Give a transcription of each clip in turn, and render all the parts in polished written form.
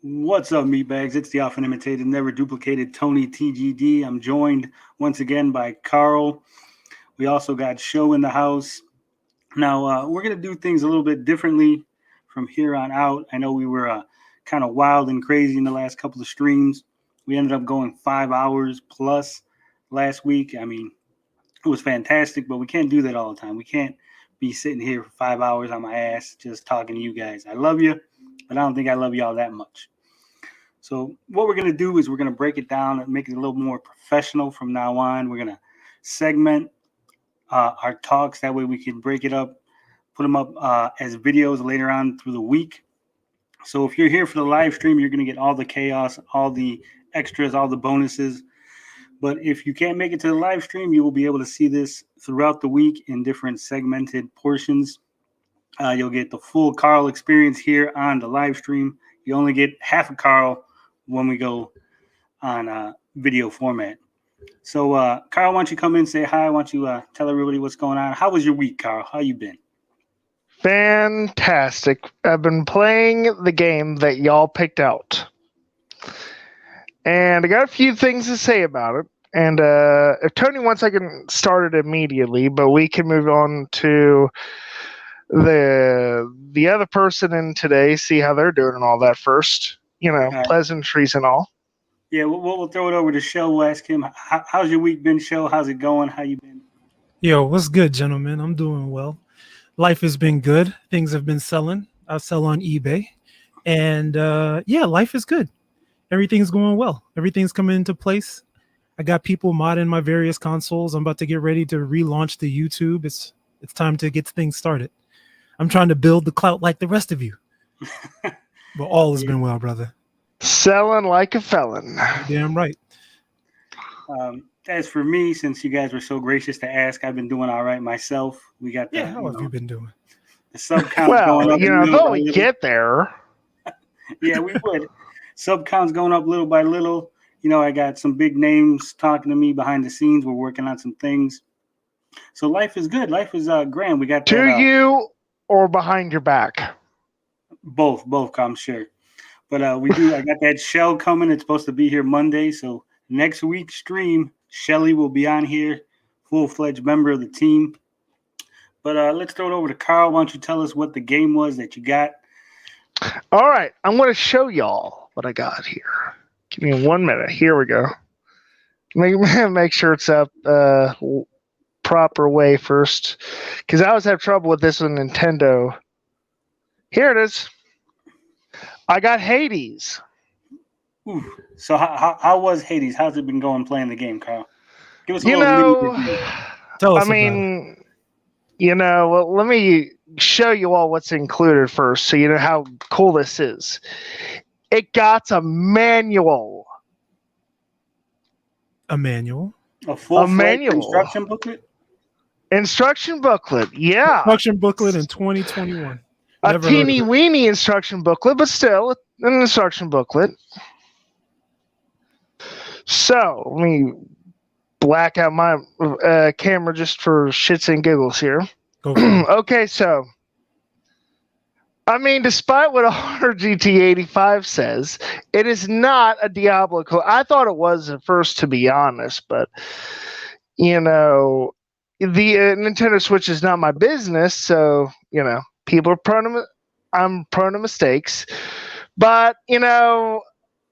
What's up, meatbags? It's the often imitated, never duplicated TonyTGD. I'm joined once again by Carl. We also got Show in the house. Now, we're going to do things a little bit differently from here on out. I know we were kind of wild and crazy in the last couple of streams. We ended up going 5 hours plus last week. I mean, it was fantastic, but we can't do that all the time. We can't be sitting here for 5 hours on my ass just talking to you guys. I love you, but I don't think I love y'all that much. So what we're going to do is we're going to break it down and make it a little more professional from now on. We're going to segment our talks. That way we can break it up, put them up as videos later on through the week. So if you're here for the live stream, you're going to get all the chaos, all the extras, all the bonuses. But if you can't make it to the live stream, you will be able to see this throughout the week in different segmented portions. You'll get the full Carl experience here on the live stream. You only get half of Carl when we go on video format. So, Carl, why don't you come in and say hi? Why don't you tell everybody what's going on? How was your week, Carl? How you been? Fantastic. I've been playing the game that y'all picked out. And I got a few things to say about it. And if Tony wants, I can start it immediately, but we can move on to the other person in today, see how they're doing and all that first. You know, pleasantries and all. Yeah, we'll throw it over to Show. We'll ask him, how's your week been, Show? How's it going? How you been? Yo, what's good, gentlemen? I'm doing well. Life has been good. Things have been selling. I sell on eBay. And yeah, life is good. Everything's going well. Everything's coming into place. I got people modding my various consoles. I'm about to get ready to relaunch the YouTube. It's time to get things started. I'm trying to build the clout like the rest of you. But all has been well, brother. Selling like a felon. Damn right. As for me, since you guys were so gracious to ask, I've been doing all right myself. We got the, how have you been doing? The sub count going up. Though we get there. Yeah, we would. Sub count's going up little by little. You know, I got some big names talking to me behind the scenes. We're working on some things. So life is good. Life is grand. We got to you or behind your back? Both, I'm sure. But we do. I got that Shell coming. It's supposed to be here Monday. So next week's stream, Shelly will be on here, full-fledged member of the team. But let's throw it over to Carl. Why don't you tell us what the game was that you got? All right. I'm going to show y'all what I got here. Give me 1 minute. Here we go. Make sure it's up proper way first, because I always have trouble with this with Nintendo. Here it is. I got Hades. Ooh. So how was Hades? How's it been going playing the game, Carl? Give us a little tell us. Let me show you all what's included first, so you know how cool this is. It got a manual. A manual? A full-fledged instruction booklet? Instruction booklet, yeah. Instruction booklet in 2021. A teeny-weeny instruction booklet, but still an instruction booklet. So, let me black out my camera just for shits and giggles here. Okay, so, I mean, despite what RGT85 says, it is not a Diablo code. I thought it was at first, to be honest, but, you know, the Nintendo Switch is not my business, so, you know, people are I'm prone to mistakes. But, you know,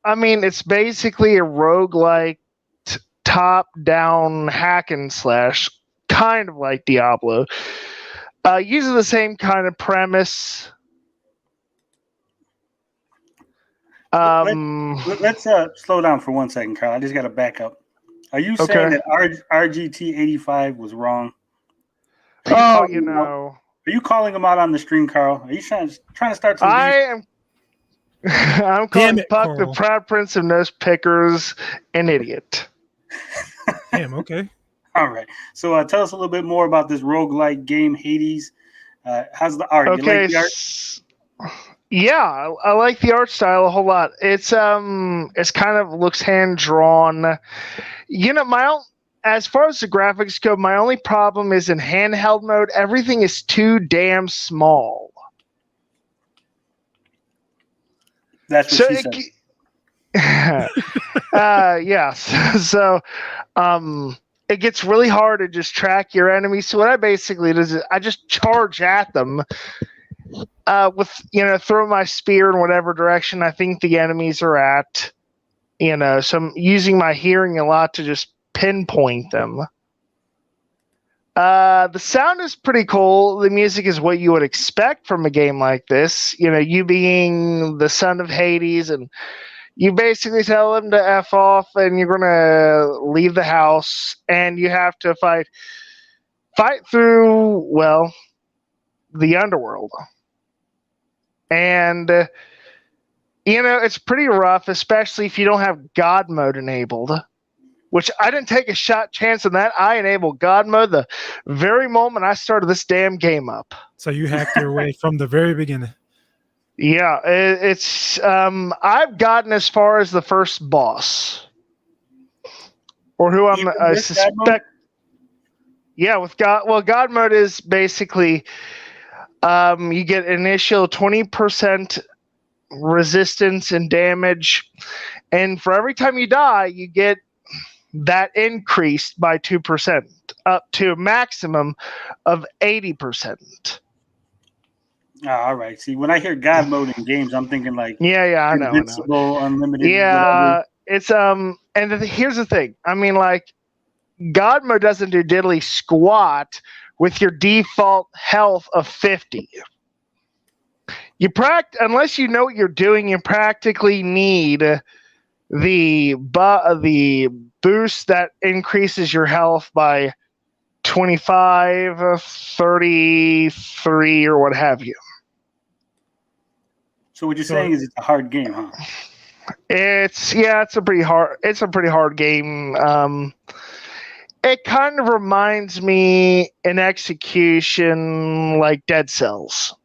I mean, it's basically a roguelike top-down hack and slash, kind of like Diablo. Using the same kind of premise. Let's slow down for 1 second, Carl. I just got to back up. Are you saying that RGT85 was wrong? Oh, you know. Are you calling him out on the stream, Carl? Are you trying to start some beef? I'm calling Puck the Proud Prince of Nose Pickers an idiot. Damn, okay. All right. So tell us a little bit more about this roguelike game, Hades. How's the art? Okay. You like the art? Yeah, I like the art style a whole lot. It's kind of looks hand drawn. You know, as far as the graphics go, my only problem is in handheld mode. Everything is too damn small. That's what she said. Yes. So, it gets really hard to just track your enemies. So what I basically do is I just charge at them, with throw my spear in whatever direction I think the enemies are at. So I'm using my hearing a lot to just pinpoint them. The sound is pretty cool. The music is what you would expect from a game like this. You being the son of Hades, and you basically tell him to F off and you're going to leave the house, and you have to fight through, well, the underworld. And, it's pretty rough, especially if you don't have God mode enabled, which I didn't take a shot chance on that. I enabled God mode the very moment I started this damn game up. So you hacked your way from the very beginning. Yeah, it's I've gotten as far as the first boss, or who I suspect. Yeah, with God. Well, God mode is basically you get initial 20% resistance and damage, and for every time you die, you get that increased by 2%, up to a maximum of 80%. All right. See, when I hear God mode in games, I'm thinking like I know. Invincible, unlimited. Yeah, it's and here's the thing. I mean, like, God mode doesn't do diddly squat with your default health of 50. Unless you know what you're doing, you practically need the boost that increases your health by 25, 33, or what have you. So what you're saying is it's a hard game, huh? It's a pretty hard game. It kind of reminds me in execution like Dead Cells.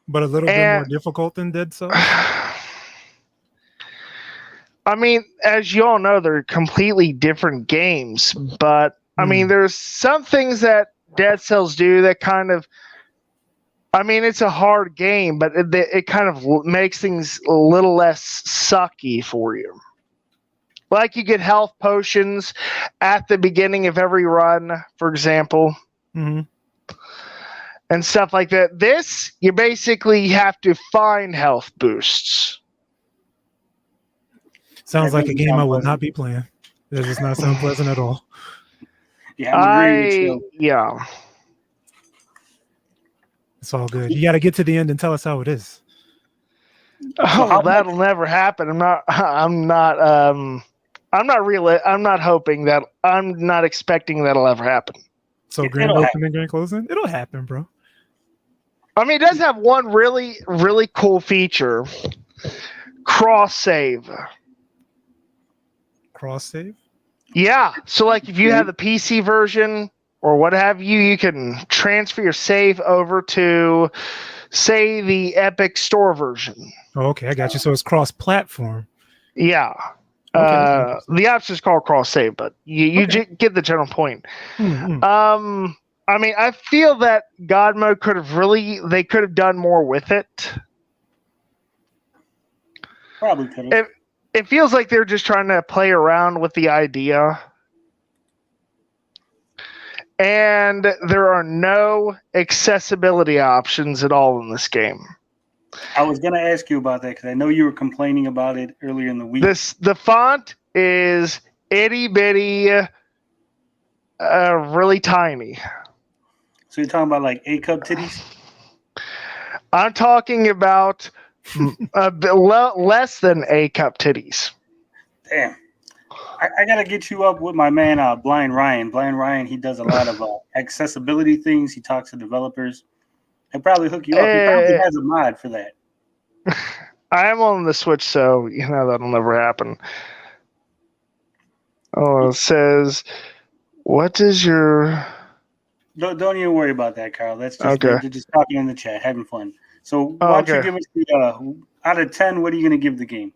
But a little bit more difficult than Dead Cells? I mean, as you all know, they're completely different games. But, I mean, there's some things that Dead Cells do that kind of... I mean, it's a hard game, but it kind of makes things a little less sucky for you. Like you get health potions at the beginning of every run, for example. Mm-hmm. And stuff like that. This, you basically have to find health boosts. Sounds like a game I will not be playing. It does not sound pleasant at all. Yeah, I'm agreeing with you. Yeah. It's all good. You got to get to the end and tell us how it is. Oh, that'll never happen. I'm not hoping that. I'm not expecting that'll ever happen. So grand opening, grand closing? It'll happen, bro. I mean, it does have one really, really cool feature. Cross save. Cross save? Yeah. So like if you have the PC version or what have you, you can transfer your save over to, say, the Epic Store version. Oh, okay, I got you. So it's cross-platform. Yeah. Okay, the option is called cross save, but you get the general point. Mm-hmm. I mean, I feel that God mode could have done more with it. Probably could have. It feels like they're just trying to play around with the idea. And there are no accessibility options at all in this game. I was going to ask you about that because I know you were complaining about it earlier in the week. The font is itty bitty, really tiny. So you're talking about like A-cup titties? I'm talking about a bit less than A-cup titties. Damn. I got to get you up with my man, Blind Ryan. Blind Ryan, he does a lot of accessibility things. He talks to developers. He'll probably hook you up. He probably has a mod for that. I am on the Switch, so that'll never happen. Oh, it says, what is your... Don't even worry about that, Carl. That's just they're just talking in the chat, having fun. So why don't you give us the out of 10, what are you going to give the game?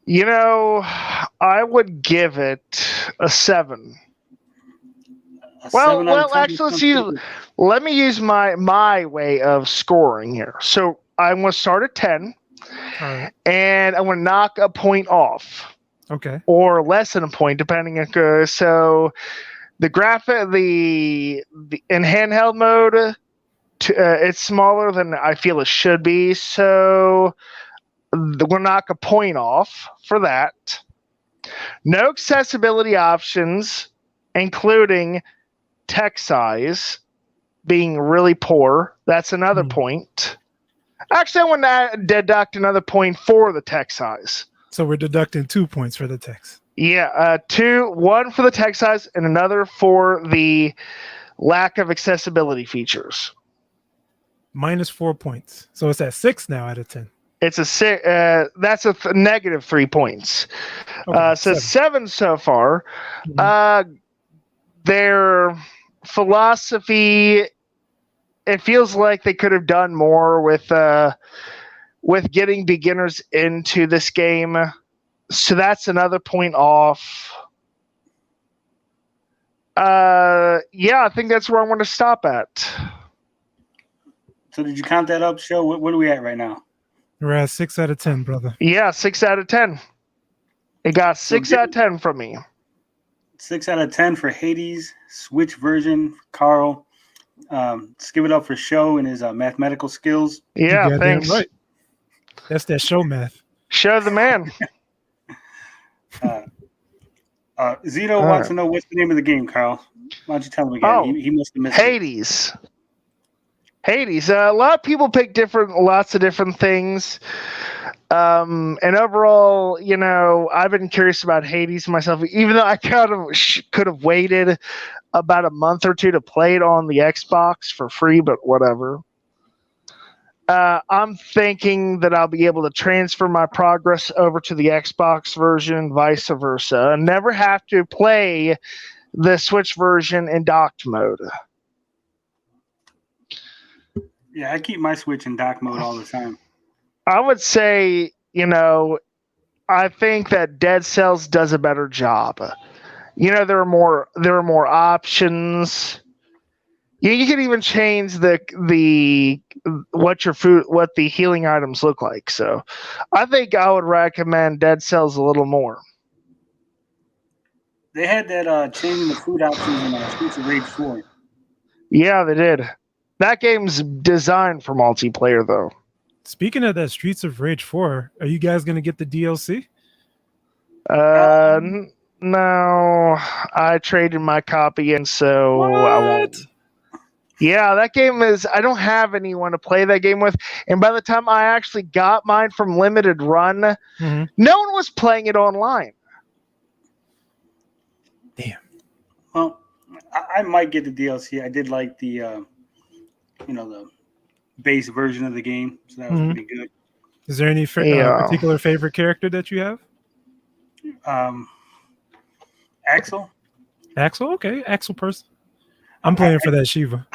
I would give it a 7. Well, actually, let me use my way of scoring here. So I'm going to start at 10. All right. And I'm going to knock a point off. Okay. Or less than a point, depending on. So the graphic, in handheld mode, it's smaller than I feel it should be. So we'll knock a point off for that. No accessibility options, including text size being really poor. That's another point. Actually, I want to deduct another point for the text size. So we're deducting 2 points for the text. Yeah, one for the text size and another for the lack of accessibility features. Minus 4 points. So it's at 6 now out of 10. It's a 6. That's a negative 3 points. Okay, So 7 so far. Mhm. Their philosophy, it feels like they could have done more with getting beginners into this game. So that's another point off. Yeah, I think that's where I want to stop at. So did you count that up, Show? What are we at right now? We're at 6 out of 10, brother. Yeah, 6 out of 10. It got 6 out of 10 from me. 6 out of 10 for Hades, Switch version, Carl. Let's give it up for Show and his mathematical skills. Yeah, thanks. Right. That's that show math. Show the man. Zito wants to know what's the name of the game, Carl. Why don't you tell him again? Oh, he must have missed Hades. Hades. A lot of people pick lots of different things. And overall, I've been curious about Hades myself, even though I kind of could have waited about a month or two to play it on the Xbox for free, but whatever. I'm thinking that I'll be able to transfer my progress over to the Xbox version, vice versa, and never have to play the Switch version in docked mode. Yeah, I keep my Switch in dock mode all the time. I would say, I think that Dead Cells does a better job. There are more options. You can even change what the healing items look like. So, I think I would recommend Dead Cells a little more. They had that changing the food options in Streets of Rage 4. Yeah, they did. That game's designed for multiplayer, though. Speaking of that Streets of Rage 4, are you guys going to get the DLC? No. I traded my copy in, so what? I won't. Yeah, that game I don't have anyone to play that game with. And by the time I actually got mine from Limited Run, no one was playing it online. Damn. Well, I might get the DLC. I did like the base version of the game, so that was pretty good. Is there any particular favorite character that you have? Axel. Axel, okay, Axel person. I'm playing for that Shiva.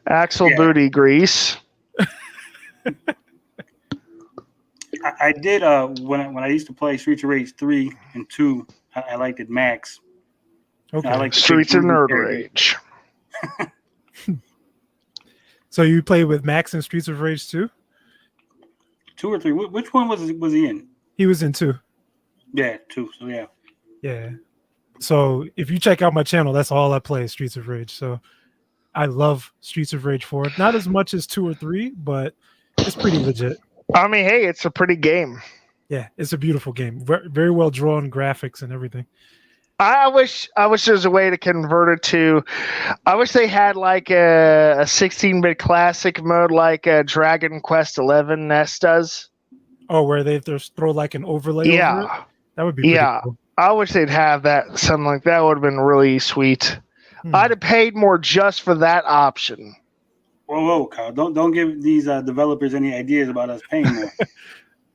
Axel Booty Grease. I did when I used to play Streets of Rage 3 and 2. I liked it Max. Okay. I like Streets of Nerd Rage. So you play with Max in Streets of Rage 2? 2 or 3? Which one was he in? He was in 2. Yeah, 2. So yeah. Yeah. So if you check out my channel, that's all I play is Streets of Rage. So I love Streets of Rage 4. Not as much as 2 or 3, but it's pretty legit. I mean, hey, it's a pretty game. Yeah, it's a beautiful game. Very well drawn graphics and everything. I wish there was a way to convert it to. I wish they had like a 16-bit classic mode like Dragon Quest XI NES does. Oh, where they just throw like an overlay over it? That would be pretty cool. I wish they'd have that. Something like that would have been really sweet. I'd have paid more just for that option. Whoa, Kyle! Don't give these developers any ideas about us paying more.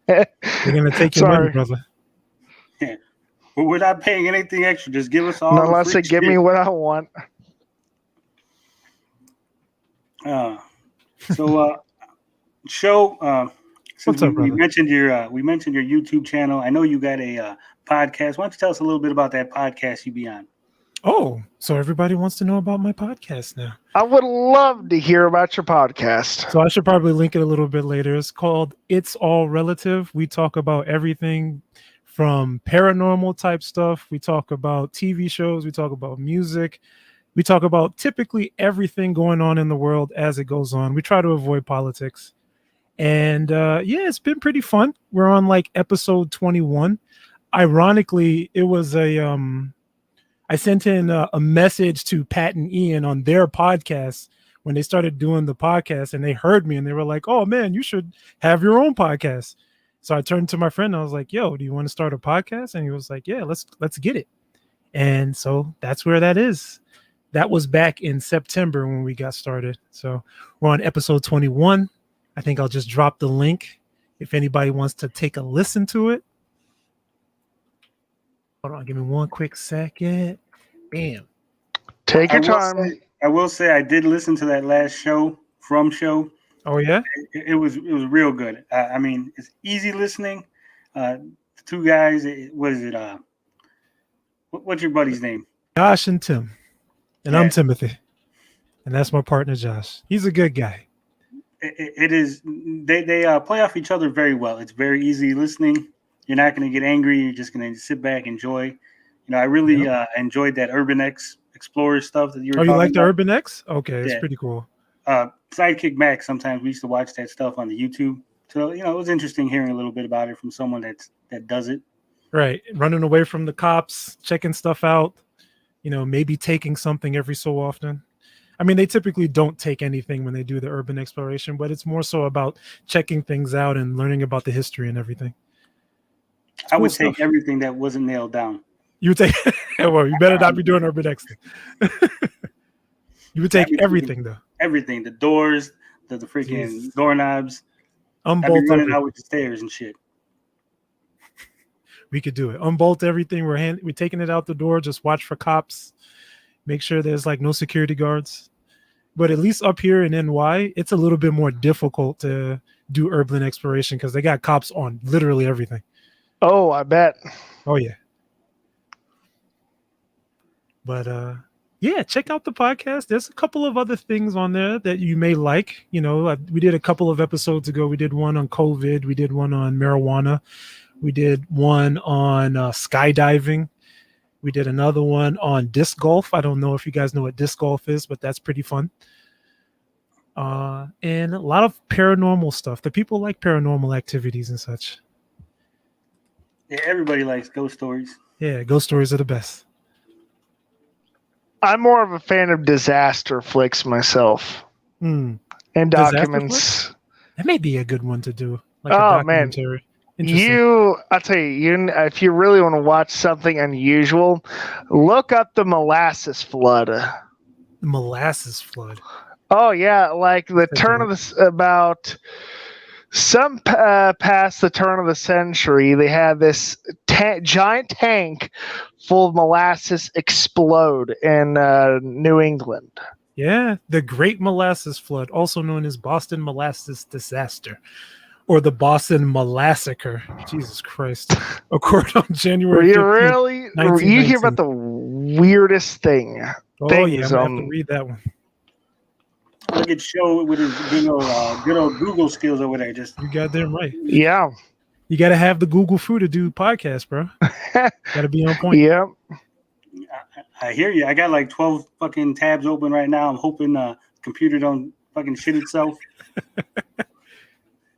They're gonna take your money, brother. Yeah, but we're not paying anything extra. Just give us all. Unless they give me what I want. Show. Since What's up, we brother? mentioned your YouTube channel, I know you got a podcast. Why don't you tell us a little bit about that podcast you be on? Oh, so everybody wants to know about my podcast now. I would love to hear about your podcast. So I should probably link it a little bit later. It's called It's All Relative. We talk about everything from paranormal type stuff. We talk about TV shows. We talk about music. We talk about typically everything going on in the world as it goes on. We try to avoid politics. And yeah, it's been pretty fun. We're on like episode 21. Ironically, it was I sent in a message to Pat and Ian on their podcast when they started doing the podcast, and they heard me and they were like, "Oh man, you should have your own podcast." So I turned to my friend and I was like, "Yo, do you want to start a podcast?" And he was like, "Yeah, let's get it." And so that's where that is. That was back in September when we got started. So we're on episode 21. I think I'll just drop the link if anybody wants to take a listen to it. Hold on, give me one quick second. Bam. Take your time. I will say I did listen to that last show. Oh yeah, it was real good. I mean, it's easy listening. The two guys. What is it? What's your buddy's name? Josh and Tim, and Yeah. I'm Timothy, and that's my partner Josh. He's a good guy. It is. They play off each other very well. It's very easy listening. You're not going to get angry. You're just going to sit back, enjoy. You know, I really enjoyed that Urban X Explorer stuff that you were. Oh, you like the about. Urban X? Okay, it's Yeah. pretty cool. Sidekick Max. Sometimes we used to watch that stuff on the YouTube. So it was interesting hearing a little bit about it from someone that does it. Right, running away from the cops, checking stuff out. Maybe taking something every so often. I mean, they typically don't take anything when they do the urban exploration, but it's more so about checking things out and learning about the history and everything. It's I would cool take stuff. everything that wasn't nailed down. You would take. Well, you better not be doing urban X. You would take everything though. Everything, the doors, the freaking Jeez. doorknobs. I'd be Unbolt running everything. out with the stairs and shit. We could do it. Unbolt everything. We're taking it out the door. Just watch for cops. Make sure there's like no security guards. But at least up here in NY, it's a little bit more difficult to do urban exploration because they got cops on literally everything. Oh, I bet. Oh yeah. But yeah, check out the podcast. There's a couple of other things on there that you may like. We did a couple of episodes ago. We did one on COVID. We did one on marijuana. We did one on skydiving. We did another one on disc golf. I don't know if you guys know what disc golf is, but that's pretty fun. And a lot of paranormal stuff. The people like paranormal activities and such. Yeah, everybody likes ghost stories. Yeah, ghost stories are the best. I'm more of a fan of disaster flicks myself. Hmm. And Disaster documents. That may be a good one to do. Like Oh, a man. documentary. Interesting. I'll tell you, if you really want to watch something unusual, look up the molasses flood. The molasses flood. Oh yeah, like the turn of about some past the turn of the century, they had this giant tank full of molasses explode in New England. Yeah, the Great Molasses Flood, also known as Boston Molasses Disaster, or the Boston Molassacre. Jesus Christ! Occurred on January. You hear about the weirdest thing? Oh yeah, I'm gonna have to read that one. Look at Show with his good old Google skills over there. Just You goddamn right. Yeah. You got to have the Google foo to do podcasts, bro. Got to be on point. Yep. I hear you. I got like 12 fucking tabs open right now. I'm hoping the computer don't fucking shit itself.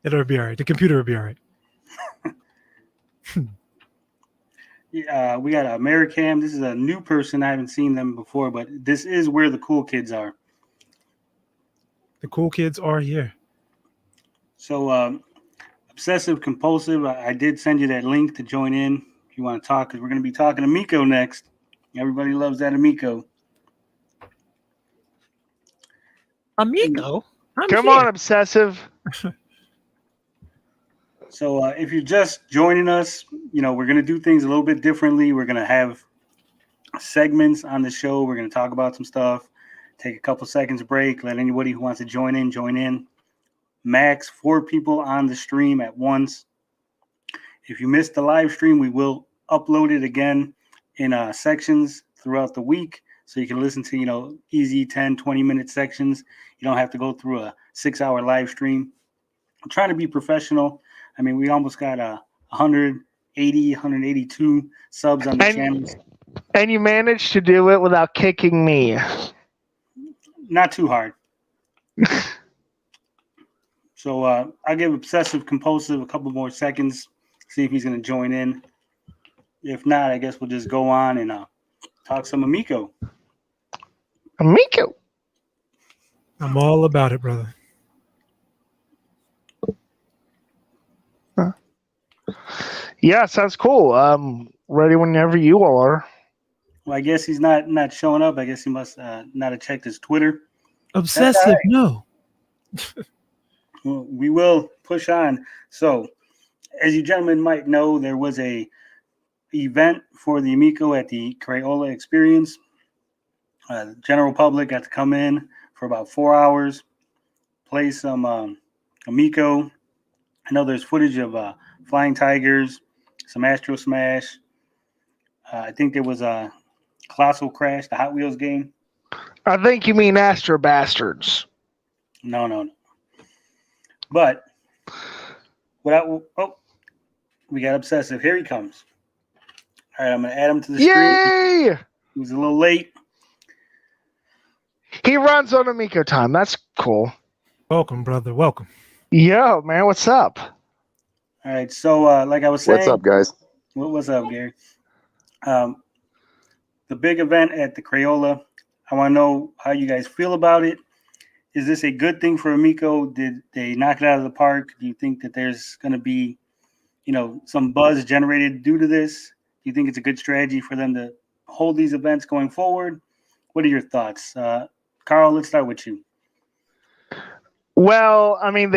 It'll be all right. The computer will be all right. We got Americam. This is a new person. I haven't seen them before, but this is where the cool kids are. The cool kids are here. So, obsessive compulsive. I did send you that link to join in if you want to talk, because we're going to be talking Amico next. Everybody loves that Amico. Amico? Come on, obsessive. So if you're just joining us, we're going to do things a little bit differently. We're going to have segments on the show. We're going to talk about some stuff, take a couple seconds break, let anybody who wants to join in. Max 4 people on the stream at once. If you missed the live stream, we will upload it again in sections throughout the week. So you can listen to, easy 10, 20-minute sections. You don't have to go through a 6-hour live stream. I'm trying to be professional. I mean, we almost got 180, 182 subs on the channel. And you managed to do it without kicking me. Not too hard. So I'll give Obsessive Compulsive a couple more seconds, see if he's going to join in. If not, I guess we'll just go on and talk some Amico. Amico. I'm all about it, brother. Yeah, sounds cool. Ready whenever you all are. Well, I guess he's not showing up. I guess he must not have checked his Twitter. Obsessive, right. No. Well, we will push on. So, as you gentlemen might know, there was a event for the Amico at the Crayola Experience. The general public got to come in for about 4 hours, play some Amico. I know there's footage of Flying Tigers, some Astro Smash. I think there was a Colossal Crash, the Hot Wheels game. I think you mean Astro Bastards. No. But we got Obsessive. Here he comes. All right, I'm going to add him to the screen. Yay! He was a little late. He runs on Amico time. That's cool. Welcome, brother. Welcome. Yo, man, what's up? All right, so like I was saying. What's up, guys? What's up, Gary? The big event at the Crayola. I want to know how you guys feel about it. Is this a good thing for Amico? Did they knock it out of the park? Do you think that there's going to be, some buzz generated due to this? Do you think it's a good strategy for them to hold these events going forward? What are your thoughts? Carl, let's start with you. Well, I mean,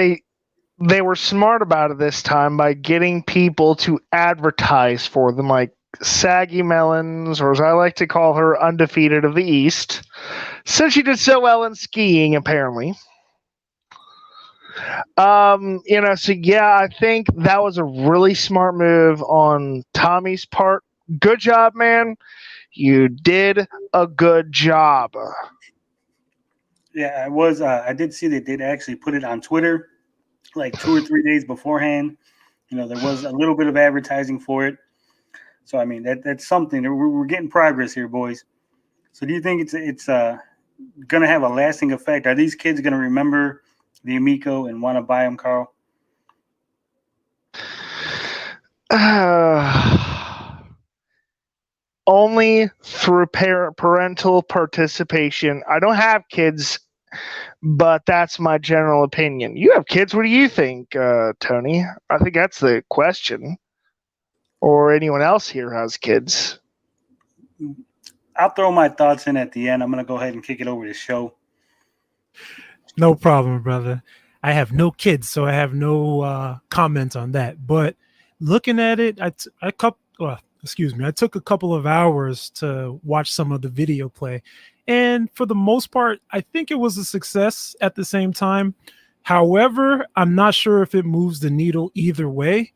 they were smart about it this time by getting people to advertise for them, like Saggy Melons, or as I like to call her, Undefeated of the East, since she did so well in skiing, apparently. So yeah, I think that was a really smart move on Tommy's part. Good job, man. You did a good job. Yeah, I did see that they'd actually put it on Twitter like 2 or 3 days beforehand. There was a little bit of advertising for it. So, I mean, that's something. We're getting progress here, boys. So do you think it's going to have a lasting effect? Are these kids going to remember the Amico and want to buy them, Carl? Only through parental participation. I don't have kids, but that's my general opinion. You have kids. What do you think, Tony? I think that's the question. Or anyone else here has kids? I'll throw my thoughts in at the end. I'm going to go ahead and kick it over to Show. No problem, brother. I have no kids, so I have no comment on that. But looking at it, I took a couple of hours to watch some of the video play. And for the most part, I think it was a success at the same time. However, I'm not sure if it moves the needle either way.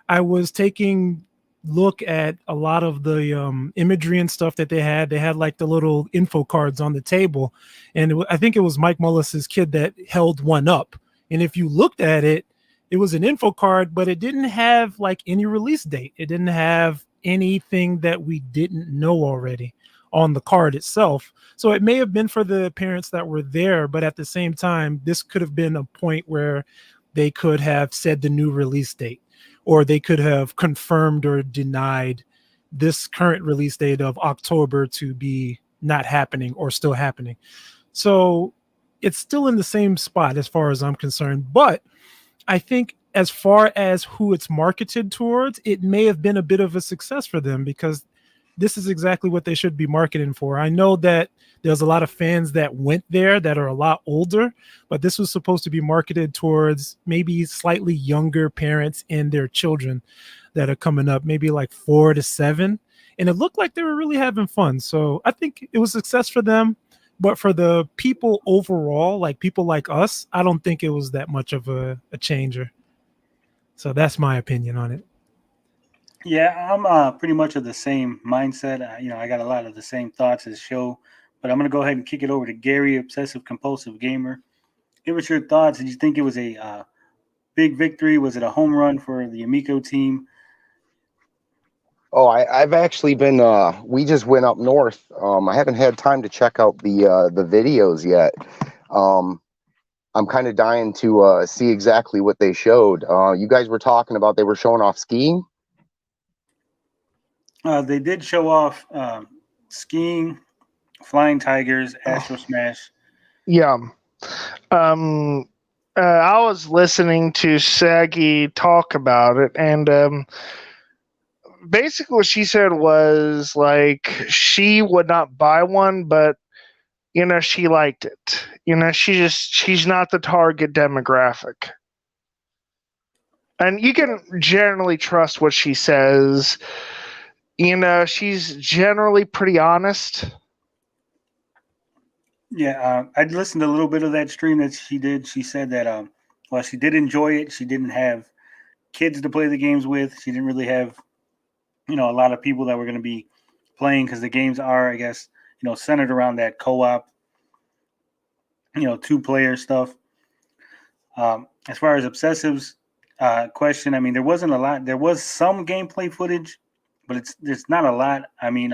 I was taking look at a lot of the imagery and stuff that they had. They had like the little info cards on the table. And I think it was Mike Mullis's kid that held one up. And if you looked at it, it was an info card, but it didn't have like any release date. It didn't have anything that we didn't know already on the card itself. So it may have been for the parents that were there, but at the same time, this could have been a point where they could have said the new release date, or they could have confirmed or denied this current release date of October to be not happening or still happening. So it's still in the same spot as far as I'm concerned. But I think as far as who it's marketed towards, it may have been a bit of a success for them, because this is exactly what they should be marketing for. I know that there's a lot of fans that went there that are a lot older, but this was supposed to be marketed towards maybe slightly younger parents and their children that are coming up, maybe like 4 to 7. And it looked like they were really having fun. So I think it was a success for them. But for the people overall, like people like us, I don't think it was that much of a changer. So that's my opinion on it. Yeah, I'm pretty much of the same mindset. I got a lot of the same thoughts as show, but I'm gonna go ahead and kick it over to Gary, obsessive compulsive gamer. Give us your thoughts. Did you think it was a big victory? Was it a home run for the Amico team? Oh, I've actually been. We just went up north. I haven't had time to check out the videos yet. I'm kind of dying to see exactly what they showed. You guys were talking about they were showing off skiing. They did show off skiing, flying tigers, Astro Smash. Yeah. I was listening to Saggy talk about it, and basically what she said was like she would not buy one, but she liked it. She's not the target demographic. And you can generally trust what she says. She's generally pretty honest. Yeah, I listened to a little bit of that stream that she did. She said that while she did enjoy it, she didn't have kids to play the games with. She didn't really have a lot of people that were going to be playing because the games are, I guess, centered around that co-op, 2-player stuff. As far as obsessives question, I mean, there wasn't a lot. There was some gameplay footage, but it's not a lot. I mean,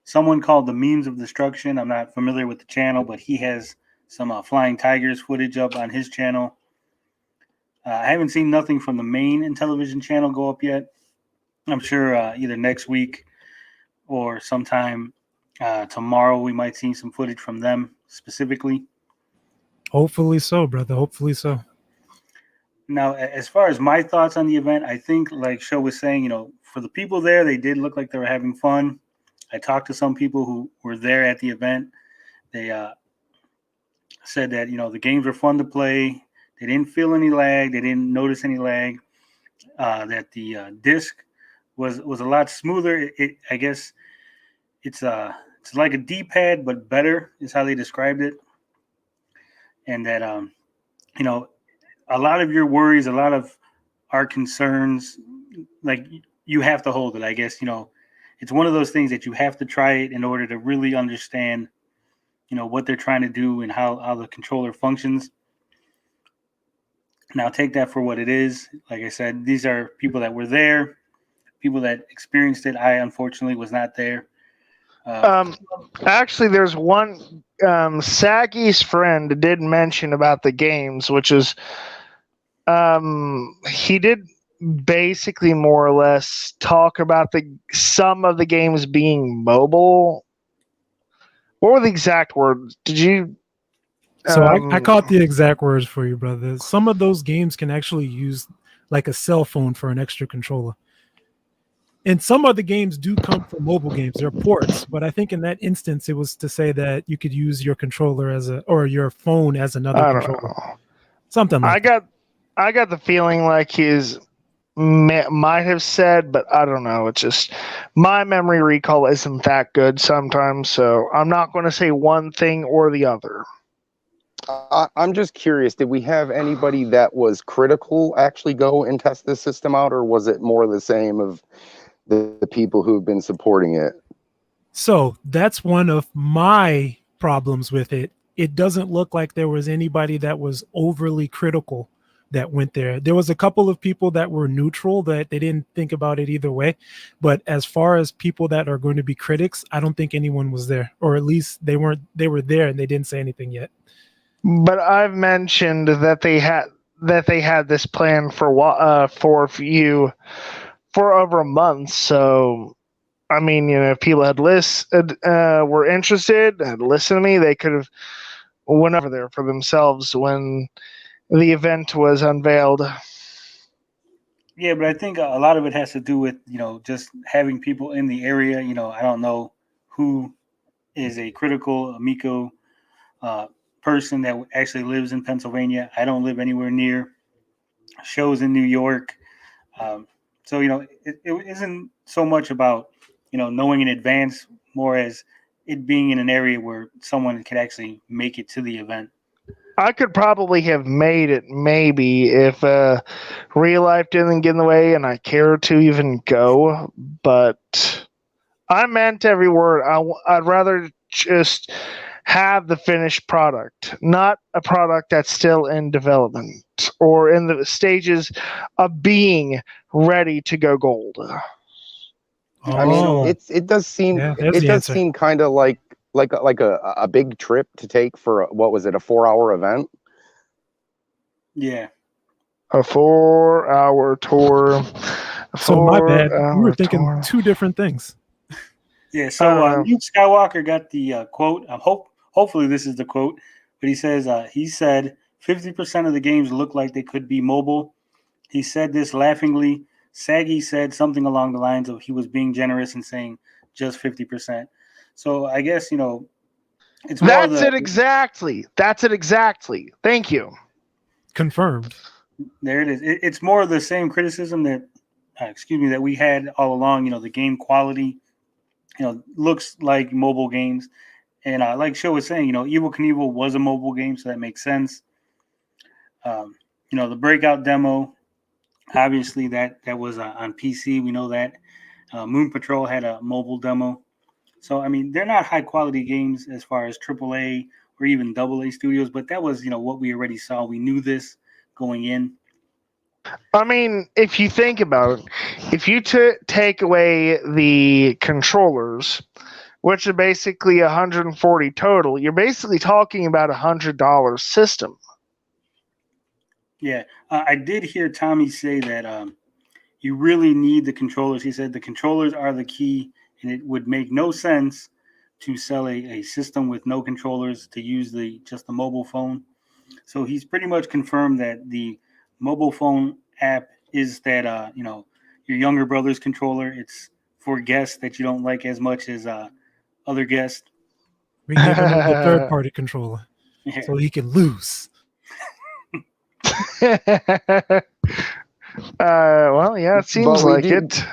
someone called the Memes of Destruction. I'm not familiar with the channel, but he has some Flying Tigers footage up on his channel. I haven't seen nothing from the main Intellivision channel go up yet. I'm sure either next week or sometime tomorrow we might see some footage from them specifically. Hopefully so, brother. Hopefully so. Now, as far as my thoughts on the event, I think, like Sho was saying, for the people there, they did look like they were having fun. I talked to some people who were there at the event. They said that, the games were fun to play. They didn't feel any lag. They didn't notice any lag. That the disc was a lot smoother. I guess it's like a D-pad, but better is how they described it. And that, a lot of your worries, a lot of our concerns, like you have to hold it. I guess, it's one of those things that you have to try it in order to really understand, what they're trying to do and how the controller functions. Now take that for what it is. Like I said, these are people that were there, people that experienced it. I unfortunately was not there. Actually, there's one Saggy's friend did mention about the games, which is he did basically more or less talk about some of the games being mobile. What were the exact words? Did you? So I caught the exact words for you, brother. Some of those games can actually use like a cell phone for an extra controller. And some of the games do come from mobile games. They're ports, but I think in that instance, it was to say that you could use your controller or your phone as another controller. Know. Something like that. I got the feeling like he's might have said, but I don't know. It's just my memory recall isn't that good sometimes, so I'm not going to say one thing or the other. I'm just curious, did we have anybody that was critical actually go and test this system out, or was it more the same of the people who've been supporting it? So that's one of my problems with it. It doesn't look like there was anybody that was overly critical that went there. There was a couple of people that were neutral, that they didn't think about it either way. But as far as people that are going to be critics, I don't think anyone was there, or at least they were there and they didn't say anything yet. But I've mentioned that they had this plan for you for over a month. So, I mean, if people had were interested, had listened to me, they could have went over there for themselves when the event was unveiled. Yeah, but I think a lot of it has to do with, just having people in the area. I don't know who is a critical Amico person that actually lives in Pennsylvania. I don't live anywhere near. Shows in New York. So, it isn't so much about, knowing in advance, more as it being in an area where someone could actually make it to the event. I could probably have made it maybe if real life didn't get in the way and I cared to even go, but I meant every word. I'd rather just have the finished product, not a product that's still in development or in the stages of being ready to go gold. I mean, Oh, it does seem yeah, there's it the does answer. seem kind of like a big trip to take for what was it, a 4-hour event? Yeah. A 4-hour tour. So my bad. We were 4-hour thinking tour. two different things. Yeah. I So don't know. Luke Skywalker got the quote. Hopefully this is the quote, but he says he said 50% of the games look like they could be mobile. He said this laughingly. Saggy said something along the lines of he was being generous and saying just 50%. So I guess it's more That's the it exactly. That's it exactly. Thank you. Confirmed. there it is. It's more of the same criticism that that we had all along. The game quality looks like mobile games. And like Show was saying, Evil Knievel was a mobile game, so that makes sense. The Breakout demo, obviously that was on PC. We know that. Moon Patrol had a mobile demo. So, I mean, they're not high quality games as far as AAA or even AA studios, but that was, what we already saw. We knew this going in. I mean, if you think about it, if you take away the controllers, which are basically 140 total, you're basically talking about $100 system. Yeah. I did hear Tommy say that you really need the controllers. He said the controllers are the key, and it would make no sense to sell a system with no controllers to use just the mobile phone. So he's pretty much confirmed that the mobile phone app is that your younger brother's controller. It's for guests that you don't like as much as other guests. We giving him the third party controller Yeah. so he can lose. Well, yeah, it seems like it.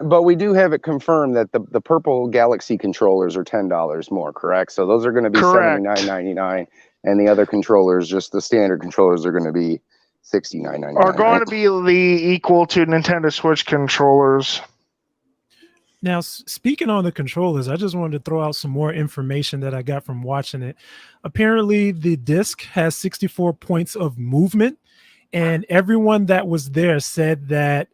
But we do have it confirmed that the purple Galaxy controllers are $10 more, correct? So those are going to be $79.99, and the other controllers, just the standard controllers, are going to be $69.99. Are going to be equal to Nintendo Switch controllers. Now, speaking on the controllers, I just wanted to throw out some more information that I got from watching it. Apparently, the disc has 64 points of movement, and everyone that was there said that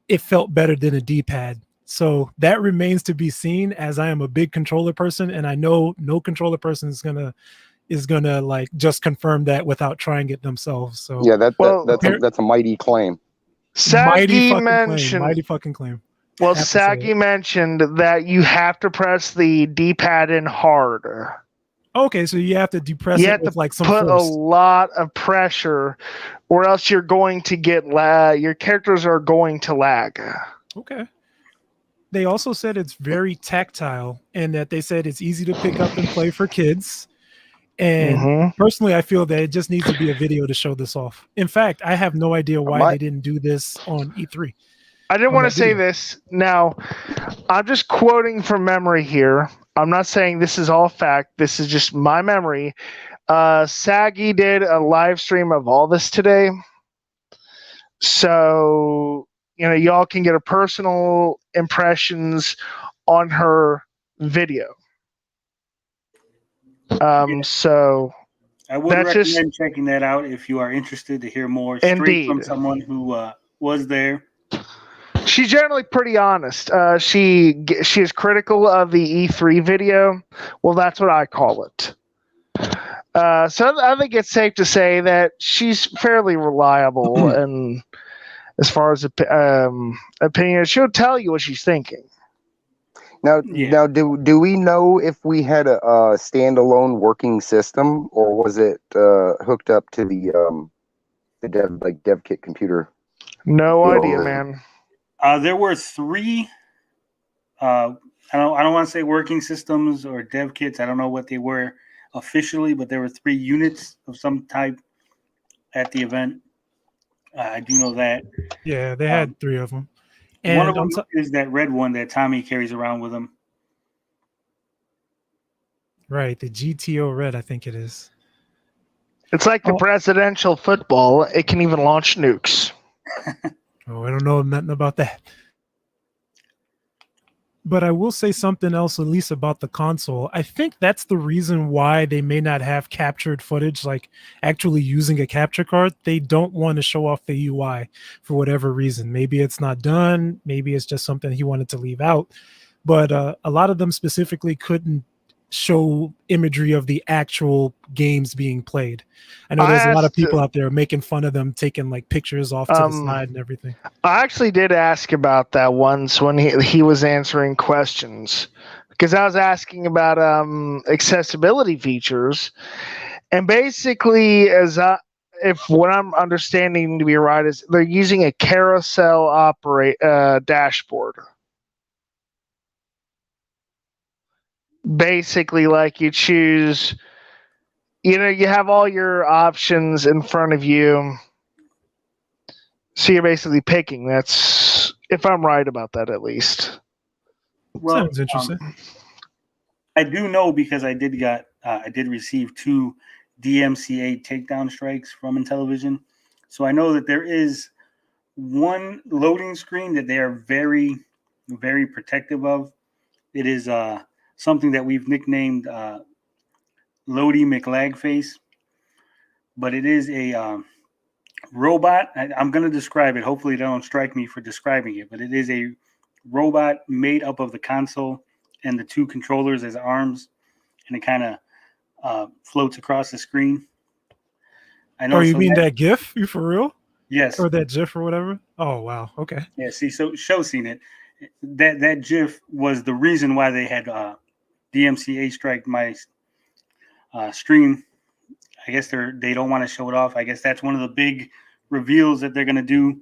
it felt better than a D-pad. So that remains to be seen, as I am a big controller person, and I know no controller person is gonna like just confirm that without trying it themselves. So yeah, that's a mighty claim. Mighty Saggy fucking claim. Well, Saggy mentioned that you have to press the D-pad in hard. Okay, so you have to depress it with like some put force. A lot of pressure, or else you're going to get your characters are going to lag. Okay. They also said it's very tactile, and that they said it's easy to pick up and play for kids. And personally, I feel that it just needs to be a video to show this off. In fact, I have no idea why they didn't do this on E3. I didn't want to say this. Now, I'm just quoting from memory here. I'm not saying this is all fact. This is just my memory. Saggy did a live stream of all this today. So, y'all can get a personal impressions on her video. So I would recommend checking that out if you are interested to hear more straight from someone who was there. She's generally pretty honest. She is critical of the E3 video. Well, that's what I call it. So I think it's safe to say that she's fairly reliable, and as far as opinion, she'll tell you what she's thinking. Now, do we know if we had a standalone working system, or was it hooked up to the dev kit computer? No idea, man. There were 3. I don't want to say working systems or dev kits. I don't know what they were officially, but there were 3 units of some type at the event. I do know that. Yeah, they had 3 of them. And one of them is that red one that Tommy carries around with him. Right, the GTO red, I think it is. It's like the presidential football. It can even launch nukes. Oh, I don't know nothing about that. But I will say something else, at least about the console. I think that's the reason why they may not have captured footage, like actually using a capture card. They don't want to show off the UI for whatever reason. Maybe it's not done. Maybe it's just something he wanted to leave out. But a lot of them specifically couldn't show imagery of the actual games being played. I know there's a lot of people out there making fun of them, taking like pictures off to the side and everything. I actually did ask about that once when he was answering questions, because I was asking about accessibility features, and basically, if what I'm understanding to be right is they're using a carousel dashboard. Basically, like you choose, you have all your options in front of you. So you're basically picking. That's, if I'm right about that, at least. Well, sounds interesting. I do know because I did receive 2 DMCA takedown strikes from Intellivision. So I know that there is one loading screen that they are very, very protective of. It is something that we've nicknamed Lodi McLagface, but it is a robot. I'm going to describe it. Hopefully they don't strike me for describing it, but it is a robot made up of the console and the 2 controllers as arms, and it kind of floats across the screen. I know. Oh, you mean that GIF? You for real? Yes. Or that GIF or whatever? Oh, wow. Okay. Yeah, see, so Show seen it. That GIF was the reason why they had DMCA strike my stream. I guess they don't want to show it off. I guess that's one of the big reveals that they're going to do.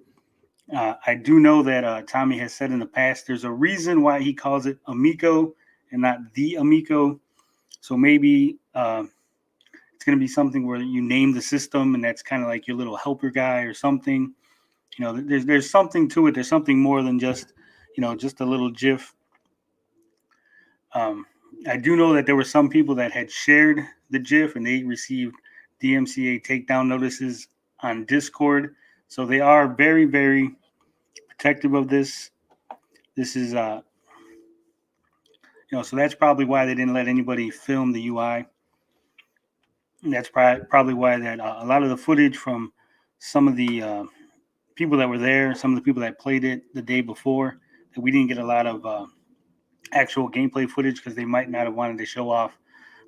I do know that Tommy has said in the past there's a reason why he calls it Amico and not the Amico. So maybe it's going to be something where you name the system, and that's kind of like your little helper guy or something. There's something to it. There's something more than just just a little GIF. I do know that there were some people that had shared the GIF and they received DMCA takedown notices on Discord. So they are very, very protective of this. This is, so that's probably why they didn't let anybody film the UI. And that's probably why that a lot of the footage from some of the people that were there, some of the people that played it the day before, that we didn't get a lot of actual gameplay footage because they might not have wanted to show off,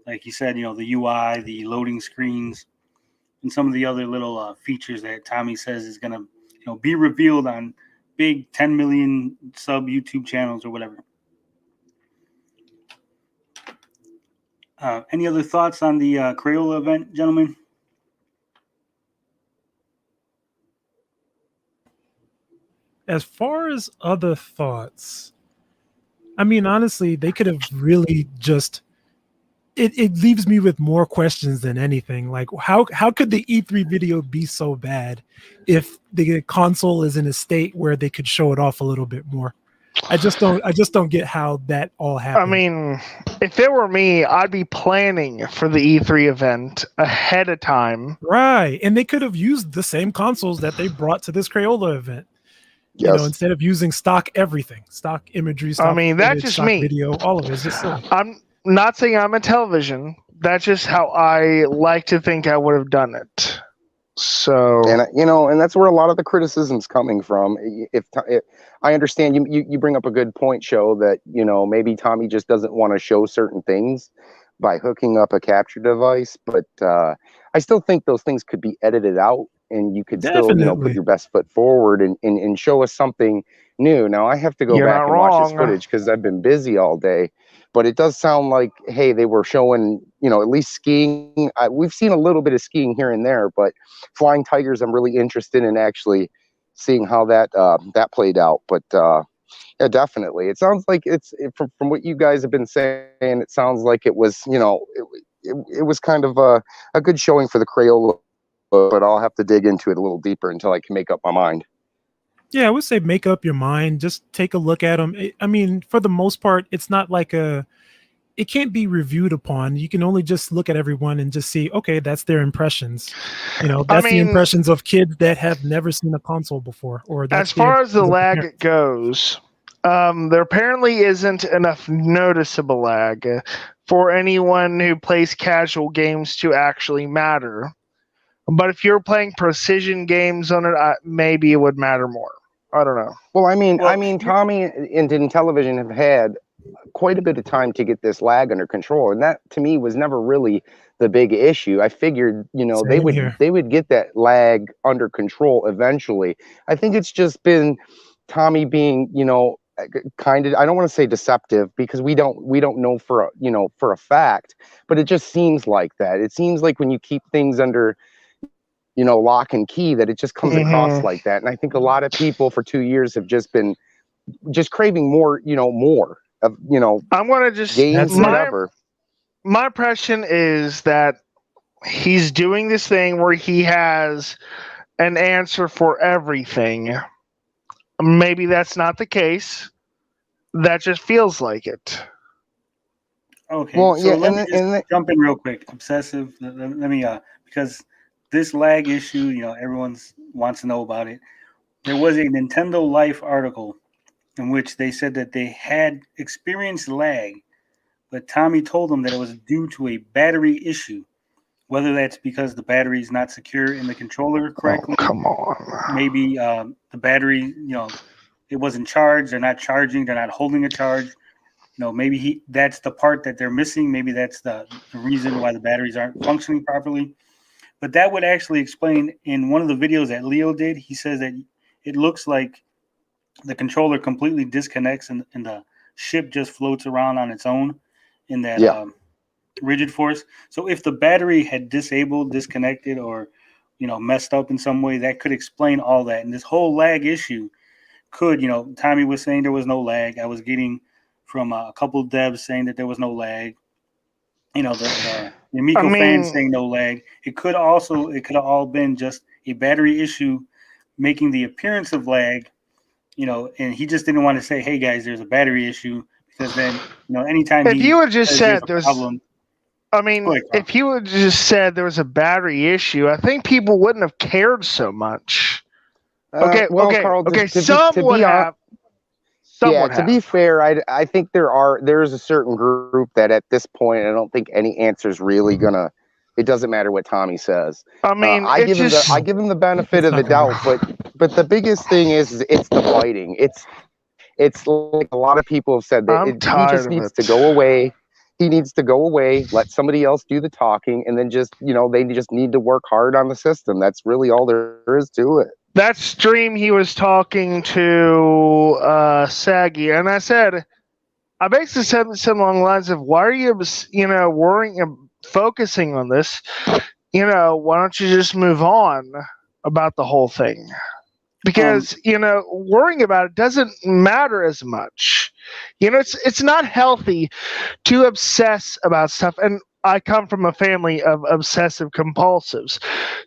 like you said, the UI, the loading screens, and some of the other little features that Tommy says is going to, be revealed on big 10 million sub YouTube channels or whatever. Any other thoughts on the Crayola event, gentlemen? As far as other thoughts, I mean, honestly, they could have really just. It leaves me with more questions than anything. Like, how could the E3 video be so bad if the console is in a state where they could show it off a little bit more? I just don't get how that all happened. I mean, if it were me, I'd be planning for the E3 event ahead of time. Right. And they could have used the same consoles that they brought to this Crayola event. Yes. Instead of using stock everything, stock imagery, stock footage, that's just stock me. Video, all of it is just silly. I'm not saying I'm Intellivision. That's just how I like to think I would have done it. So, and and that's where a lot of the criticism's coming from. If I understand you bring up a good point, Show, that maybe Tommy just doesn't want to show certain things by hooking up a capture device, but I still think those things could be edited out, and you could still put your best foot forward and show us something new. Now I have to go back and watch this footage because I've been busy all day. But it does sound like, hey, they were showing, at least skiing. We've seen a little bit of skiing here and there, but flying tigers, I'm really interested in actually seeing how that played out. But yeah, definitely, it sounds like from what you guys have been saying, it sounds like it was, it was kind of a good showing for the Crayola. But I'll have to dig into it a little deeper until I can make up my mind. Yeah, I would say make up your mind. Just take a look at them. I mean, for the most part, it's not like it can't be reviewed upon. You can only just look at everyone and just see, okay, that's their impressions. That's the impressions of kids that have never seen a console before. Or that's as far as the lag goes, there apparently isn't enough noticeable lag for anyone who plays casual games to actually matter. But if you're playing precision games on it, maybe it would matter more. I don't know. Well, I mean, Tommy and Intellivision have had quite a bit of time to get this lag under control, and that to me was never really the big issue. I figured, they would get that lag under control eventually. I think it's just been Tommy being, kind of, I don't want to say deceptive, because we don't know for a fact, but it just seems like that. It seems like when you keep things under lock and key, that it just comes across like that. And I think a lot of people for 2 years have just been craving more, more of, I'm going to just games, whatever. My impression is that he's doing this thing where he has an answer for everything. Maybe that's not the case. That just feels like it. Okay. Well, so let me just jump in real quick. Obsessive. Let me because this lag issue, everyone wants to know about it. There was a Nintendo Life article in which they said that they had experienced lag, but Tommy told them that it was due to a battery issue. Whether that's because the battery is not secure in the controller correctly. Oh, come on. Maybe the battery, it wasn't charged. They're not charging. They're not holding a charge. Maybe that's the part that they're missing. Maybe that's the reason why the batteries aren't functioning properly. But that would actually explain in one of the videos that Leo did. He says that it looks like the controller completely disconnects and the ship just floats around on its own in that rigid force. So if the battery had disconnected, or messed up in some way, that could explain all that. And this whole lag issue could, Tommy was saying there was no lag. I was getting from a couple of devs saying that there was no lag. The Amico fans saying no lag. It could have all been just a battery issue making the appearance of lag, and he just didn't want to say, hey guys, there's a battery issue, because then, anytime if you would just said there's a problem. If you would just said there was a battery issue, I think people wouldn't have cared so much. Carl, some would have. To be fair, I think there's a certain group that at this point, I don't think any answer is really gonna. It doesn't matter what Tommy says. I give him the benefit of the doubt, but the biggest thing is it's the fighting. It's like a lot of people have said that he just needs to go away. He needs to go away, let somebody else do the talking, and then just they just need to work hard on the system. That's really all there is to it. That stream, he was talking to Saggy, and I basically said something along the lines of, why are you, worrying and focusing on this? Why don't you just move on about the whole thing? Because, worrying about it doesn't matter as much. It's not healthy to obsess about stuff. And I come from a family of obsessive compulsives.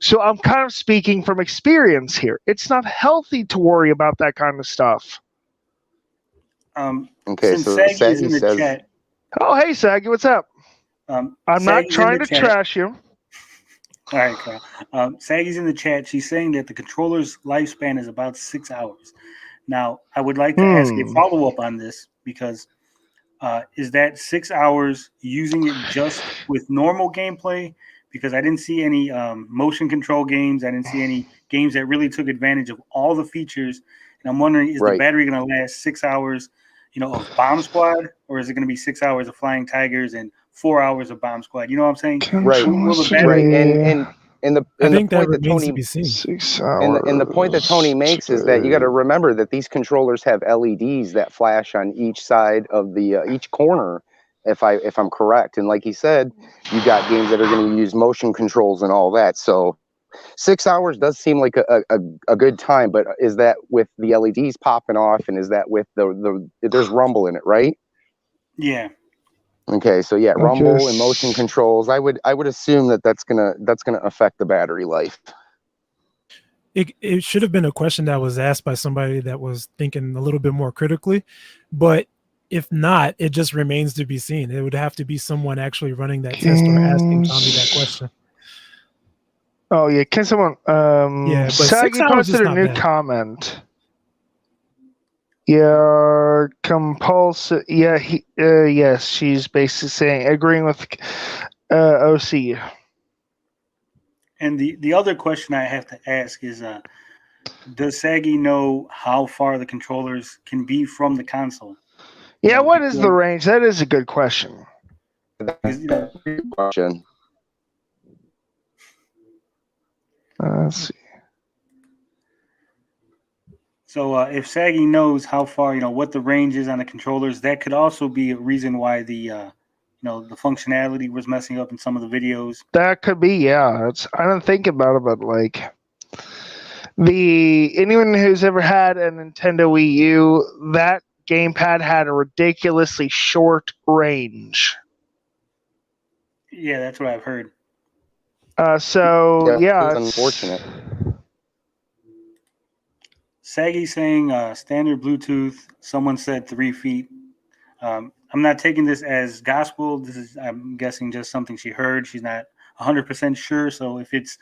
So I'm kind of speaking from experience here. It's not healthy to worry about that kind of stuff. Okay, so Saggy says... Chat, oh, hey, Saggy, what's up? I'm not trying to trash you. All right, Carl. Saggy's in the chat. She's saying that the controller's lifespan is about 6 hours. Now, I would like to ask a follow-up on this, because is that 6 hours using it just with normal gameplay? Because I didn't see any motion control games. I didn't see any games that really took advantage of all the features. And I'm wondering, is the battery going to last 6 hours, of Bomb Squad, or is it going to be 6 hours of Flying Tigers and 4 hours of Bomb Squad? You know what I'm saying? Right. And the point that Tony, 6 hours. And the point that Tony makes is that you got to remember that these controllers have LEDs that flash on each side of the each corner, if I'm correct. And like he said, you got games that are going to use motion controls and all that. So 6 hours does seem like a good time, but is that with the LEDs popping off, and is that with there's rumble in it, right? Yeah. Okay, so yeah, rumble and motion controls. I would assume that's gonna affect the battery life. It should have been a question that was asked by somebody that was thinking a little bit more critically, but If not, it just remains to be seen. It would have to be someone actually running that test or asking Tommy that question. Oh yeah, can someone Yeah, but 6 Sagi hours is posted a not new bad. comment. Yeah, compulsive. Yeah, yes, she's basically saying agreeing with OC. And the other question I have to ask is, does Saggy know how far the controllers can be from the console? Yeah, what is the range? That is a good question. That's a good question. Let's see. So if Saggy knows how far, what the range is on the controllers, that could also be a reason why the the functionality was messing up in some of the videos. That could be, yeah. I don't think about it, but like anyone who's ever had a Nintendo Wii U, that gamepad had a ridiculously short range. Yeah, that's what I've heard. So yeah, it's unfortunate. Saggy saying standard Bluetooth. Someone said 3 feet. I'm not taking this as gospel. This is, I'm guessing, just something she heard. She's not 100% sure. So if it's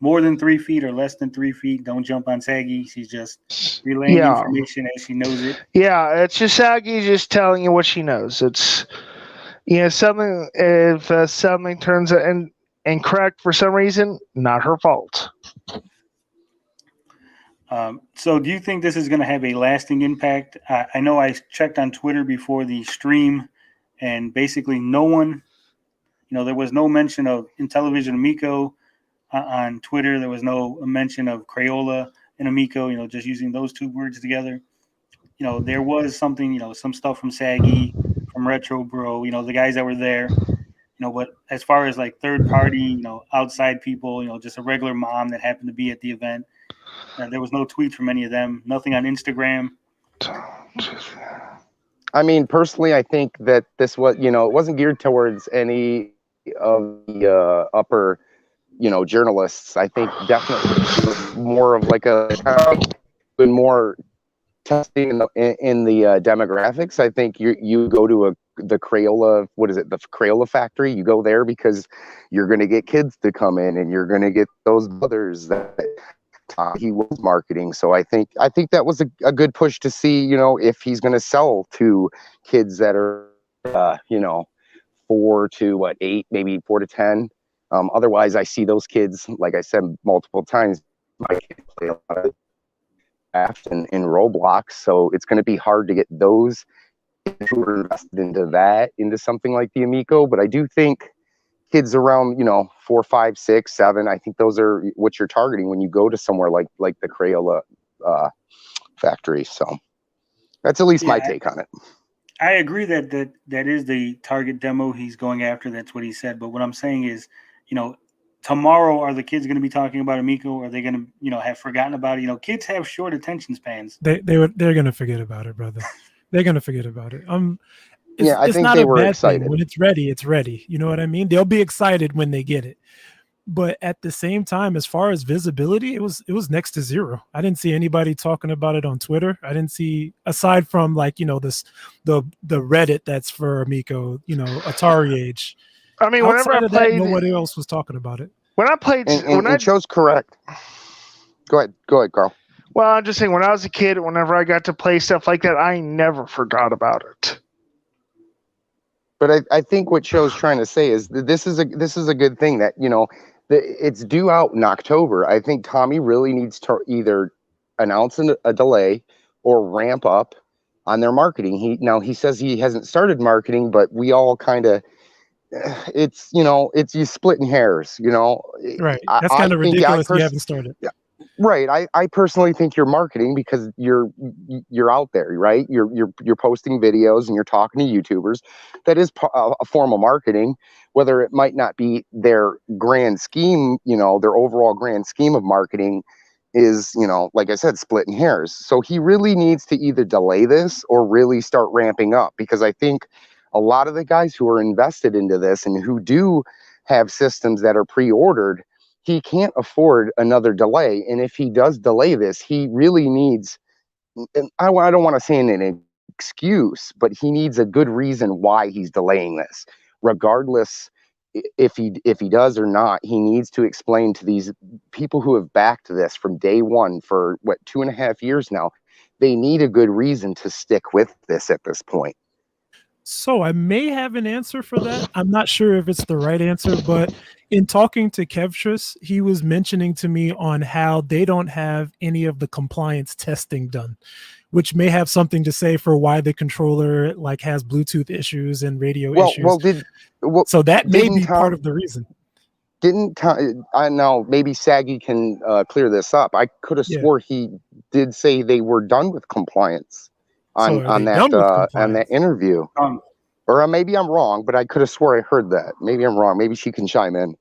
more than 3 feet or less than 3 feet, don't jump on Saggy. She's just relaying information as she knows it. Yeah, it's just Saggy just telling you what she knows. It's something. If something turns out incorrect for some reason, not her fault. So do you think this is going to have a lasting impact? I know I checked on Twitter before the stream, and basically no one, there was no mention of Intellivision Amico on Twitter. There was no mention of Crayola and Amico, just using those two words together. There was something, some stuff from Saggy, from Retro Bro, the guys that were there. But as far as like third party, outside people, just a regular mom that happened to be at the event, there was no tweets from any of them. Nothing on Instagram. I mean, personally, I think that this was, it wasn't geared towards any of the upper, journalists. I think definitely more of like more testing in the demographics. I think you go to the Crayola, what is it, the Crayola factory? You go there because you're going to get kids to come in, and you're going to get those mothers that he was marketing. So I think that was a good push to see, if he's going to sell to kids that are, 4 to 8, maybe 4 to 10. Otherwise, I see those kids, like I said multiple times, my kids play a lot of craft in Roblox. So it's going to be hard to get those who are invested into something like the Amico. But I do think kids around 4, 5, 6, 7, I think those are what you're targeting when you go to somewhere like the Crayola factory. So that's at least my take on it. I agree that is the target demo he's going after. That's what he said. But what I'm saying is, tomorrow, are the kids going to be talking about Amico? Or are they going to have forgotten about it? Kids have short attention spans. They're going to forget about it, brother. They're going to forget about it. I think they were excited. Thing. When it's ready, it's ready. You know what I mean? They'll be excited when they get it. But at the same time, as far as visibility, it was next to zero. I didn't see anybody talking about it on Twitter. I didn't see, aside from the Reddit that's for Amico, Atari Age. I mean, whenever I played, nobody else was talking about it. When I played, and chose correct. Go ahead, Carl. Well, I'm just saying, when I was a kid, whenever I got to play stuff like that, I never forgot about it. But I think what Cho's trying to say is that this is a good thing that, it's due out in October. I think Tommy really needs to either announce a delay or ramp up on their marketing. He says he hasn't started marketing, but we all kind of, it's you splitting hairs, Right. That's kind of ridiculous. You haven't started. Right. I personally think you're marketing because you're out there, right? You're posting videos and you're talking to YouTubers. That is a form of marketing, whether it might not be their grand scheme, their overall grand scheme of marketing is, like I said, splitting hairs. So he really needs to either delay this or really start ramping up, because I think a lot of the guys who are invested into this and who do have systems that are pre-ordered, he can't afford another delay. And if he does delay this, he really needs, and I don't want to say in a excuse, but he needs a good reason why he's delaying this. Regardless if he does or not, he needs to explain to these people who have backed this from day one for 2.5 years now. They need a good reason to stick with this at this point. So I may have an answer for that. I'm not sure if it's the right answer, but in talking to Kevtris, he was mentioning to me on how they don't have any of the compliance testing done, which may have something to say for why the controller like has Bluetooth issues and radio issues. So that may be part of the reason. I know maybe Saggy can clear this up. I could have swore he did say they were done with compliance on that interview. Or maybe I'm wrong, but I could have swore I heard that. Maybe I'm wrong. Maybe she can chime in.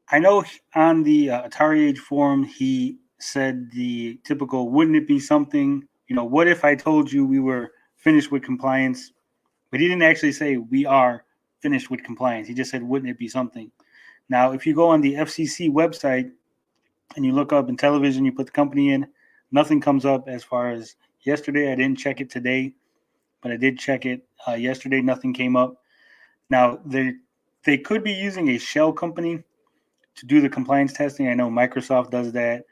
I know on the Atari Age forum, he said the typical, wouldn't it be something, what if I told you we were finished with compliance? But he didn't actually say we are finished with compliance. He just said, wouldn't it be something? Now, if you go on the FCC website and you look up Intellivision, you put the company in, nothing comes up as far as yesterday. I didn't check it today, but I did check it yesterday. Nothing came up. Now, they could be using a shell company to do the compliance testing. I know Microsoft does that.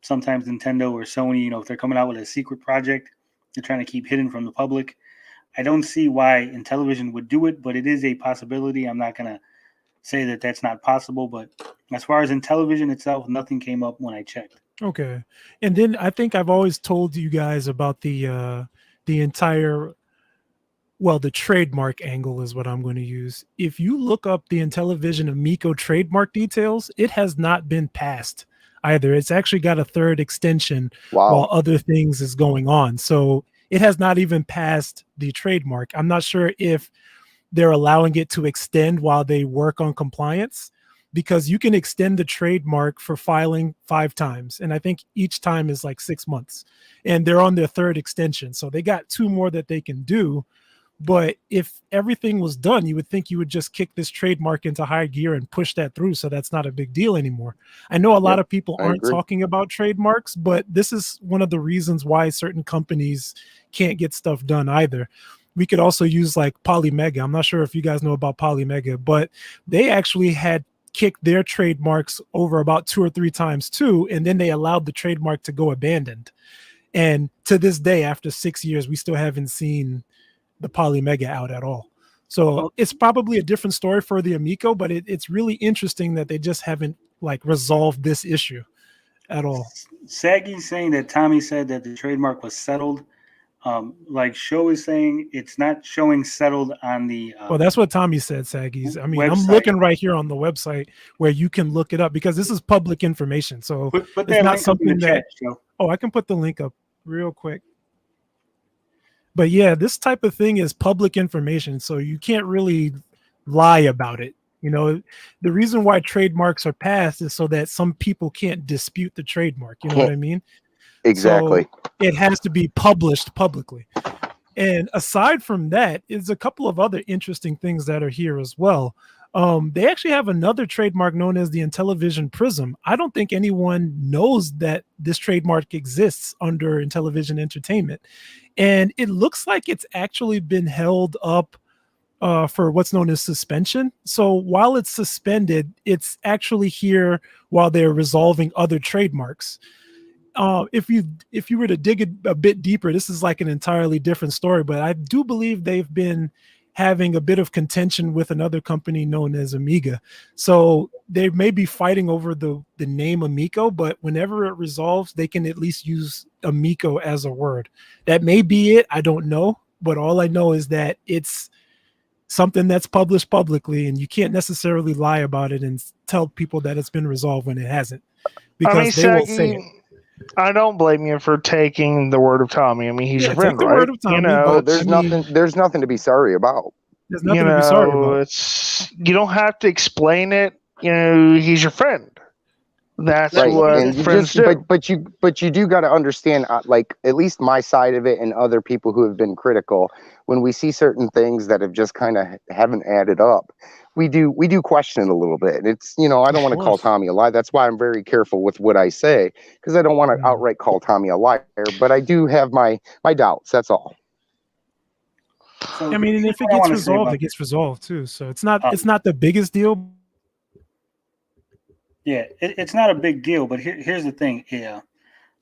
Sometimes Nintendo or Sony, if they're coming out with a secret project, they're trying to keep hidden from the public. I don't see why Intellivision would do it, but it is a possibility. I'm not going to say that that's not possible, but as far as Intellivision itself, nothing came up when I checked. Okay. And then I think I've always told you guys about the entire, the trademark angle is what I'm going to use. If you look up the Intellivision Amico trademark details, it has not been passed either. It's actually got a third extension while other things is going on. So it has not even passed the trademark. I'm not sure if they're allowing it to extend while they work on compliance, because you can extend the trademark for filing 5 times. And I think each time is like 6 months, and they're on their third extension. So they got 2 more that they can do. But if everything was done, you would think you would just kick this trademark into high gear and push that through. So that's not a big deal anymore. I know a lot of people aren't talking about trademarks, but this is one of the reasons why certain companies can't get stuff done either. We could also use like Polymega. I'm not sure if you guys know about Polymega, but they actually had kicked their trademarks over about 2 or 3 times too. And then they allowed the trademark to go abandoned. And to this day, after 6 years, we still haven't seen the Polymega out at all. So it's probably a different story for the Amico, but it's really interesting that they just haven't like resolved this issue at all. Saggy's saying that Tommy said that the trademark was settled. Like Show is saying it's not showing settled on the well, that's what Tommy said, Saggy's. I mean, website. I'm looking right here on the website where you can look it up, because this is public information. So put it's not something that chat, I can put the link up real quick. But yeah, this type of thing is public information, so you can't really lie about it. The reason why trademarks are passed is so that some people can't dispute the trademark. You know what I mean? Exactly. So it has to be published publicly. And aside from that, is a couple of other interesting things that are here as well. They actually have another trademark known as the Intellivision Prism. I don't think anyone knows that this trademark exists under Intellivision Entertainment. And it looks like it's actually been held up for what's known as suspension. So while it's suspended, it's actually here while they're resolving other trademarks. If you were to dig a bit deeper, this is like an entirely different story, but I do believe they've been having a bit of contention with another company known as Amiga. So they may be fighting over the name Amico, but whenever it resolves, they can at least use Amico as a word. That may be it. I don't know. But all I know is that it's something that's published publicly, and you can't necessarily lie about it and tell people that it's been resolved when it hasn't, because they will say it. I don't blame you for taking the word of Tommy. I mean, he's your friend, take the right? word of Tommy, there's nothing to be sorry about. There's nothing to be sorry about. You don't have to explain it. He's your friend. That's right. What friends do. But you do got to understand, like at least my side of it, and other people who have been critical. When we see certain things that have just kind of haven't added up, we do question it a little bit. It's I don't want to call Tommy a liar. That's why I'm very careful with what I say, because I don't want to outright call Tommy a liar. But I do have my doubts. That's all. So I mean, and if it I gets wanna say resolved, about it gets resolved too. So it's not Um, the biggest deal. yeah, it's not a big deal, but here's the thing. Yeah,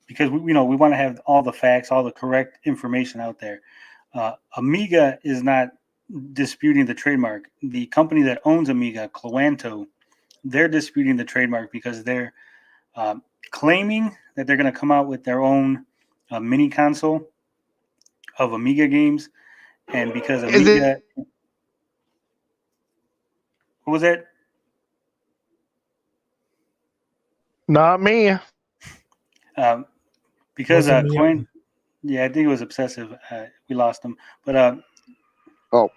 because we want to have all the facts, all the correct information out there. Amiga is not disputing the trademark. The company that owns Amiga, Cloanto, they're disputing the trademark because they're claiming that they're going to come out with their own mini console of Amiga games, and because Is it Amiga, what was that? not me? Um, because Wasn't me Coin, either. yeah, I think it was obsessive. We lost him, but Oh,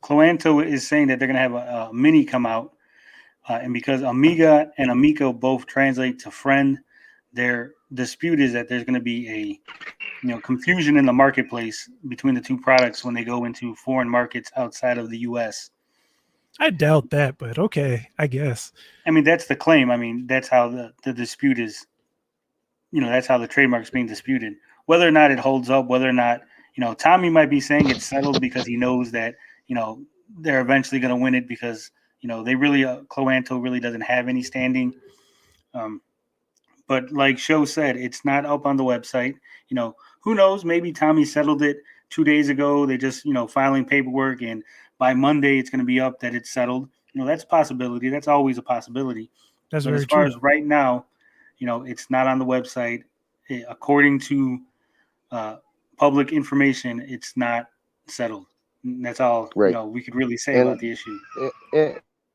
Cloanto is saying that they're going to have a mini come out, and because Amiga and Amico both translate to friend, their dispute is that there's going to be a confusion in the marketplace between the two products when they go into foreign markets outside of the U.S. I doubt that, but okay, I guess. I mean, that's the claim. I mean, that's how the dispute is. That's how the trademark's being disputed. Whether or not it holds up, whether or not Tommy might be saying it's settled because he knows that they're eventually going to win it because they really Cloanto really doesn't have any standing. But like Show said, it's not up on the website. Who knows? Maybe Tommy settled it 2 days ago. They just filing paperwork, and by Monday it's going to be up that it's settled. That's a possibility. That's always a possibility. That's But as very far true. as right now, it's not on the website. According to public information, it's not settled. And that's all right. we could really say And about the issue.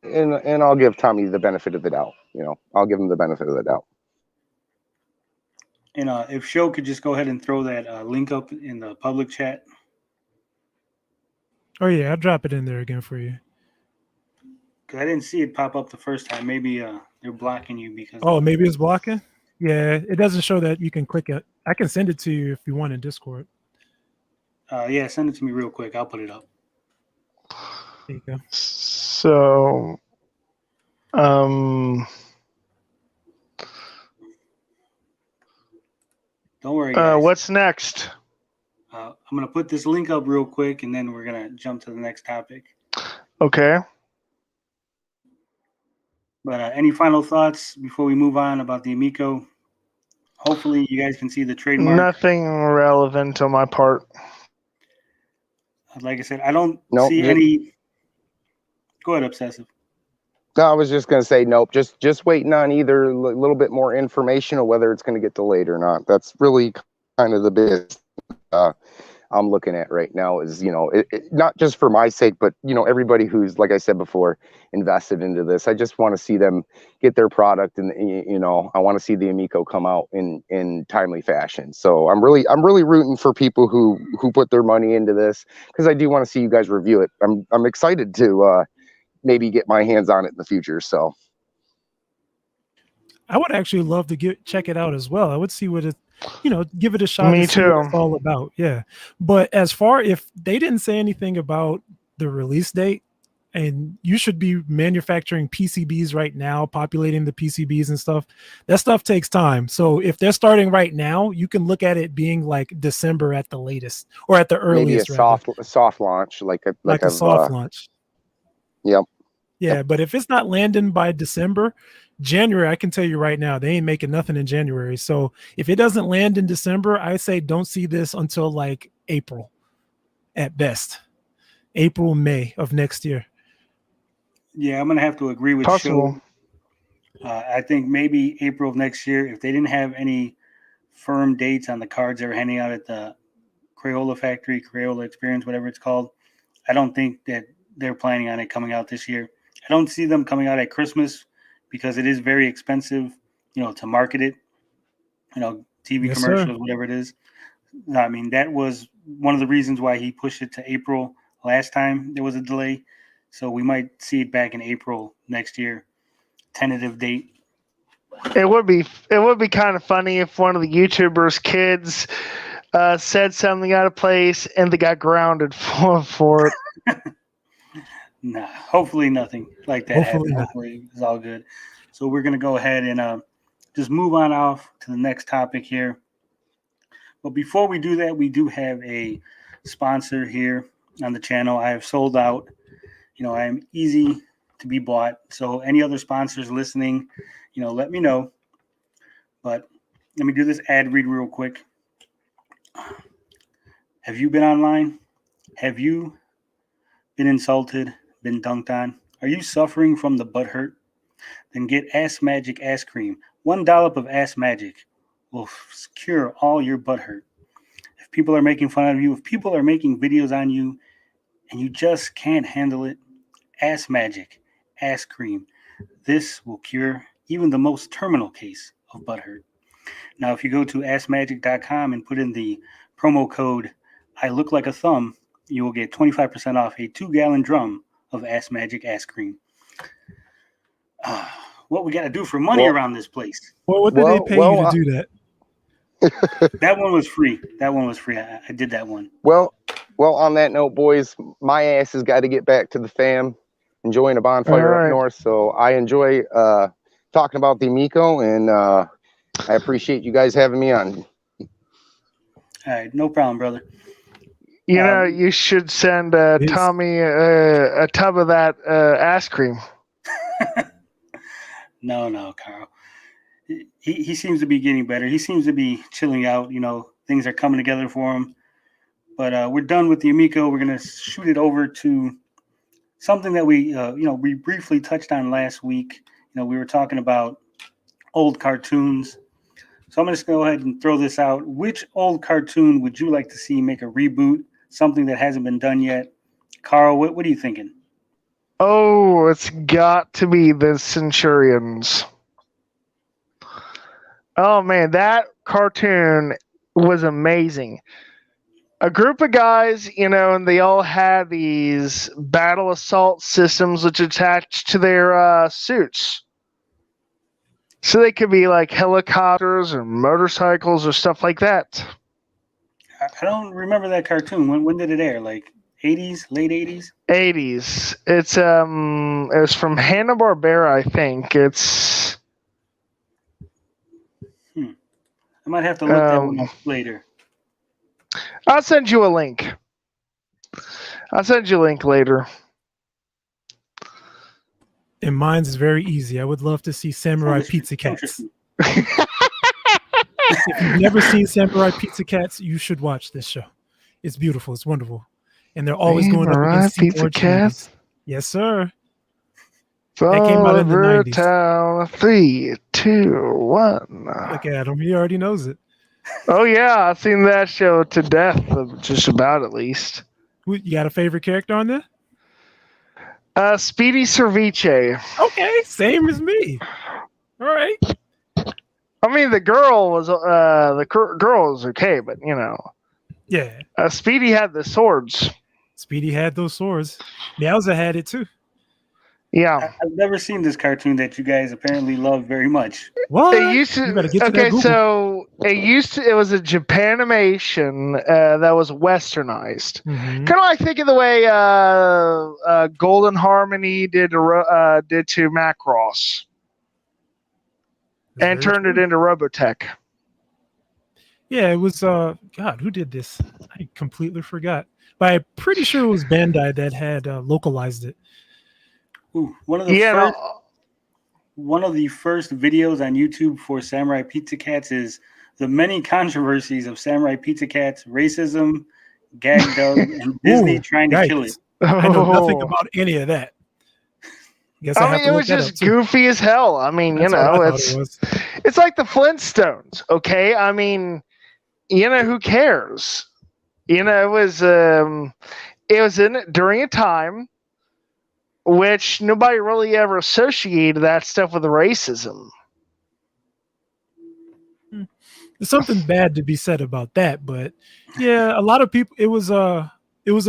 and I'll give Tommy the benefit of the doubt. I'll give him the benefit of the doubt. And if Show could just go ahead and throw that link up in the public chat. Oh yeah, I'll drop it in there again for you. Because I didn't see it pop up the first time. Maybe they're blocking you because. Oh, maybe it's blocking. Yeah, it doesn't show that you can click it. I can send it to you if you want in Discord. Yeah, send it to me real quick. I'll put it up. There you go. So, Don't worry, guys. what's next? I'm gonna put this link up real quick, and then we're gonna jump to the next topic. Okay. But any final thoughts before we move on about the Amico? Hopefully, you guys can see the trademark. Nothing relevant on my part. Like I said, I don't Nope, see any. Go ahead, Obsessive. No, I was just going to say nope. Just waiting on either a little bit more information or whether it's going to get delayed or not. That's really kind of the biggest I'm looking at right now. Is not just for my sake, but everybody who's, like I said before, invested into this. I just want to see them get their product, and I want to see the Amico come out in timely fashion. So I'm really rooting for people who put their money into this, because I do want to see you guys review it. I'm excited to maybe get my hands on it in the future. So I would actually love to check it out as well. I would see what it, give it a shot. Me to see what too. it's all about. Yeah. But as far if they didn't say anything about the release date, and you should be manufacturing PCBs right now, populating the PCBs and stuff, that stuff takes time. So if they're starting right now, you can look at it being like December at the latest, or at the earliest. maybe a soft launch, like a soft launch. Yep. Yeah, but if it's not landing by December, January, I can tell you right now, they ain't making nothing in January. So if it doesn't land in December, I say don't see this until like April at best. April, May of next year. Yeah, I'm gonna have to agree with Possible. Show. I think maybe April of next year, if they didn't have any firm dates on the cards they were handing out at the Crayola factory, Crayola Experience, whatever it's called. I don't think that they're planning on it coming out this year. I don't see them coming out at Christmas because it is very expensive, to market it, TV Yes, commercials, sir. whatever it is. I mean, that was one of the reasons why he pushed it to April last time there was a delay. So we might see it back in April next year. Tentative date. It would be kind of funny if one of the YouTubers' kids said something out of place and they got grounded for it. Nah, hopefully nothing like that Hopefully happened. not. Hopefully it's all good. So we're gonna go ahead and just move on off to the next topic here. But before we do that, we do have a sponsor here on the channel. I have sold out. I am easy to be bought. So any other sponsors listening, let me know. But let me do this ad read real quick. Have you been online? Have you been insulted, been dunked on? Are you suffering from the butt hurt? Then get Ass Magic Ass Cream. 1 dollop of Ass Magic will cure all your butt hurt. If people are making fun of you, if people are making videos on you, and you just can't handle it, Ass Magic Ass Cream. This will cure even the most terminal case of butt hurt. Now, if you go to assmagic.com and put in the promo code I look like a thumb, you will get 25% off a 2-gallon drum of Ass Magic Ass Cream. What we got to do for money around this place? Well, what did they pay you to do that? That one was free. I did that one. Well, on that note, boys, my ass has got to get back to the fam, enjoying a bonfire up north. So I enjoy talking about the Amico, and I appreciate you guys having me on. All right, no problem, brother. You should send Tommy a tub of that ass cream. No, Carl. He seems to be getting better. He seems to be chilling out. Things are coming together for him. But we're done with the Amico. We're going to shoot it over to something that we briefly touched on last week. We were talking about old cartoons. So I'm going to go ahead and throw this out. Which old cartoon would you like to see make a reboot? Something that hasn't been done yet. Carl, what are you thinking? Oh, it's got to be the Centurions. Oh, man, that cartoon was amazing. A group of guys, and they all had these battle assault systems which attached to their suits. So they could be like helicopters or motorcycles or stuff like that. I don't remember that cartoon. When did it air? Like 80s, late 80s? 80s. It's it was from Hanna-Barbera, I think. It's I might have to look that one up later. I'll send you a link. Later. And mine's is very easy. I would love to see Samurai Pizza Cats. If you've never seen Samurai Pizza Cats, you should watch this show. It's beautiful. It's wonderful. And they're always going up against Pizza Cats. Yes, sir. That came out in the 90s. Town, 3, 2, 1. Look at him. He already knows it. Oh, yeah. I've seen that show to death, just about at least. You got a favorite character on there? Speedy Cerviche. Okay, same as me. All right. I mean, the girl was okay, but Yeah. Speedy had the swords. Speedy had those swords. Meowza had it too. Yeah. I've never seen this cartoon that you guys apparently love very much. What? It used to. It was a Japanimation that was westernized. Mm-hmm. Kind of like think of the way Golden Harmony did to Macross. And turned it into Robotech. Yeah, it was God, who did this? I completely forgot. But I'm pretty sure it was Bandai that had localized it. Ooh, one of the first videos on YouTube for Samurai Pizza Cats is the many controversies of Samurai Pizza Cats, racism, gag dub, and Disney trying to kill it. I know nothing about any of that. It was just goofy as hell. I mean, it's like the Flintstones, okay? I mean, who cares? It was in it during a time which nobody really ever associated that stuff with racism. There's something bad to be said about that, but yeah, a lot of people. It was a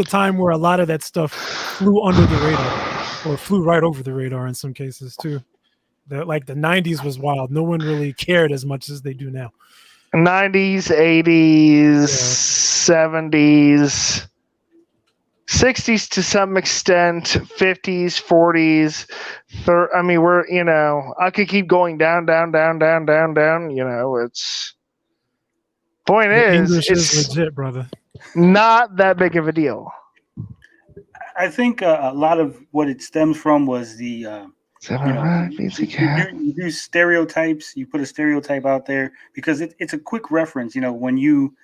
time where a lot of that stuff flew under the radar, or flew right over the radar in some cases too. The 90s was wild. No one really cared as much as they do now. 90s, 80s, 70s. 60s to some extent, 50s, 40s. I mean, I could keep going down. It's Point The is, English is it's legit, brother. not that big of a deal. I think a lot of what it stems from was the Samurai Pizza Cat. you do stereotypes. You put a stereotype out there because it's a quick reference. When you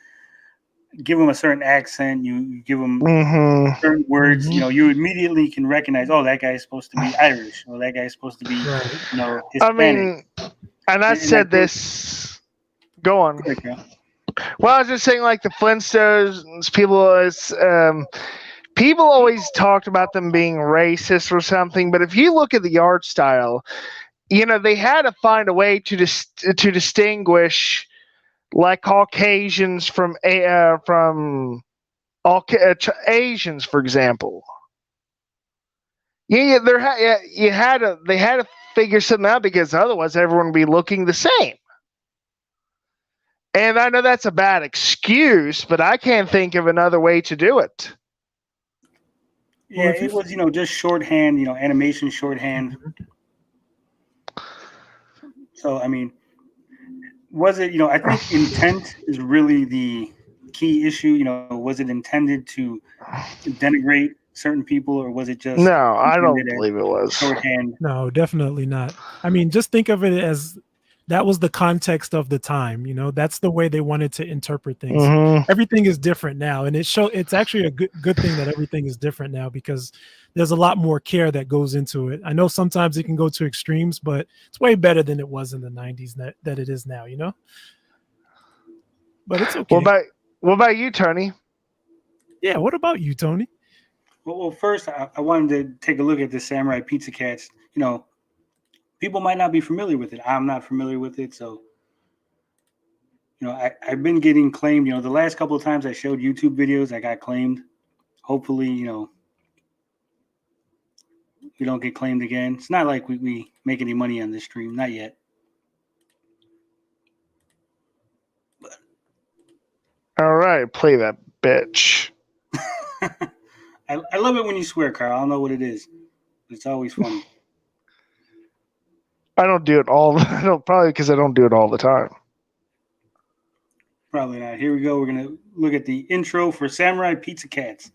give them a certain accent, you give them Mm-hmm. certain words. Mhm. You immediately can recognize. Oh, that guy is supposed to be Irish, or that guy is supposed to be Right. Hispanic. I mean, and I And said that goes- this. Go on. Go ahead, Carl. Well, I was just saying, like the Flintstones, people always talked about them being racist or something. But if you look at the art style, they had to find a way to distinguish like Caucasians from Asians, for example. Yeah, they had to figure something out because otherwise everyone would be looking the same. And I know that's a bad excuse, but I can't think of another way to do it. Yeah, Well, if you- it was just shorthand, animation shorthand. So I mean, was it I think intent is really the key issue. Was it intended to denigrate certain people, or was it just No, I don't intended as believe it was. shorthand? No, definitely not. I mean, just think of it as that was the context of the time. That's the way they wanted to interpret things. Mhm. Everything is different now, and it's actually a good thing that everything is different now because there's a lot more care that goes into it. I know sometimes it can go to extremes, but it's way better than it was in the 90s that it is now. But it's okay. What about you, Tony? Yeah. What about you, Tony? Well, first I wanted to take a look at the Samurai Pizza Cats. People might not be familiar with it. I'm not familiar with it, so I've been getting claimed. The last couple of times I showed YouTube videos, I got claimed. Hopefully, we don't get claimed again. It's not like we make any money on this stream, not yet. All right, play that bitch. I love it when you swear, Carl. I don't know what it is. It's always funny. I don't do it all. Probably because I don't do it all the time. Probably not. Here we go. We're going to look at the intro for Samurai Pizza Cats.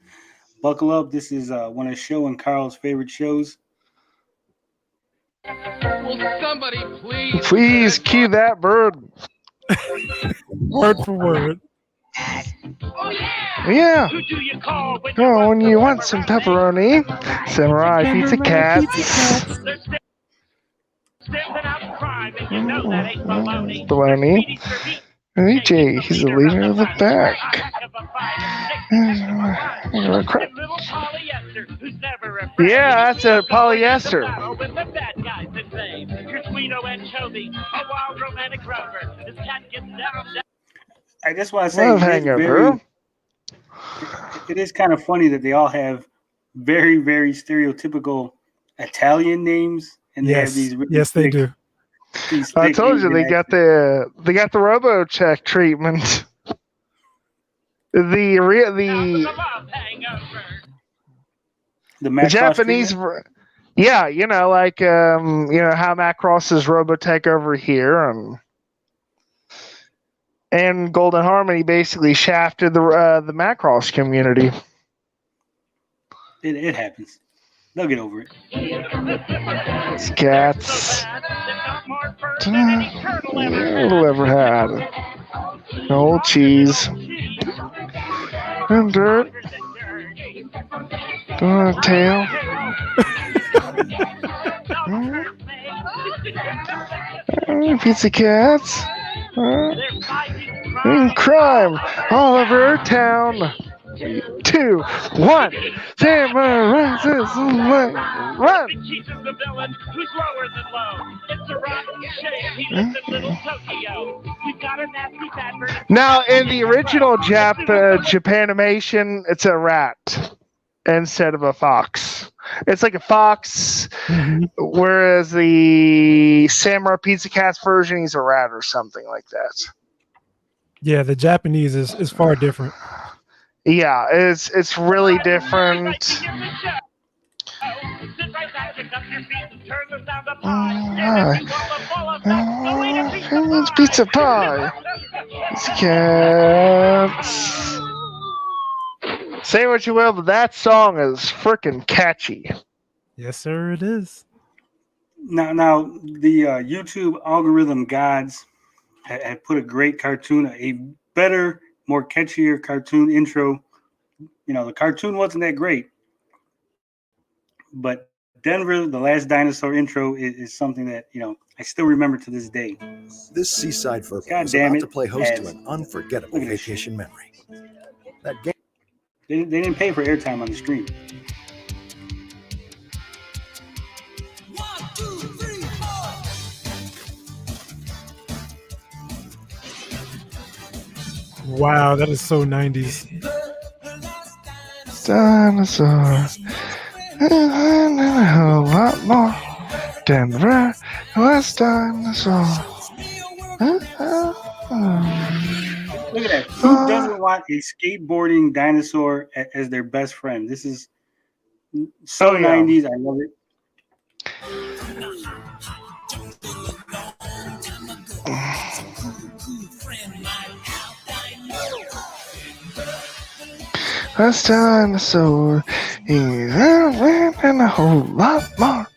Buckle up. This is one of Show and Carl's favorite shows. Will somebody Please cue that bird. Word for word. Oh yeah! Yeah. Who do you call when you want some pepperoni? Samurai Pizza Cats. They're stamping out crime, and you know that ain't baloney. Baloney. AJ, he's the leader of the pack. Yeah, that's a polyester. With the bad guys at bay. Your Guido anchovy, a wild romantic rover. This cat gets down. I just want to say Love hangover. It is kind of funny that they all have very, very stereotypical Italian names, and they have these. Really Yes, they do. I told you they got the RoboCheck treatment. The Japanese, yeah, like how Macross is Robotech over here, and Golden Harmony basically shafted the Macross community. It happens. They'll get over it. It's cats. Who ever had old cheese and dirt, tail. Pizza Cats. Crime all over town. 2, 1. Samurai run. Now, in the original Japanimation, it's a rat instead of a fox. It's like a fox, whereas the Samurai Pizza Cats version, he's a rat or something like that. Yeah, the Japanese is far different. Yeah, it's really different. It's pizza pie. Cats. Say what you will, but that song is freaking catchy. Yes, sir, it is. Now the YouTube algorithm gods had put a great cartoon, a better, more catchier cartoon intro. You know, the cartoon wasn't that great, but Denver, the Last Dinosaur intro is something that, you know, I still remember to this day. This seaside verbal God was damn about it, to play host to as- an unforgettable look at this vacation memory. That game. They didn't pay for airtime on the stream. Wow, that is so 90s. Dinosaur. And a whole lot more. Denver, Last Dinosaur. Look at that. Who doesn't want a skateboarding dinosaur as their best friend? This is so Oh, yeah. 90s. I love it. Last Dinosaur. He's and a whole lot more.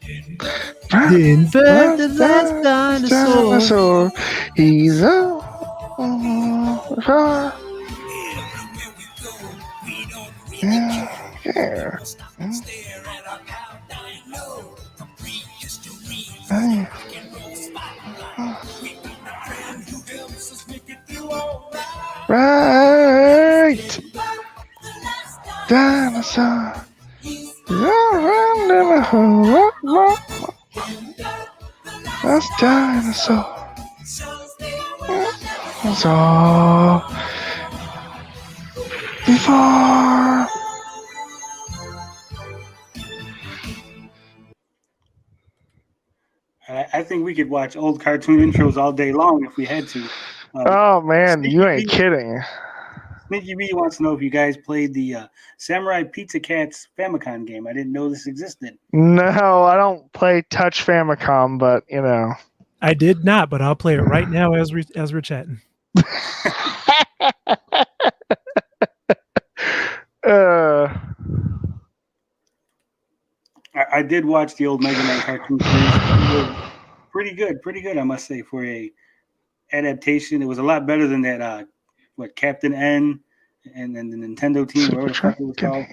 Denver, the last dinosaur. He's a yeah. Right. Dinosaur. That's dinosaur. That's all. Before. I think we could watch old cartoon intros all day long if we had to. Oh man, you Sneaky ain't B- kidding. Sneaky B wants to know if you guys played the Samurai Pizza Cats Famicom game. I didn't know this existed. No, I don't play Touch Famicom, but you know. I did not, but I'll play it right now as we're chatting. I did watch the old Mega Man cartoon series. Pretty good, I must say, for a adaptation. It was a lot better than that Captain N and then the Nintendo team, whatever the fuck it was called.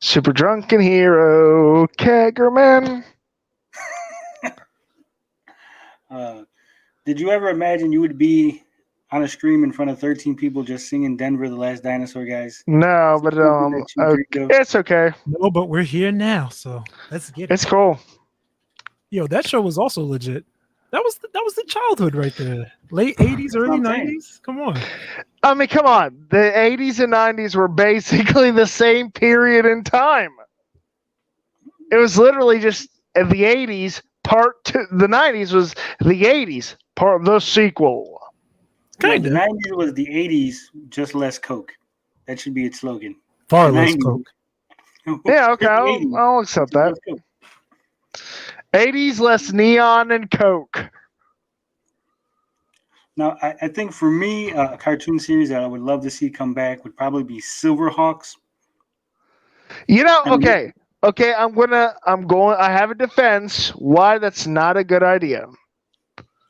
Super Drunken Hero, Keggerman. Did you ever imagine you would be on a stream in front of 13 people just singing Denver, the Last Dinosaur, guys? No, but it's okay. No, but we're here now, so let's get it. It's cool. Yo, that show was also legit. That was the childhood right there. Late 80s, early 90s. Come on. I mean, come on. The 80s and 90s were basically the same period in time. It was literally just the 80s part two. The 90s was the 80s part of the sequel. Kind The of. 90s was the 80s, just less Coke. That should be its slogan. Far The less 90s. Coke. Yeah, okay. The 80s, I'll accept that. less Coke. 80s less neon and Coke. Now, I think for me, a cartoon series that I would love to see come back would probably be Silverhawks. You know, okay. I have a defense why that's not a good idea.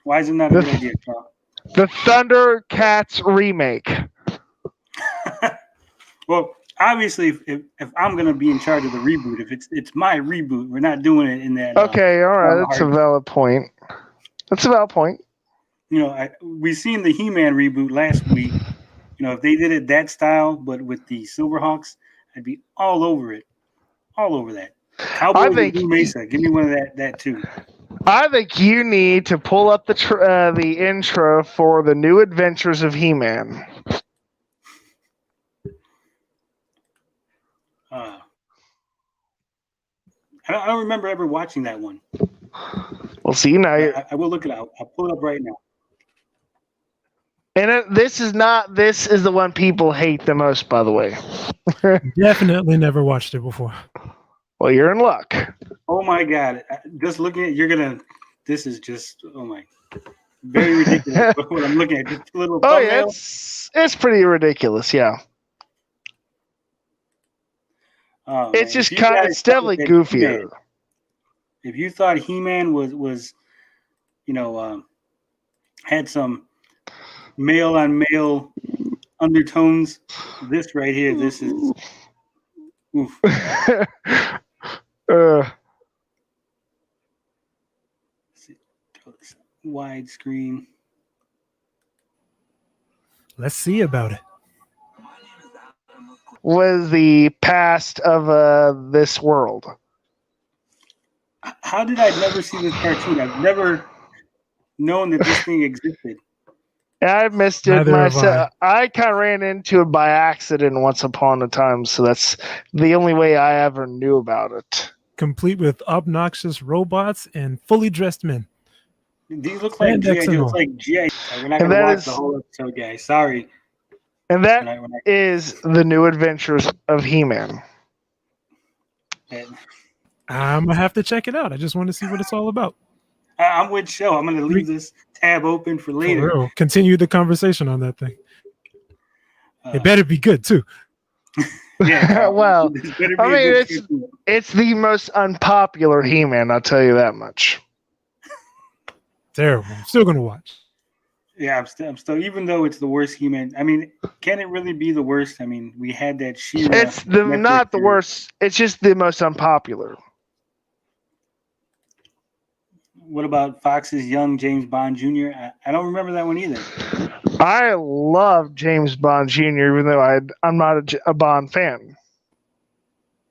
Why is it not a good idea, Carl? The Thundercats remake. Well, obviously, if I'm going to be in charge of the reboot, if it's my reboot, we're not doing it in that. Okay, all right, that's a valid point. That's a valid point. You know, we seen the He-Man reboot last week. You know, if they did it that style, but with the Silverhawks, I'd be all over it, all over that. Cowboys and Blue Mesa, give me one of that too. I think you need to pull up the intro for the New Adventures of He-Man. I don't remember ever watching that one. Well, see now. I will look it up. I'll pull it up right now. And this is the one people hate the most, by the way. Definitely never watched it before. Well, you're in luck. Oh my God! Just looking at this is just oh my. Very ridiculous. What I'm looking at, just a little Oh yeah, thumbnail. it's pretty ridiculous. Yeah, Oh, it's man. just kind. It's definitely goofier. If you thought He-Man was had some male on male undertones, this right here, this is oof. Widescreen. Let's see about it. Was the past of this world. How did I never see this cartoon? I've never known that this thing existed. I missed it Neither have myself. I kind of ran into it by accident once upon a time, so that's the only way I ever knew about it. Complete with obnoxious robots and fully dressed men. These look like Spandex G.I. and Joe. all. It's like G.I. We're not And going to that watch is- the whole episode, guys. Sorry. And that When I- is the new adventures of He-Man. I'm gonna have to check it out. I just want to see what it's all about. I'm with Show. I'm going to leave this tab open for For later. real. Continue the conversation on that thing. Uh, It better be good too. Yeah. Well, this better be I a mean, good it's- cartoon. It's the most unpopular He-Man, I'll tell you that much. Terrible. I'm still gonna watch. Yeah, I'm still. Even though it's the worst He-Man, I mean, can it really be the worst? I mean, we had that She-Ra. It's the Netflix not the series. worst. It's just the most unpopular. What about Fox's Young James Bond Jr.? I don't remember that one either. I love James Bond Jr., even though I'm not a Bond fan.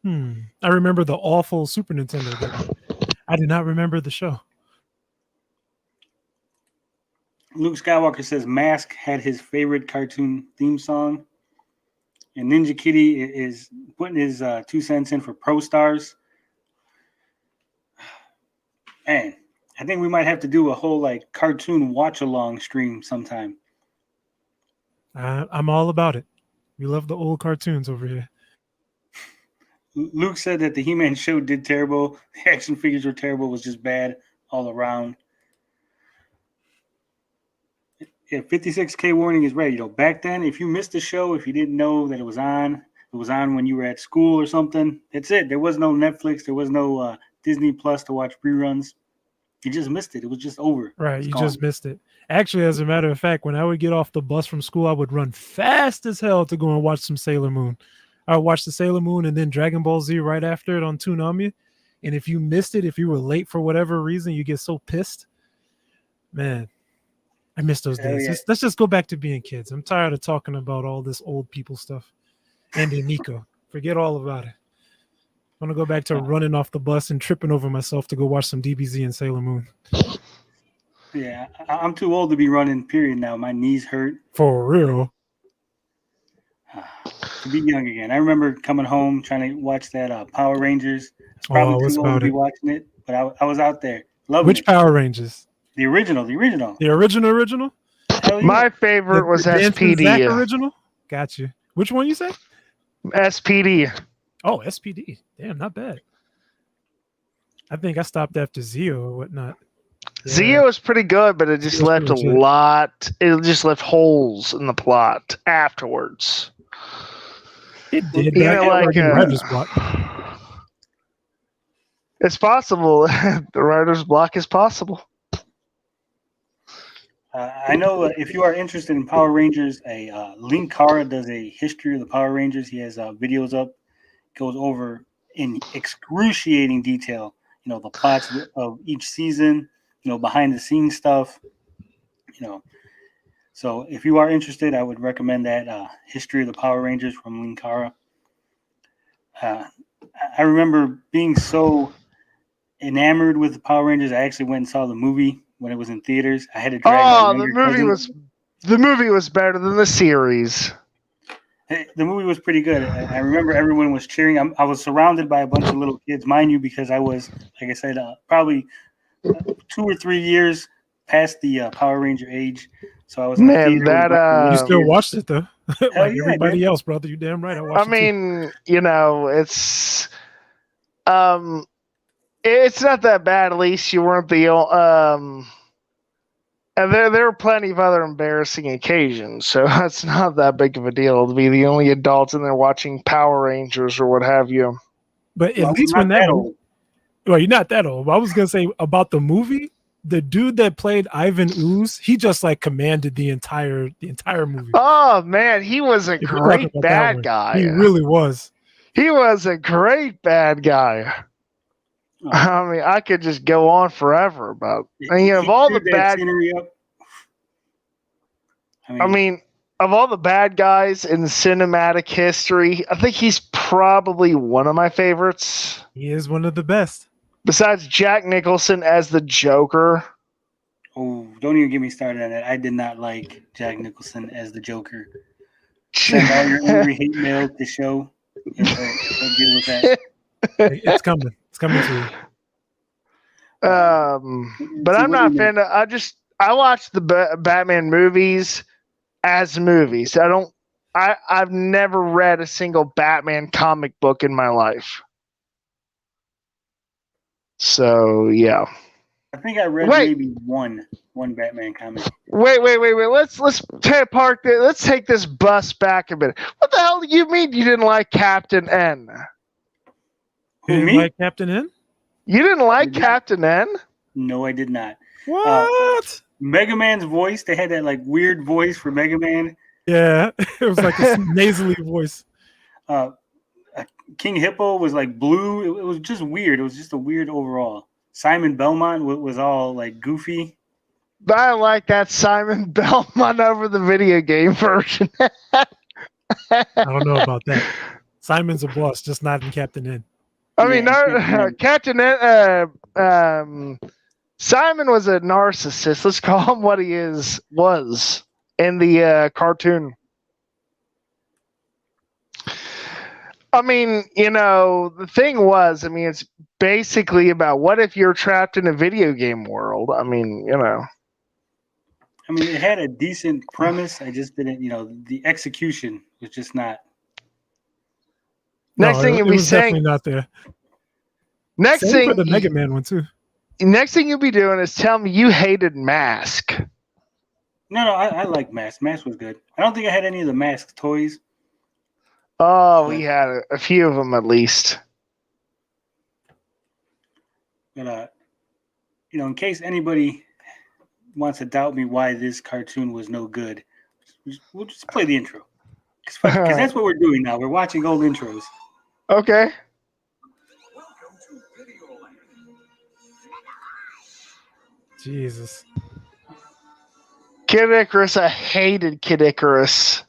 I remember the awful Super Nintendo game. I did not remember the show. Luke Skywalker says Mask had his favorite cartoon theme song. And Ninja Kitty is putting his 2 cents in for Pro Stars. Man, I think we might have to do a whole like cartoon watch along stream sometime. I'm all about it. We love the old cartoons over here. Luke said that the He-Man show did terrible. The action figures were terrible. It was just bad all around. Yeah, 56K warning is ready. Back then, if you missed the show, if you didn't know that it was on when you were at school or something. That's it. There was no Netflix. There was no Disney Plus to watch reruns. You just missed it. It was just over. Right, you gone. just missed it. Actually, as a matter of fact, when I would get off the bus from school, I would run fast as hell to go and watch some Sailor Moon. I would watch the Sailor Moon and then Dragon Ball Z right after it on Toonami. And if you missed it, if you were late for whatever reason, you get so pissed. Man, I miss those Hell days. yeah. Let's just go back to being kids. I'm tired of talking about all this old people stuff. And Nico, forget all about it. I want to go back to running off the bus and tripping over myself to go watch some DBZ and Sailor Moon. Yeah, I'm too old to be running, period, now. My knees hurt. For real. To be young again. I remember coming home trying to watch that Power Rangers. I was probably what's too old to about be it? watching it, but I was out there. Loving Which it. Power Rangers? The original. The original? Hell yeah. My favorite was The Dancing Zack SPD. original? Got you. Which one you say? SPD. Oh, SPD. Damn, not bad. I think I stopped after Zeo or whatnot. Yeah. Zeo was pretty good, but it just Zeo's left a pretty legit. lot. It just left holes in the plot afterwards. It did. You but I know, can't like, argue writer's block. It's possible. The writer's block is possible. I know if you are interested in Power Rangers, Link Cara does a history of the Power Rangers. He has videos up, goes over in excruciating detail, the plots of each season, behind the scenes stuff, So if you are interested, I would recommend that history of the Power Rangers from Link Cara. I remember being so enamored with the Power Rangers. I actually went and saw the movie when it was in theaters. I had to drag my The younger movie was better than the series. The movie was pretty good. I remember everyone was cheering. I was surrounded by a bunch of little kids, mind you, because I was, like I said, probably 2 or 3 years past the Power Ranger age. So I was in the Man, theater with a bunch of that You little still kids. watched it though. Like Hell yeah, everybody dude. else, brother. You damn right. I watched I mean, it's not that bad. At least you weren't the And there are plenty of other embarrassing occasions, so it's not that big of a deal to be the only adult in there watching Power Rangers or what have you. But at Well, least I'm when not that that old. well, you're not that old. But I was gonna say about the movie, the dude that played Ivan Ooze, he just like commanded the entire movie. Oh man, he was a If you're talking great about that bad one, guy. he really was. He was a great bad guy. Oh. I mean, I could just go on forever about. And, He of all the cleared that bad, scenery up. I mean, of all the bad guys in cinematic history, I think he's probably one of my favorites. He is one of the best. Besides Jack Nicholson as the Joker. oh, don't even get me started on that. I did not like Jack Nicholson as the Joker. Send all your angry hate mail to the show. And he'll deal with that. It's coming. It's coming to you. But I'm not a fan of. I watch the Batman movies as movies. I've never read a single Batman comic book in my life. So yeah. I think I read maybe one Batman comic. Wait. Let's park there. Let's take this bus back a minute. What the hell do you mean you didn't like Captain N? You didn't me? like Captain N? You didn't like Captain N? No, I did not. What? Mega Man's voice, they had that like weird voice for Mega Man. Yeah, it was like a nasally voice. King Hippo was like blue. It was just weird. It was just a weird overall. Simon Belmont was all like goofy. I like that Simon Belmont over the video game version. I don't know about that. Simon's a boss, just not in Captain N. I mean, Captain N. Simon was a narcissist. Let's call him what he was in the cartoon. I mean, the thing was, it's basically about what if you're trapped in a video game world. I mean, it had a decent premise. I just didn't, the execution was just not. Next thing you'll be saying, definitely not there. Next Same thing for the Mega Man one too. Next thing you'll be doing is tell me you hated Mask. No, I like Mask. Mask was good. I don't think I had any of the Mask toys. Oh, we had a few of them at least. But in case anybody wants to doubt me why this cartoon was no good, we'll just play the intro. Because that's what we're doing now. We're watching old intros. Okay. Jesus. Kid Icarus, I hated Kid Icarus.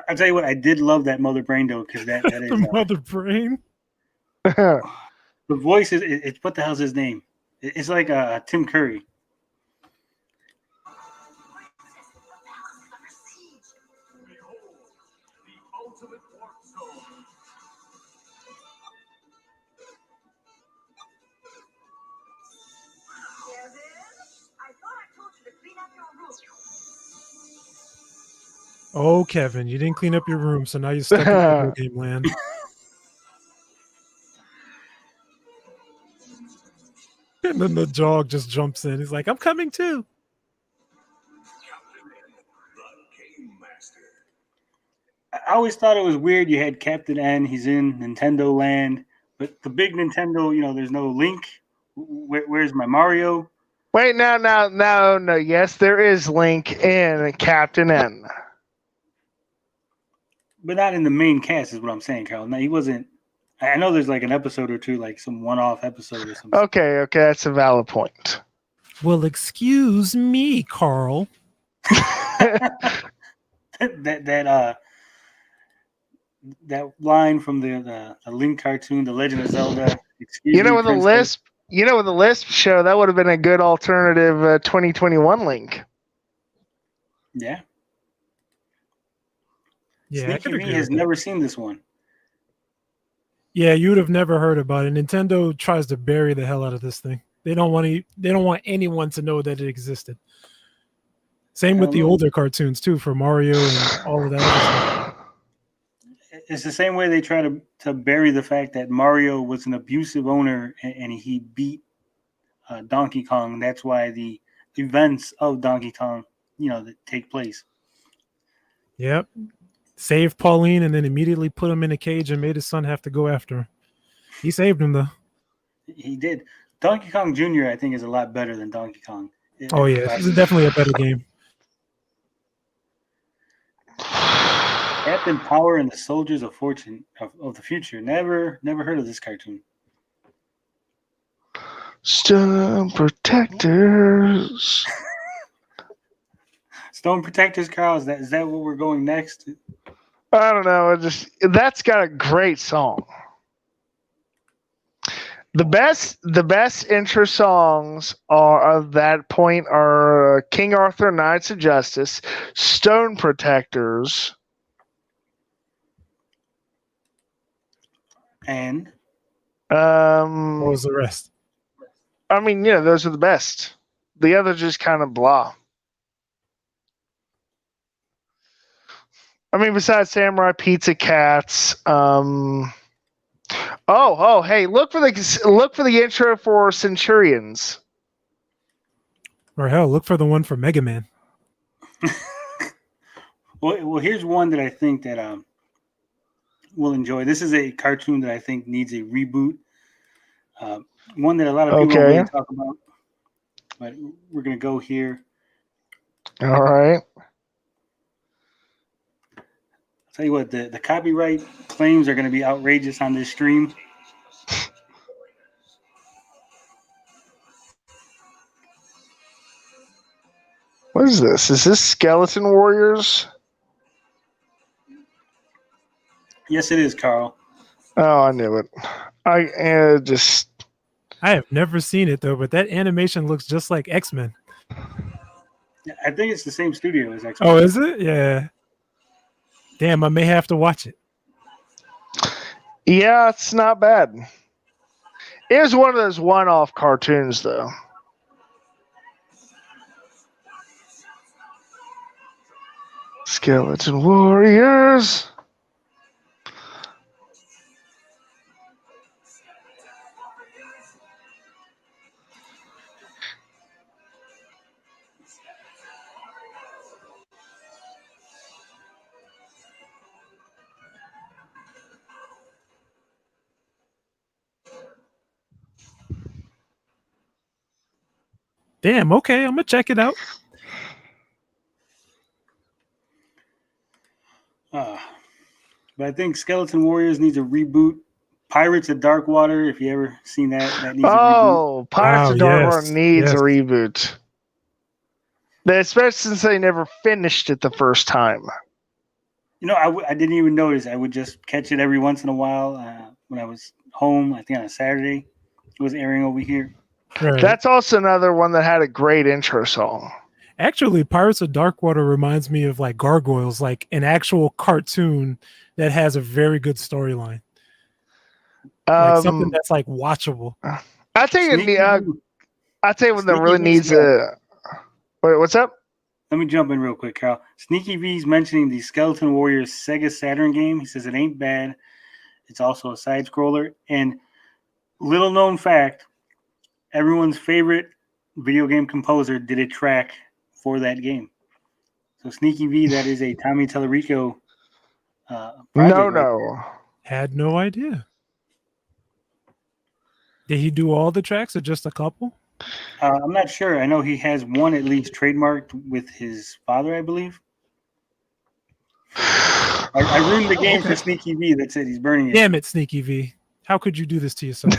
I'll tell you what, I did love that Mother Brain though, because that is The Mother Brain. the voice is it's what the hell's his name? It's like Tim Curry. Oh, Kevin, you didn't clean up your room, so now you're stuck in video game land. And then the dog just jumps in. He's like, I'm coming too. I always thought it was weird. You had Captain N. He's in Nintendo Land, but the big Nintendo, there's no Link. Where's my Mario? Wait, no. Yes, there is Link in Captain N. But not in the main cast, is what I'm saying, Carl. No, he wasn't. I know there's like an episode or two, like some one-off episode or something. Okay, that's a valid point. Well, excuse me, Carl. that line from the Link cartoon, The Legend of Zelda. With the Lisp show, that would have been a good alternative 2021 Link. Yeah. Yeah, Sneaky Me has never seen this one. Yeah, you would have never heard about it. Nintendo tries to bury the hell out of this thing. They don't want anyone to know that it existed. Same I with don't the know. older cartoons too, for Mario and all of that other stuff. It's the same way they try to bury the fact that Mario was an abusive owner and he beat Donkey Kong. That's why the events of Donkey Kong, that take place. Yep. Saved Pauline and then immediately put him in a cage and made his son have to go after him. He saved him though. He did. Donkey Kong Jr., I think, is a lot better than Donkey Kong. Oh yeah, this is definitely a better game. Captain Power and the Soldiers of Fortune of the Future. Never heard of this cartoon. Stone Protectors. Stone Protectors, Carl. Is that what we're going next? I don't know. That's got a great song. The best intro songs are of that point are King Arthur, Knights of Justice, Stone Protectors, And What was the rest? I mean, those are the best. The others just kind of blah. I mean, besides Samurai Pizza Cats, hey, look for the intro for Centurions. Or hell, look for the one for Mega Man. well, here's one that I think that we'll enjoy. This is a cartoon that I think needs a reboot. One that a lot of people don't really talk about, but we're gonna go here. All right. I'll tell you what, the copyright claims are gonna be outrageous on this stream. What is this? Is this Skeleton Warriors? Yes, it is, Carl. Oh, I knew it. I have never seen it though, but that animation looks just like X-Men. I think it's the same studio as X-Men. Oh, is it? Yeah. Damn, I may have to watch it. Yeah, it's not bad. It was one of those one-off cartoons, though. Skeleton Warriors. Damn, okay, I'm gonna check it out. But I think Skeleton Warriors needs a reboot. Pirates of Dark Water, if you ever seen that needs a reboot. Pirates of Dark Water needs yes. a reboot. Especially since they never finished it the first time. I didn't even notice. I would just catch it every once in a while when I was home. I think on a Saturday, it was airing over here. Right. That's also another one that had a great intro song. Actually, Pirates of Dark Water reminds me of like Gargoyles, like an actual cartoon that has a very good storyline. Like something that's like watchable. I think I tell you one that really needs a. Wait, what's up? Let me jump in real quick, Carl. Sneaky V's mentioning the Skeleton Warriors Sega Saturn game. He says it ain't bad. It's also a side scroller. And little known fact, everyone's favorite video game composer did a track for that game. So Sneaky V, that is a Tommy Tallarico project. No. Had no idea. Did he do all the tracks or just a couple? I'm not sure. I know he has one at least trademarked with his father, I believe. I ruined the game for Sneaky V. That's it. He's burning it. Damn it, Sneaky V. How could you do this to yourself?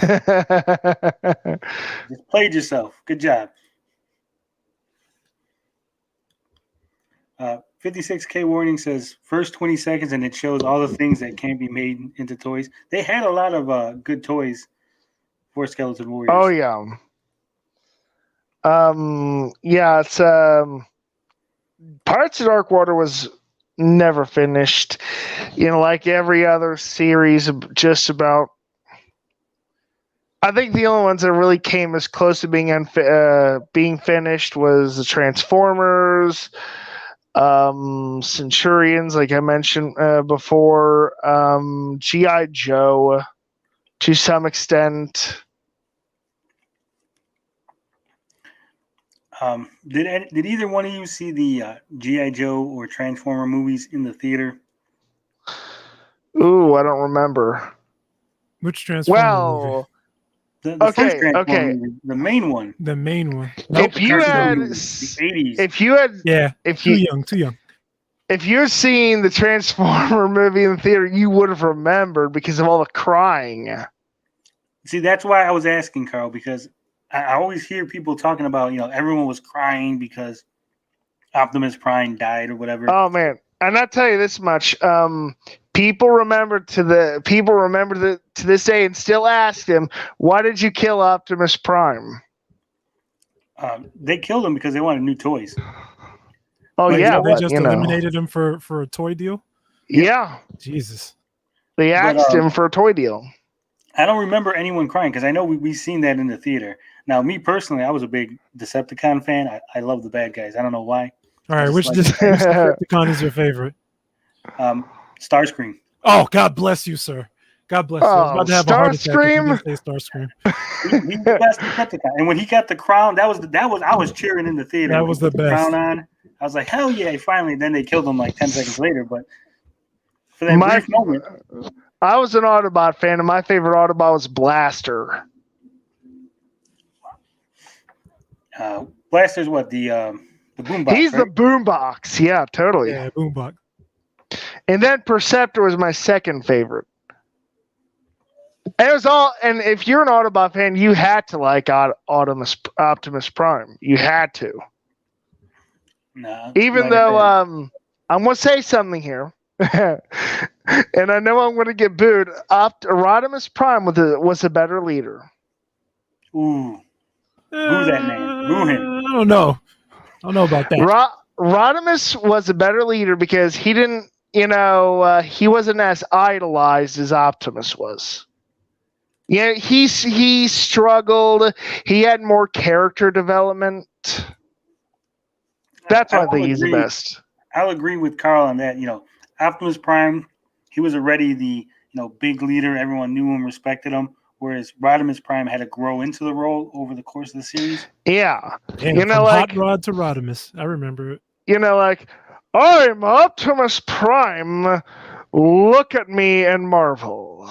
Just played yourself. Good job. 56K warning says first 20 seconds and it shows all the things that can't be made into toys. They had a lot of good toys for Skeleton Warriors. Oh yeah. It's Pirates of Dark Water was never finished. Like every other series, just about. I think the only ones that really came as close to being finished was the Transformers, Centurions, like I mentioned before, G.I. Joe to some extent. Did either one of you see the G.I. Joe or Transformer movies in the theater? Ooh, I don't remember. Which Transformer movie? Well, The Okay, first Transformer okay. movie, the main one. The main one. If the you cartoon had, movie, the 80s. if you had, Yeah. if Too you young. Too young. if you're seeing the Transformer movie in the theater, you would have remembered because of all the crying. See, that's why I was asking, Carl, because I always hear people talking about, everyone was crying because Optimus Prime died or whatever. Oh man, and I'll tell you this much: people remember to this day and still ask him, "Why did you kill Optimus Prime?" They killed him because they wanted new toys. Oh But yeah, So they but just eliminated him for a toy deal. yeah, Jesus. they axed him for a toy deal. I don't remember anyone crying because I know we seen that in the theater. Now, me personally, I was a big Decepticon fan. I love the bad guys. I don't know why. All right, which like- Decepticon is your favorite? Starscream. Oh, God bless you, sir. God bless you. I was about to have a heart attack if you didn't say Starscream. He's the best Decepticon. And when he got the crown, I was cheering in the theater. That When was he put the best. crown on. I was like, hell yeah! Finally, then they killed him like 10 seconds later. But for that brief moment, I was an Autobot fan, and my favorite Autobot was Blaster. Blaster's what the boombox. He's right? the boombox. Yeah, totally. Yeah, Boombox. And then Perceptor was my second favorite. It was all, and if you're an Autobot fan, you had to like Optimus Prime. You had to. Nah, Even not though a I'm gonna say something here, and I know I'm gonna get booed. Rodimus Prime was a better leader. fan. Ooh, boo that man. Boo him. I don't know. I don't know about that. Rodimus was a better leader because he didn't, he wasn't as idolized as Optimus was. Yeah, he struggled. He had more character development. That's why I think he's the best. I'll agree with Carl on that. Optimus Prime, he was already the big leader. Everyone knew him, respected him. Whereas Rodimus Prime had to grow into the role over the course of the series. Yeah, Damn, from Hot Rod to Rodimus, I remember it. I'm Optimus Prime. Look at me and marvel.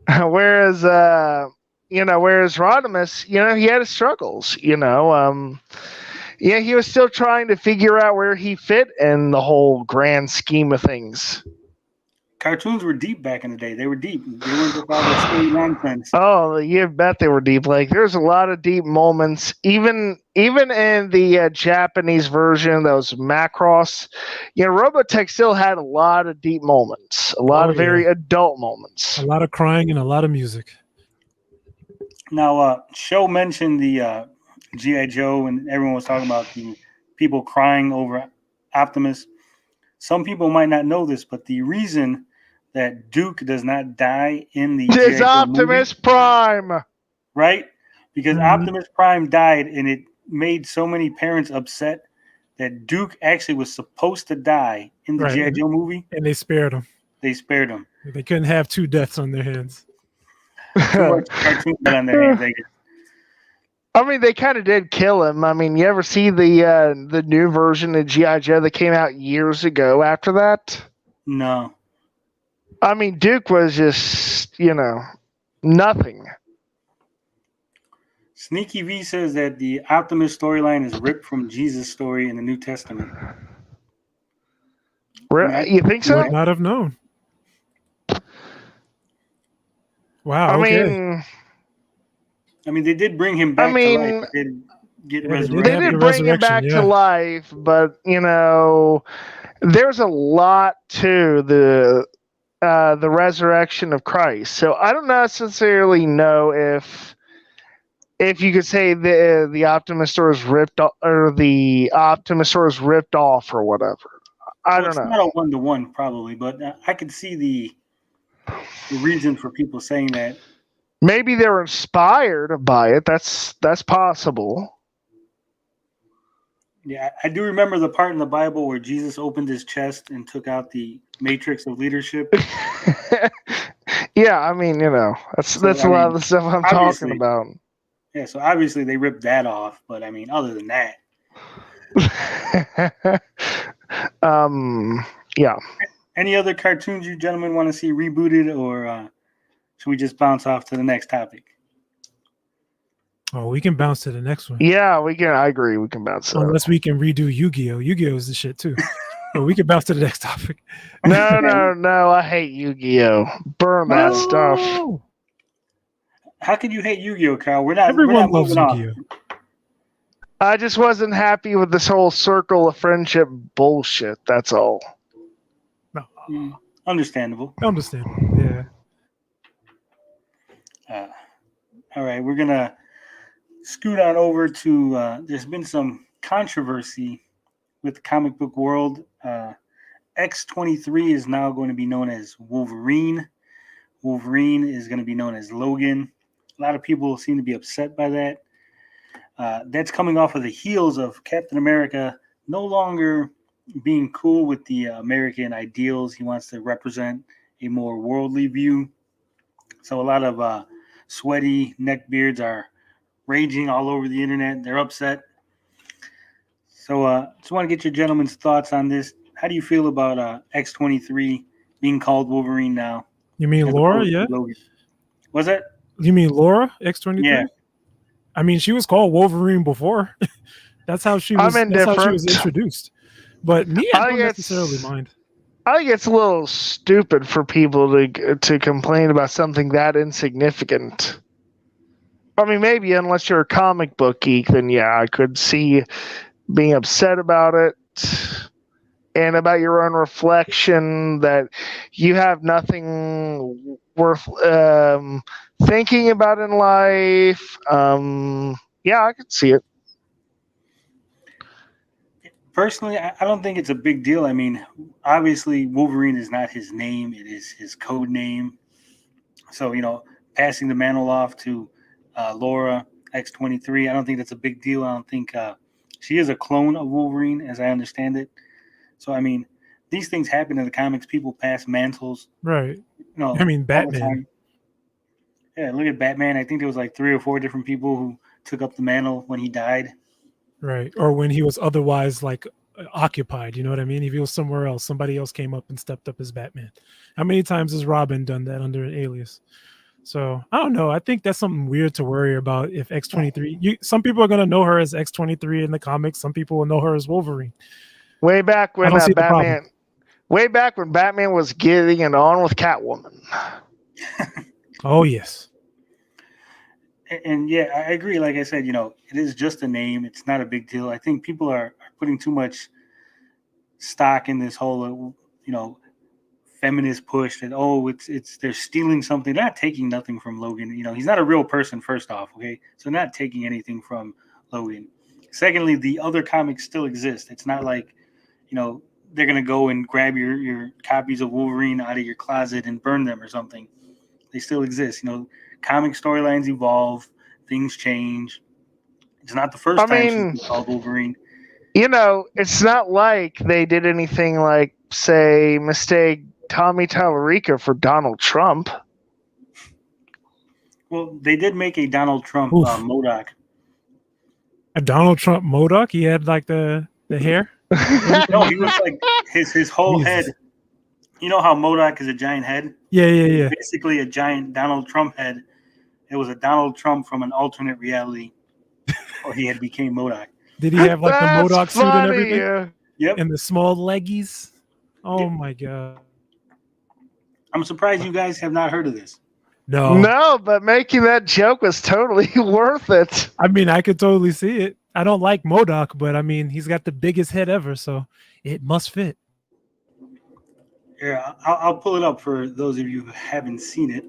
Whereas Rodimus, he had his struggles. He was still trying to figure out where he fit in the whole grand scheme of things. Cartoons were deep back in the day. They were deep. They weren't just all this silly nonsense. Oh, you bet they were deep. Like there's a lot of deep moments, even in the Japanese version that was Macross. Robotech still had a lot of deep moments, a lot of very adult moments, a lot of crying and a lot of music. Now, Show mentioned the G.I. Joe, and everyone was talking about the people crying over Optimus. Some people might not know this, but the reason that Duke does not die in the is Optimus movie, Prime, right? Because Optimus Prime died, and it made so many parents upset that Duke actually was supposed to die in the G.I. Joe movie, and they spared him. They spared him. They couldn't have two deaths on their hands. Too much cartoon on their hands, I guess. I mean, they kind of did kill him. I mean, you ever see the new version of G.I. Joe that came out years ago after that? No. I mean, Duke was just, nothing. Sneaky V says that the Optimus storyline is ripped from Jesus' story in the New Testament. You think so? Would not have known. Wow. I mean, they did bring him back to life. But they didn't get resurrected. They did bring him back to life, but there's a lot to the resurrection of Christ. So I don't necessarily know if you could say the Optimus story is ripped off, or the Optimus story is ripped off or whatever. I don't know. It's not a 1-to-1 probably, but I could see the reason for people saying that. Maybe they were inspired by it. That's possible. Yeah, I do remember the part in the Bible where Jesus opened his chest and took out the matrix of leadership. Yeah, I mean, that's So, a lot of the stuff I'm talking obviously- about. Yeah, so obviously they ripped that off, but I mean, other than that, Yeah. any other cartoons you gentlemen want to see rebooted, or should we just bounce off to the next topic? Oh, we can bounce to the next one. Yeah, we can. I agree. We can bounce up. Unless we can redo Yu-Gi-Oh. Yu-Gi-Oh is the shit too. But we can bounce to the next topic. No. I hate Yu-Gi-Oh. Burn that stuff. No! How can you hate Yu-Gi-Oh, Carl? We're not Everyone loves moving off. Yu-Gi-Oh. I just wasn't happy with this whole circle of friendship bullshit. That's all. No, Understandable. understand. Yeah. All right, we're gonna scoot on over to. There's been some controversy with the comic book world. X-23 is now going to be known as Wolverine. Wolverine is going to be known as Logan. A lot of people seem to be upset by that. That's coming off of the heels of Captain America no longer being cool with the American ideals. He wants to represent a more worldly view. So a lot of sweaty neckbeards are raging all over the internet. They're upset. So just want to get your gentlemen's thoughts on this. How do you feel about X-23 being called Wolverine now? You mean Laura? Yeah. Was that? You mean Laura X-23? Yeah. I mean, she was called Wolverine before. That's how she was. I'm That's how she indifferent. was introduced. But me, I don't it's- necessarily mind. I think it's a little stupid for people to complain about something that insignificant. I mean, maybe unless you're a comic book geek, then yeah, I could see being upset about it and about your own reflection that you have nothing worth thinking about in life. Yeah, I could see it. Personally, I don't think it's a big deal. I mean, obviously, Wolverine is not his name. It is his code name. So, passing the mantle off to Laura X-23, I don't think that's a big deal. I don't think she is a clone of Wolverine, as I understand it. So, I mean, these things happen in the comics. People pass mantles. Right. I mean, all the Batman. time. Yeah, look at Batman. I think there was like 3 or 4 different people who took up the mantle when he died. Right. Or when he was otherwise like occupied, you know what I mean? If he was somewhere else, somebody else came up and stepped up as Batman. How many times has Robin done that under an alias? So I don't know. I think that's something weird to worry about if X-23. Some people are gonna know her as X-23 in the comics. Some people will know her as Wolverine. Way back when I don't see the Batman was getting it on with Catwoman. Oh yes. And yeah, I agree. Like I said, it is just a name. It's not a big deal. I think people are putting too much stock in this whole, feminist push that, it's they're stealing something. They're not taking nothing from Logan. He's not a real person, first off. Okay. So not taking anything from Logan. Secondly, the other comics still exist. It's not like, they're going to go and grab your copies of Wolverine out of your closet and burn them or something. They still exist. Comic storylines evolve, things change. It's not the first time she's been called Wolverine. It's not like they did anything like, say, mistake Tommy Tallarica for Donald Trump. Well, they did make a Donald Trump MODOK. A Donald Trump MODOK? He had like the hair? No, he was like his whole head. You know how MODOK is a giant head? Yeah. Basically a giant Donald Trump head. It was a Donald Trump from an alternate reality, or he had became MODOK. Did he have like the That's MODOK suit and funny, everything? yeah. Yep. And the small leggies? Oh Yep. my god. I'm surprised you guys have not heard of this. No, but making that joke was totally worth it. I mean, I could totally see it. I don't like MODOK, but I mean, he's got the biggest head ever, so it must fit. Yeah, I'll pull it up for those of you who haven't seen it.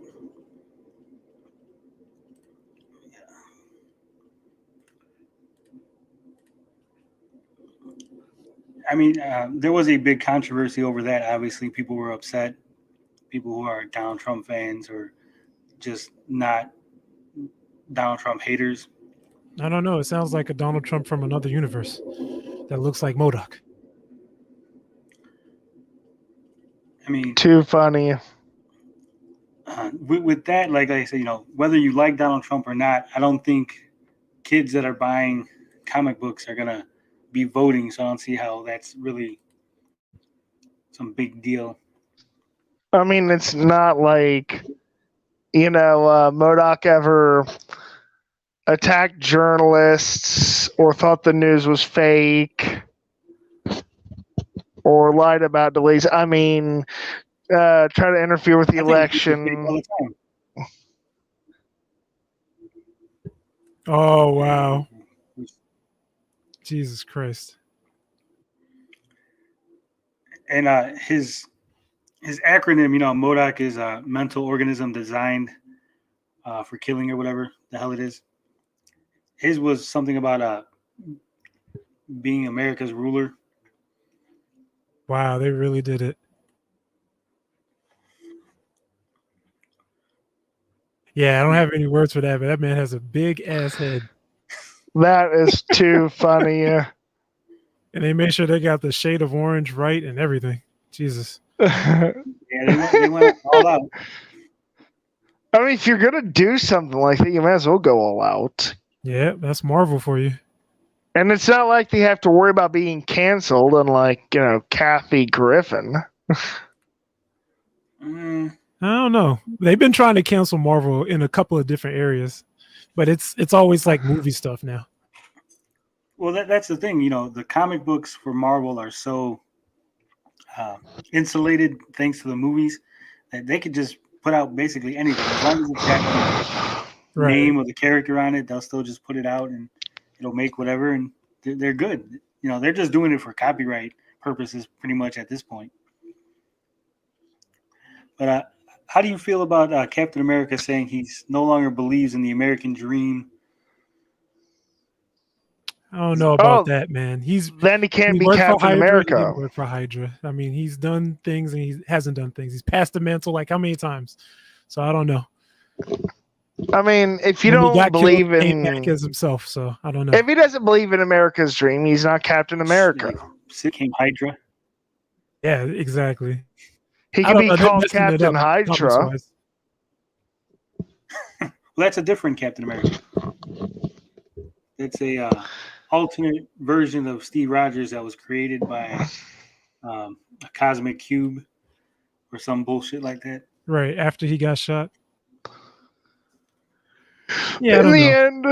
I mean, there was a big controversy over that. Obviously, people were upset. People who are Donald Trump fans or just not Donald Trump haters? I don't know. It sounds like a Donald Trump from another universe that looks like MODOK. I mean, Too funny. with that, like I said, whether you like Donald Trump or not, I don't think kids that are buying comic books are gonna be voting. So I don't see how that's really some big deal. I mean, it's not like, MODOK ever attacked journalists or thought the news was fake or lied about delays. I mean, try to interfere with the I think election. all the time. Oh, wow. Jesus Christ. And his acronym, MODOK is a mental organism designed for killing or whatever the hell it is. His was something about being America's ruler. Wow, they really did it. Yeah, I don't have any words for that, but that man has a big ass head. That is too funny. And they made sure they got the shade of orange right and everything. Jesus. Yeah, they went all out. I mean, if you're going to do something like that, you might as well go all out. Yeah, that's Marvel for you. And it's not like they have to worry about being canceled, unlike, Kathy Griffin. I don't know. They've been trying to cancel Marvel in a couple of different areas, but it's always like movie stuff now. Well, that's the thing. The comic books for Marvel are so insulated thanks to the movies that they could just put out basically anything. As long as it's got the name of the character on it, they'll still just put it out and it'll make whatever, and they're good. They're just doing it for copyright purposes pretty much at this point. But how do you feel about Captain America saying he's no longer believes in the American dream? I don't know about that, man. Then he can't be worked for Captain Hydra, America. He didn't work for Hydra. I mean, he's done things and he hasn't done things. He's passed the mantle like how many times? So I don't know. I mean, if you When he don't got believe killed, he came in back as himself, so I don't know. if he doesn't believe in America's dream, he's not Captain America. Came Hydra. Yeah, exactly. He I can don't be know, they're called messing it Captain up, Hydra. comics-wise. Well, that's a different Captain America. It's a alternate version of Steve Rogers that was created by a cosmic cube or some bullshit like that. Right, after he got shot. Yeah, In the end,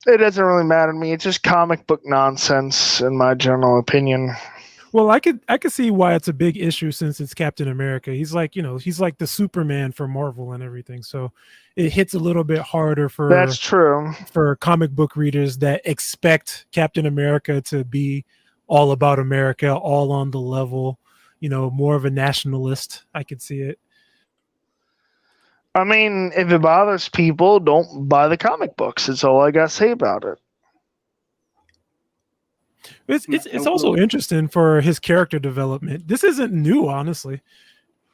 it doesn't really matter to me. It's just comic book nonsense, in my general opinion. Well, I could see why it's a big issue since it's Captain America. He's like, he's like the Superman for Marvel and everything. So it hits a little bit harder for That's true. For comic book readers that expect Captain America to be all about America, all on the level, more of a nationalist. I could see it. I mean, if it bothers people, don't buy the comic books. That's all I got to say about it. It's also interesting for his character development. This isn't new, honestly.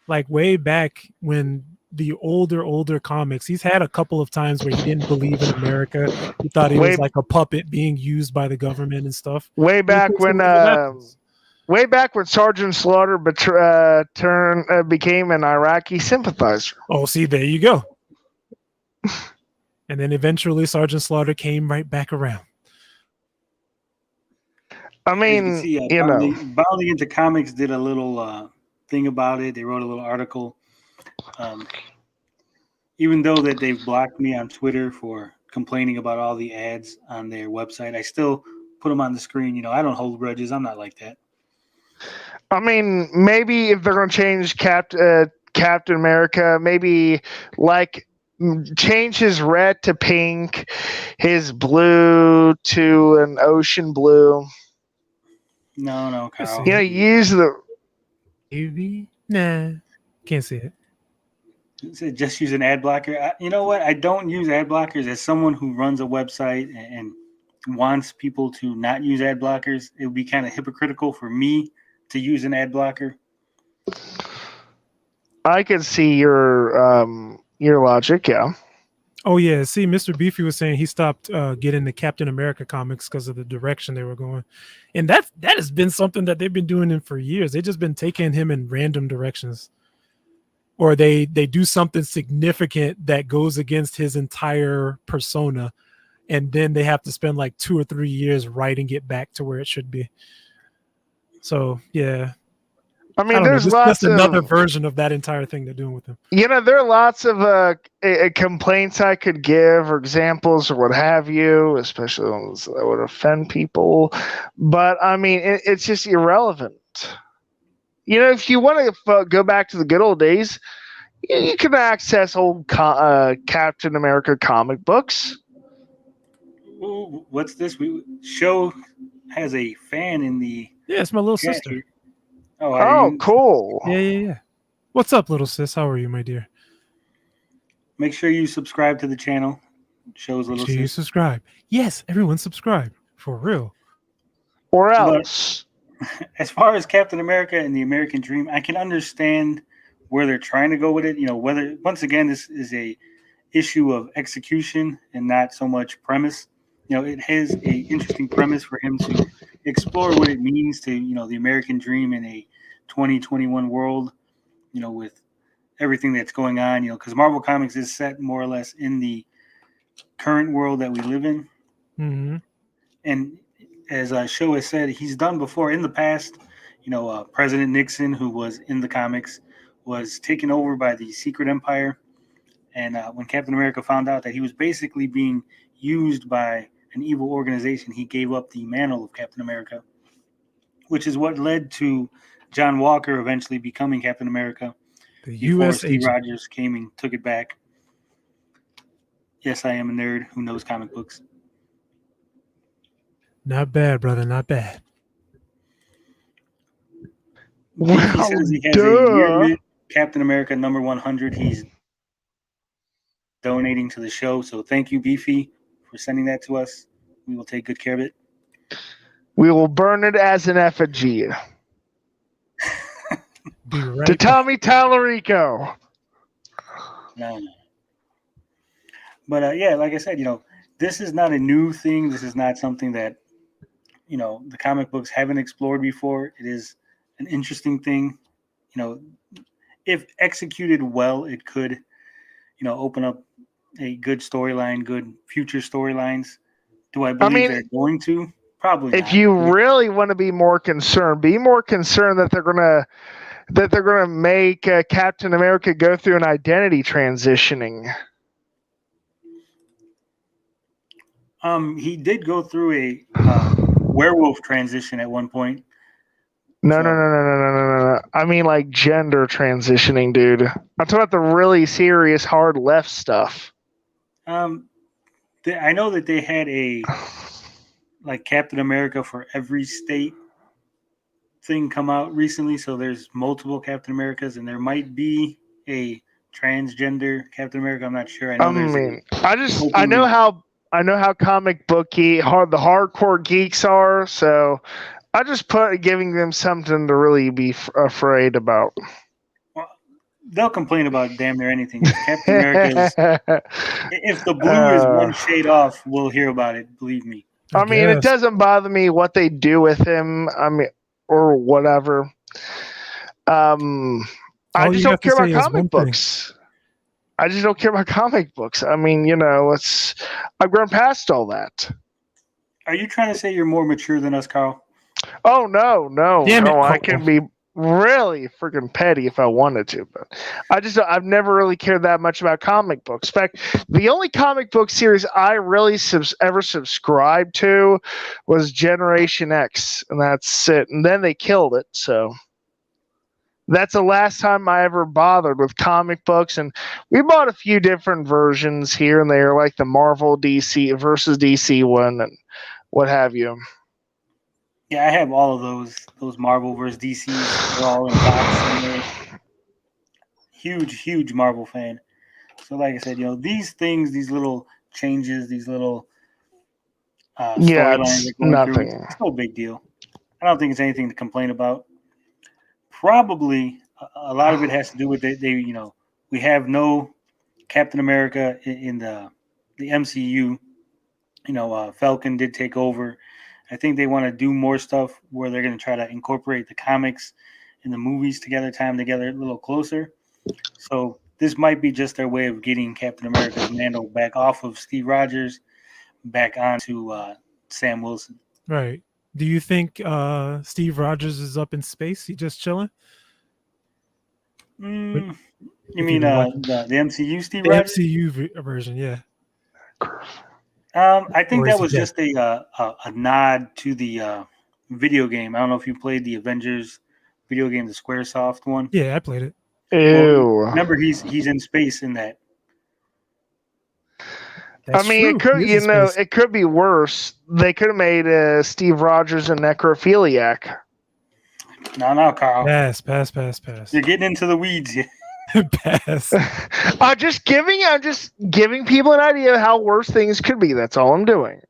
Like way back when the older comics, he's had a couple of times where he didn't believe in America. He thought he was like a puppet being used by the government and stuff. Way back when Sergeant Slaughter became an Iraqi sympathizer. Oh, see, there you go. And then eventually Sergeant Slaughter came right back around. I mean, Bounding Into Comics did a little thing about it. They wrote a little article. Even though that they've blocked me on Twitter for complaining about all the ads on their website, I still put them on the screen. I don't hold grudges. I'm not like that. I mean, maybe if they're going to change Captain America, maybe change his red to pink, his blue to an ocean blue. No, Carl. Use the UV? Nah, can't see it. Just use an ad blocker. You know what? I don't use ad blockers. As someone who runs a website and wants people to not use ad blockers, it would be kind of hypocritical for me to use an ad blocker. I can see your your logic, yeah. Oh yeah, see, Mr. Beefy was saying he stopped getting the Captain America comics because of the direction they were going, and that has been something that they've been doing for years. They've just been taking him in random directions, or they do something significant that goes against his entire persona, and then they have to spend like 2 or 3 years writing it back to where it should be. So yeah, I I mean, don't know. there's This is lots just another of, version of that entire thing they're doing with him. there are lots of complaints I could give or examples or what have you, especially ones that would offend people. But I mean, it's just irrelevant. If you want to go back to the good old days, you can access old Captain America comic books. Ooh, what's this? Show has a fan in the Yeah, it's my little chat sister. here. Oh, Oh, cool. Yeah. What's up, little sis? How are you, my dear? Make sure you subscribe to the channel. Show's Make little sure you sis. subscribe. Yes, everyone subscribe. For real. Or But else. as far as Captain America and the American Dream, I can understand where they're trying to go with it. Whether, once again, this is a issue of execution and not so much premise. It has a interesting premise for him to explore what it means to, the American dream in a 2021 world, with everything that's going on, because Marvel Comics is set more or less in the current world that we live in. Mm-hmm. And as Show has said, he's done before in the past. President Nixon, who was in the comics, was taken over by the Secret Empire. And when Captain America found out that he was basically being used by an evil organization, he gave up the mantle of Captain America, which is what led to John Walker eventually becoming Captain America The before U.S. Steve agent. Rogers came and took it back. Yes, I am a nerd who knows comic books. Not bad, brother. Not bad. Beefy says he has a yearly Captain America number 100. He's donating to the show. So thank you, Beefy, for sending that to us. We will take good care of it. We will burn it as an effigy. Be right To back. Tommy Tallarico. No. But yeah, like I said, this is not a new thing. This is not something that, the comic books haven't explored before. It is an interesting thing. If executed well, it could, open up a good storyline, good future storylines. Do I believe they're going to? Probably if not. you really want to be more concerned that they're gonna make Captain America go through an identity transitioning. He did go through a werewolf transition at one point. No. I mean, like gender transitioning, dude. I'm talking about the really serious, hard left stuff. I know that they had a like Captain America for every state thing come out recently, so there's multiple Captain Americas, and there might be a transgender Captain America. I'm not sure. I know I know how comic booky the hardcore geeks are, so I just put giving them something to really be afraid about. Well, they'll complain about damn near anything. Captain America if the blue is one shade off, we'll hear about it. Believe me. I mean, it doesn't bother me what they do with him. I mean, or whatever. I just don't care about comic books. I just don't care about comic books. I mean, I've grown past all that. Are you trying to say you're more mature than us, Carl? Oh, no. Damn it, I can be really freaking petty if I wanted to, but I've never really cared that much about comic books. In fact, the only comic book series I really ever subscribed to was Generation X, and that's it. And then they killed it, so that's the last time I ever bothered with comic books. And we bought a few different versions here and there, like the Marvel DC versus DC one and what have you. Yeah, I have all of those Marvel versus DCs. They're all in box. Huge Marvel fan. So like I said, these things, these little changes, these little storylines that going through, it's no big deal. I don't think it's anything to complain about. Probably a lot of it has to do with we have no Captain America in the MCU. Falcon did take over. I think they want to do more stuff where they're going to try to incorporate the comics and the movies together, tie them together a little closer. So this might be just their way of getting Captain America's mantle back off of Steve Rogers, back onto Sam Wilson. Right. Do you think Steve Rogers is up in space? He just chilling? You If mean you watch the MCU Steve the Rogers? MCU version? Yeah. I think Or is that he was dead? just a nod to the video game. I don't know if you played the Avengers video game, the SquareSoft one. Yeah, I played it. Ew. Remember, he's in space in that. That's I mean, true. He is in space. it could be worse. They could have made Steve Rogers a necrophiliac. No, Carl. Pass. You're getting into the weeds here. Pass. I'm just giving people an idea of how worse things could be. That's all I'm doing.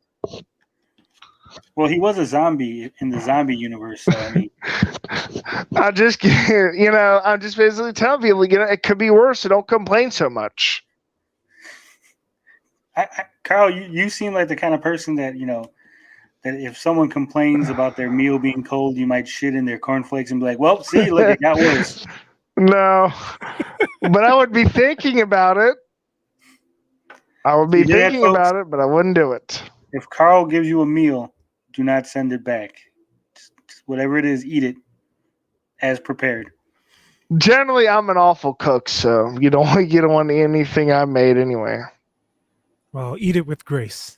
Well, he was a zombie in the zombie universe, so I mean, I'm just basically telling people, it could be worse, so don't complain so much. Carl, you seem like the kind of person that that if someone complains about their meal being cold, you might shit in their cornflakes and be like, "Well, see, look, it got worse." No, but I would be thinking about it. I would be thinking about it, but I wouldn't do it. If Carl gives you a meal, do not send it back. Just whatever it is, eat it as prepared. Generally, I'm an awful cook, so you don't want anything I made anyway. Well, eat it with grace,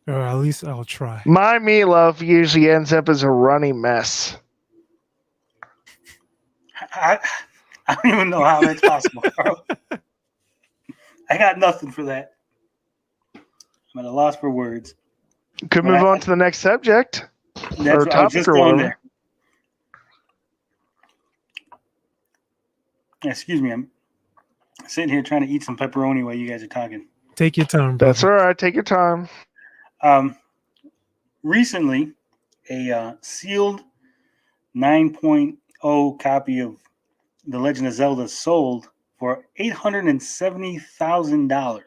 or at least I'll try. My meatloaf usually ends up as a runny mess. I don't even know how that's possible, Carl. I got nothing for that. I'm at a loss for words. Could move on to the next subject or That's I was topic just or going whatever. there. Excuse me, I'm sitting here trying to eat some pepperoni while you guys are talking. Take your time, bro. That's all right. Take your time. Recently, a sealed 9.0 copy of The Legend of Zelda sold for $870,000.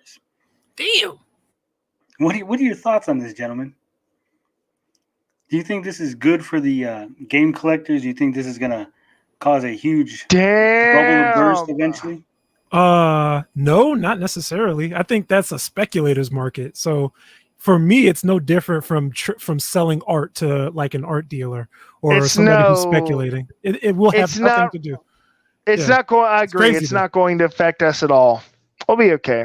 Damn. What are your thoughts on this, gentlemen? Do you think this is good for the game collectors? Do you think this is going to cause a huge bubble to burst eventually? No, not necessarily. I think that's a speculator's market. So for me, it's no different from selling art to like an art dealer or somebody who's speculating. It will have nothing to do. It's not going. I agree. It's not going to affect us at all. We'll be okay.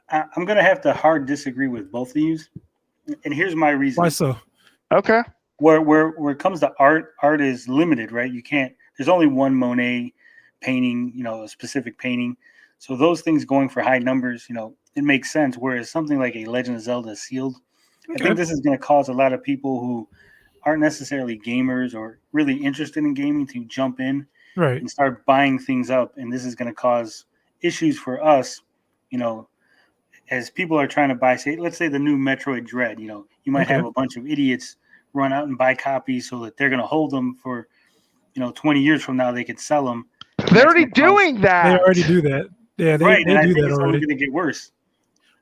I'm going to have to hard disagree with both of you, and here's my reason. Why so? Okay. Where it comes to art is limited, right? You can't. There's only one Monet painting, a specific painting. So those things going for high numbers, it makes sense. Whereas something like a Legend of Zelda sealed, I think this is going to cause a lot of people who aren't necessarily gamers or really interested in gaming to jump in and start buying things up. And this is going to cause issues for us, as people are trying to buy, let's say the new Metroid Dread, you might have a bunch of idiots run out and buy copies so that they're going to hold them for, 20 years from now, they could sell them. They're already doing that. They already do that. Yeah, they do that it's already. only going to get worse.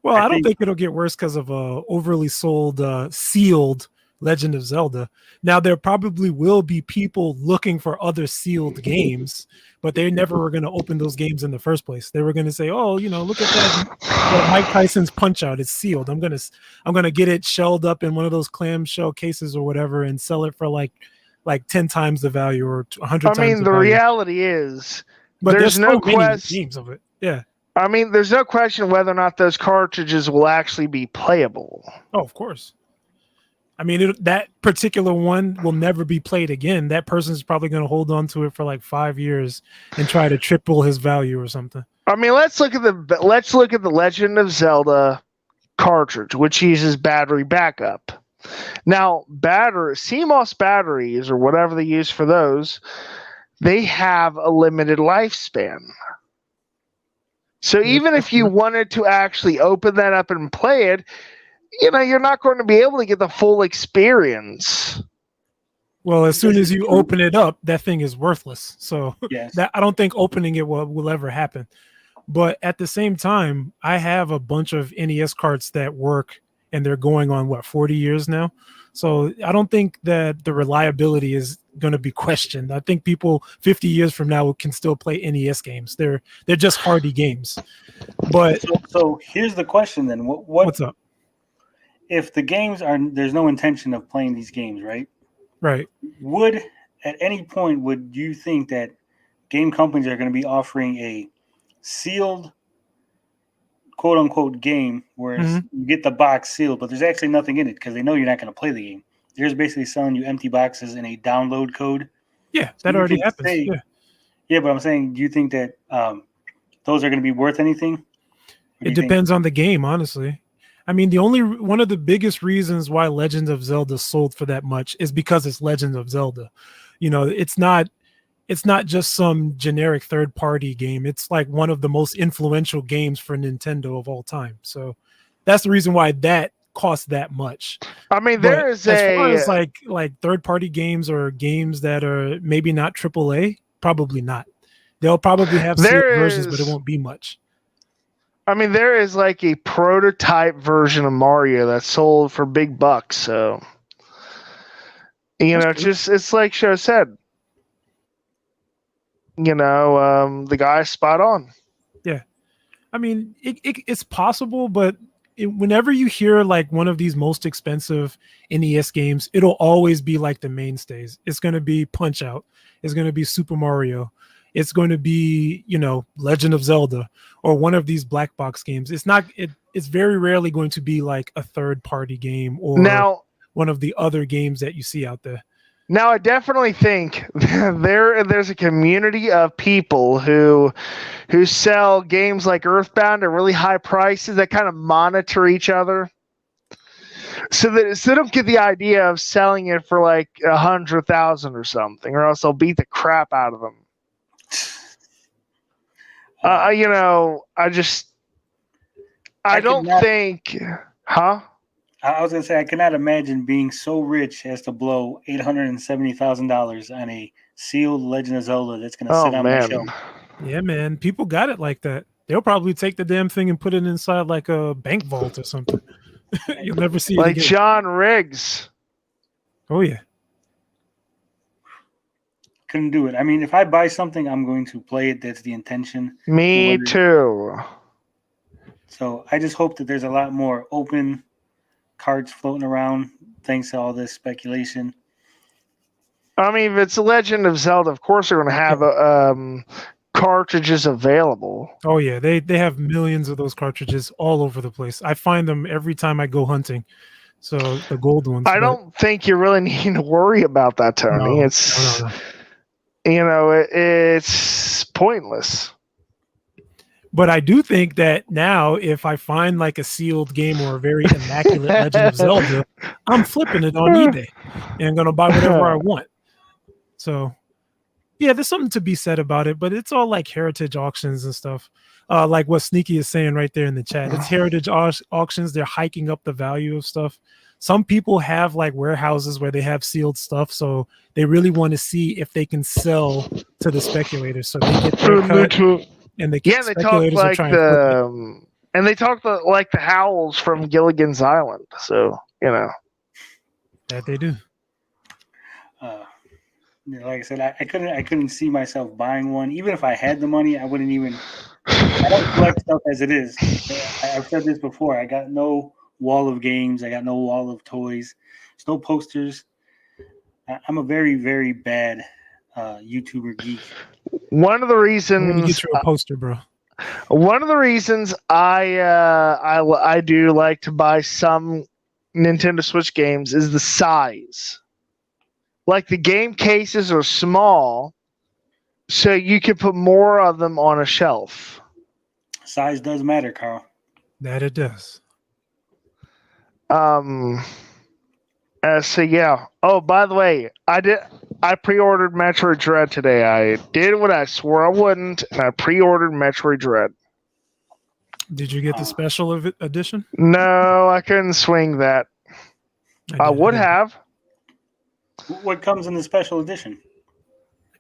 Well, I don't think it'll get worse because of overly sold sealed Legend of Zelda. Now, there probably will be people looking for other sealed games, but they never were going to open those games in the first place. They were going to say, "Oh, look at that Mike Tyson's Punch Out. It's sealed. I'm gonna get it shelled up in one of those clamshell cases or whatever and sell it for like 10 times the value or 100 times the value." The reality is, but there's no question games of it. Yeah. There's no question whether or not those cartridges will actually be playable. Oh, of course. That particular one will never be played again. That person's probably going to hold on to it for like 5 years and try to triple his value or something. Let's look at the Legend of Zelda cartridge, which uses battery backup. Now, CMOS batteries or whatever they use for those, they have a limited lifespan. So even if you wanted to actually open that up and play it, you're not going to be able to get the full experience. Well, as soon as you open it up, that thing is worthless. So yes. I don't think opening it will ever happen. But at the same time, I have a bunch of NES carts that work, and they're going on what 40 years now. So I don't think that the reliability is going to be questioned. I think people 50 years from now can still play NES games. They're just hardy games. But So here's the question then: what's up? If the games there's no intention of playing these games, right? Right. Would at any point would you think that game companies are going to be offering a sealed quote unquote game where you get the box sealed, but there's actually nothing in it because they know you're not going to play the game. They're just basically selling you empty boxes and a download code. Yeah, that already happens. Yeah, but I'm saying, do you think that those are going to be worth anything? It depends on the game, honestly. I mean, one of the biggest reasons why Legend of Zelda sold for that much is because it's Legend of Zelda. You know, it's not just some generic third-party game. It's like one of the most influential games for Nintendo of all time. So that's the reason why that costs that much. I mean, as far as like third-party games or games that are maybe not AAA, probably not. They'll probably have sealed versions, but it won't be much. I mean, there is like a prototype version of Mario that's sold for big bucks. So, it's like Show said. The guy's spot on. Yeah. I mean, it's possible, but whenever you hear like one of these most expensive NES games, it'll always be like the mainstays. It's going to be Punch-Out. It's going to be Super Mario. It's going to be, Legend of Zelda or one of these black box games. It's very rarely going to be like a third party game or one of the other games that you see out there. Now, I definitely think there's a community of people who sell games like Earthbound at really high prices that kind of monitor each other. So they don't get the idea of selling it for like 100,000 or something, or else they'll beat the crap out of them. I don't think, huh? I was gonna say I cannot imagine being so rich as to blow $870,000 on a sealed Legend of Zelda that's gonna sit on my shelf. Yeah, man, people got it like that. They'll probably take the damn thing and put it inside like a bank vault or something. You'll never see it like again. John Riggs. Oh yeah. Couldn't do it. I mean, if I buy something, I'm going to play it. That's the intention. Me too. So I just hope that there's a lot more open cards floating around thanks to all this speculation. I mean, if it's a Legend of Zelda, of course they're going to have cartridges available. Oh yeah, they have millions of those cartridges all over the place. I find them every time I go hunting. So the gold ones. I don't think you really need to worry about that, Tony. No, it's no. It's pointless. But I do think that now, if I find like a sealed game or a very immaculate Legend of Zelda, I'm flipping it on eBay and I'm going to buy whatever I want. So, yeah, there's something to be said about it, but it's all like heritage auctions and stuff. Like what Sneaky is saying right there in the chat. It's heritage auctions. They're hiking up the value of stuff. Some people have like warehouses where they have sealed stuff, so they really want to see if they can sell to the speculators. So they get their cut. And they talk like like the Howls from Gilligan's Island. So that they do. Like I said, I couldn't see myself buying one. Even if I had the money, I wouldn't even. I don't collect stuff as it is. I've said this before. I got no wall of games. I got no wall of toys. There's no posters. I'm a very, very bad YouTuber geek. One of the reasons get you a poster, bro. One of the reasons I do like to buy some Nintendo Switch games is the size. Like the game cases are small, so you can put more of them on a shelf. Size does matter, Carl. That it does. So yeah. Oh, by the way, I pre-ordered Metroid Dread today. I did what I swore I wouldn't, and I pre-ordered Metroid Dread. Did you get the special edition? No, I couldn't swing that. I would have. What comes in the special edition?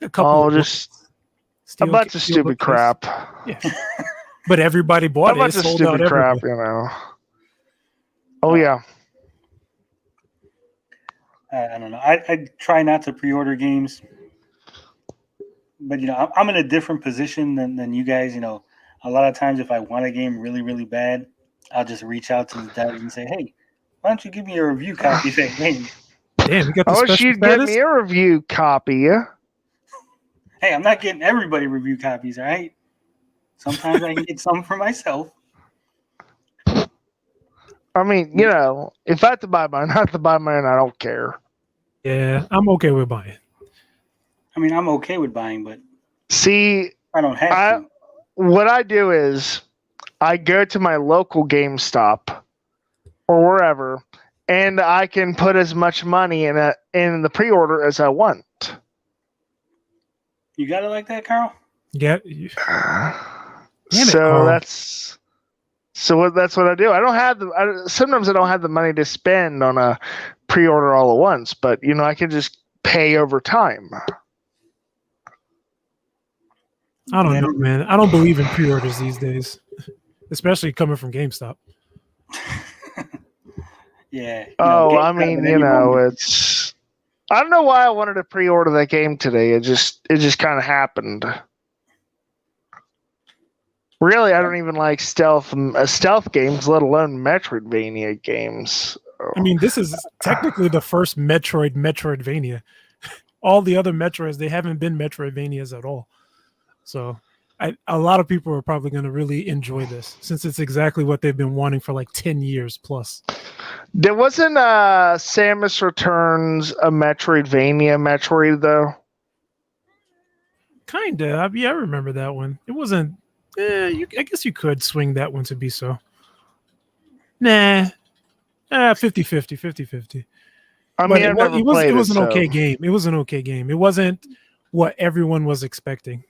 A couple just a bunch of stupid crap. Yeah. But everybody A bought it. bunch It of sold out stupid crap, everywhere. you know. Oh yeah. I don't know. I try not to pre-order games, but I'm in a different position than you guys. A lot of times if I want a game really, really bad, I'll just reach out to the devs and say, "Hey, why don't you give me a review copy of that game?" Damn, you got the I wish special you'd give status? me a review copy. Hey, I'm not getting everybody review copies, all right? Sometimes I can get some for myself. I mean, if I have to buy mine, I have to buy mine. I don't care. Yeah, I'm okay with buying. I mean, I'm okay with buying, but See, I don't have to. what I do is I go to my local GameStop or wherever, and I can put as much money in the pre-order as I want. You got it like that, Carl? Yeah. Damn it, So Carl. that's what I do. I don't have sometimes I don't have the money to spend on a pre-order all at once, but I can just pay over time. I don't know, man. I don't believe in pre-orders these days, especially coming from GameStop. Yeah. Oh, I GameStop mean, at any moment. it's. I don't know why I wanted to pre-order that game today. It just kind of happened. Really, I don't even like stealth games, let alone Metroidvania games. I mean, this is technically the first Metroidvania. All the other Metroids, they haven't been Metroidvanias at all. So a lot of people are probably going to really enjoy this since it's exactly what they've been wanting for like 10 years plus. There wasn't Samus Returns a Metroidvania Metroid, though? Kinda. Yeah, I remember that one. It wasn't... I guess you could swing that one to be so. Nah. 50-50. I mean, I've never played it was an so. okay game. It was an okay game. It wasn't what everyone was expecting.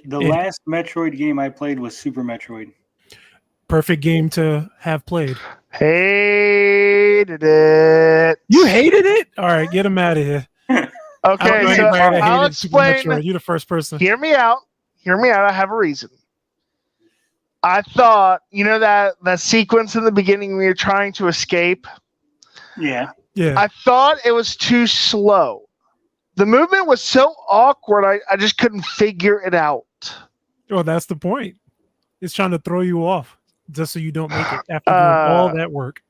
The last Metroid game I played was Super Metroid. Perfect game to have played. Hated it. You hated it? All right, get him out of here. Okay, so I'll explain. You're the first person. Hear me out. I have a reason. I thought, that sequence in the beginning when you're trying to escape? Yeah. I thought it was too slow. The movement was so awkward, I just couldn't figure it out. Well, that's the point. It's trying to throw you off just so you don't make it after doing all that work.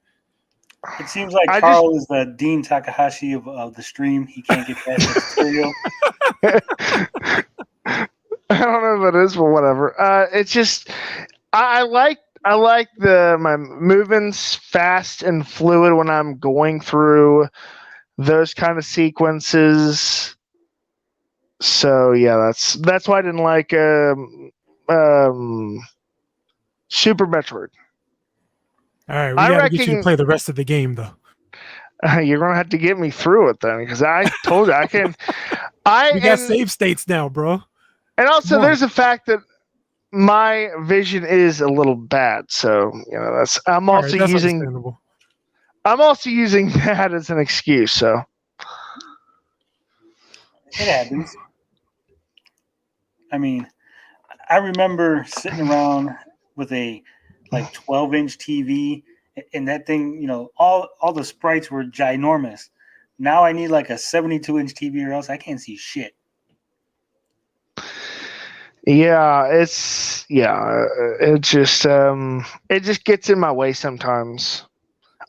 It seems like Carl is the Dean Takahashi of the stream. He can't get past the material. I don't know if it is, but whatever. It's just I like my movements fast and fluid when I'm going through those kind of sequences. So yeah, that's why I didn't like Super Metroid. All right, we gotta get you to play the rest of the game though. You're gonna have to get me through it then, because I told you I can. We got save states now, bro. And also, there's the fact that my vision is a little bad, so I'm also using that as an excuse. So it happens. I mean, I remember sitting around with a 12-inch TV, and that thing, all the sprites were ginormous. Now I need like a 72-inch TV, or else I can't see shit. Yeah, it just gets in my way sometimes.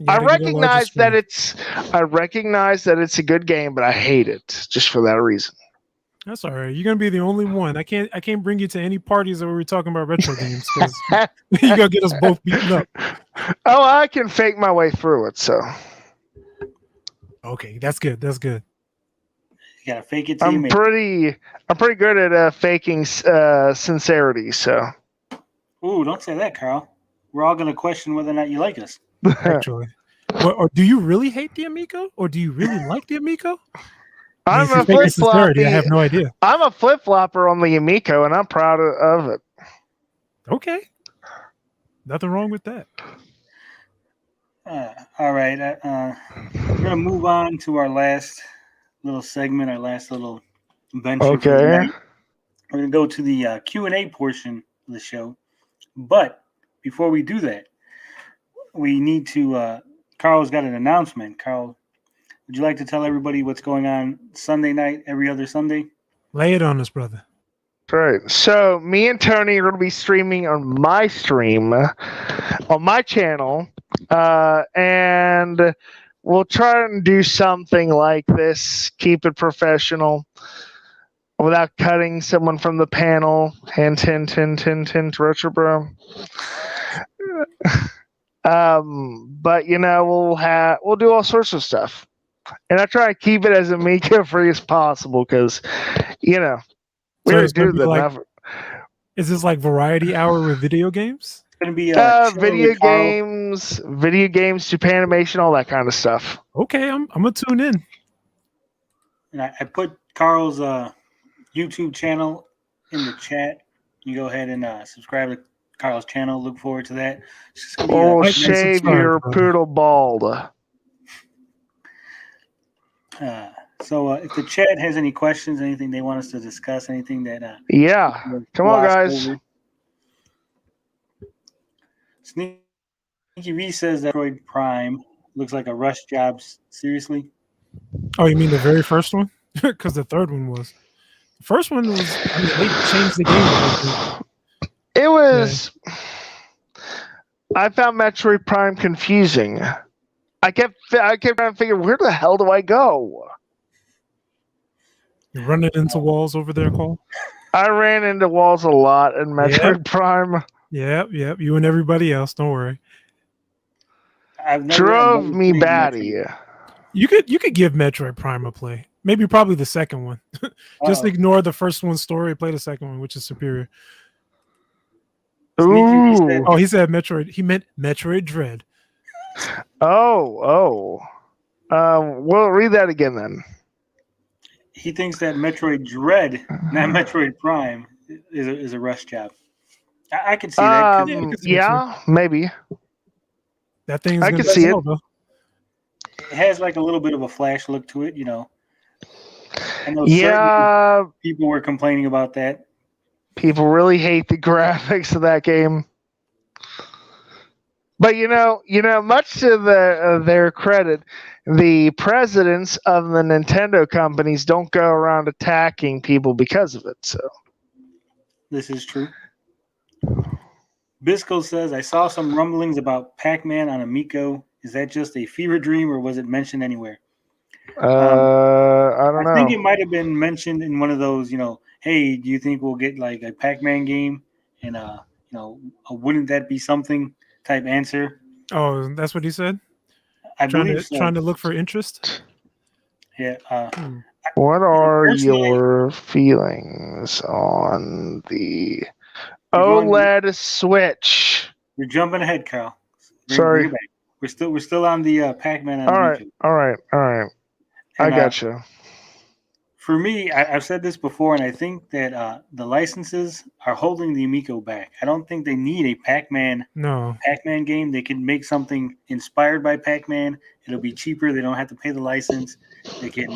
I recognize that it's a good game, but I hate it just for that reason. That's all right. You're gonna be the only one. I can't bring you to any parties that we were talking about retro games because you gotta get us both beaten up. Oh, I can fake my way through it. So okay, that's good. You gotta fake it. I'm pretty good at faking sincerity. So. Ooh, don't say that, Carl. We're all gonna question whether or not you like us. Actually, or do you really hate the Amico, or do you really like the Amico? I'm a flip-flopper. I have no idea. I'm a flip-flopper on the Amico, and I'm proud of it. Okay. Nothing wrong with that. All right. We're going to move on to our last little segment, our last little venture. Okay. We're going to go to the Q&A portion of the show. But before we do that, we need to. Carl's got an announcement. Carl, would you like to tell everybody what's going on Sunday night, every other Sunday? Lay it on us, brother. Right. So me and Tony are going to be streaming on my stream, on my channel, and we'll try and do something like this. Keep it professional, without cutting someone from the panel. Hint, hint, hint, hint, hint, Retro Bro. But we'll do all sorts of stuff, and I try to keep it as Amico free as possible because, we already do the enough. Is this like variety hour with video games? It's going to be video games, Japanimation, all that kind of stuff. Okay, I'm gonna tune in. And I put Carl's YouTube channel in the chat. You go ahead and subscribe to Carl's channel. Look forward to that. Shave your poodle bald. So if the chat has any questions, anything they want us to discuss, anything that come on, guys. Over. Sneaky V says that Metroid Prime looks like a rush job. Seriously? Oh, you mean the very first one? Because the third one was. The first one was. I mean, they changed the game. It was. Yeah. I found Metroid Prime confusing. I kept trying to figure, where the hell do I go? You're running into walls over there, Cole? I ran into walls a lot in Metroid Prime. Yep. You and everybody else. Don't worry. Drove me batty. You could give Metroid Prime a play. Probably the second one. Just ignore the first one's story. Play the second one, which is superior. Ooh. Oh, he said Metroid. He meant Metroid Dread. Well, read that again then. He thinks that Metroid Dread, not Metroid Prime, is a rush job. I can see that. Yeah, maybe. That thing's I can see it. It has like a little bit of a Flash look to it, I know people were complaining about that. People really hate the graphics of that game. But much to their credit, the presidents of the Nintendo companies don't go around attacking people because of it. So this is true. Bisco says, I saw some rumblings about Pac-Man on Amico. Is that just a fever dream, or was it mentioned anywhere? I don't know. I think it might have been mentioned in one of those, hey, do you think we'll get like a Pac-Man game? And wouldn't that be something type answer? Oh, that's what he said? I believe so. Trying to look for interest? Yeah. What are your feelings on the OLED Switch? You're jumping ahead, Carl. Sorry. We're still on the Pac-Man. All right. I gotcha. For me, I've said this before, and I think that the licenses are holding the Amico back. I don't think they need a Pac-Man game. They can make something inspired by Pac-Man. It'll be cheaper. They don't have to pay the license. They can,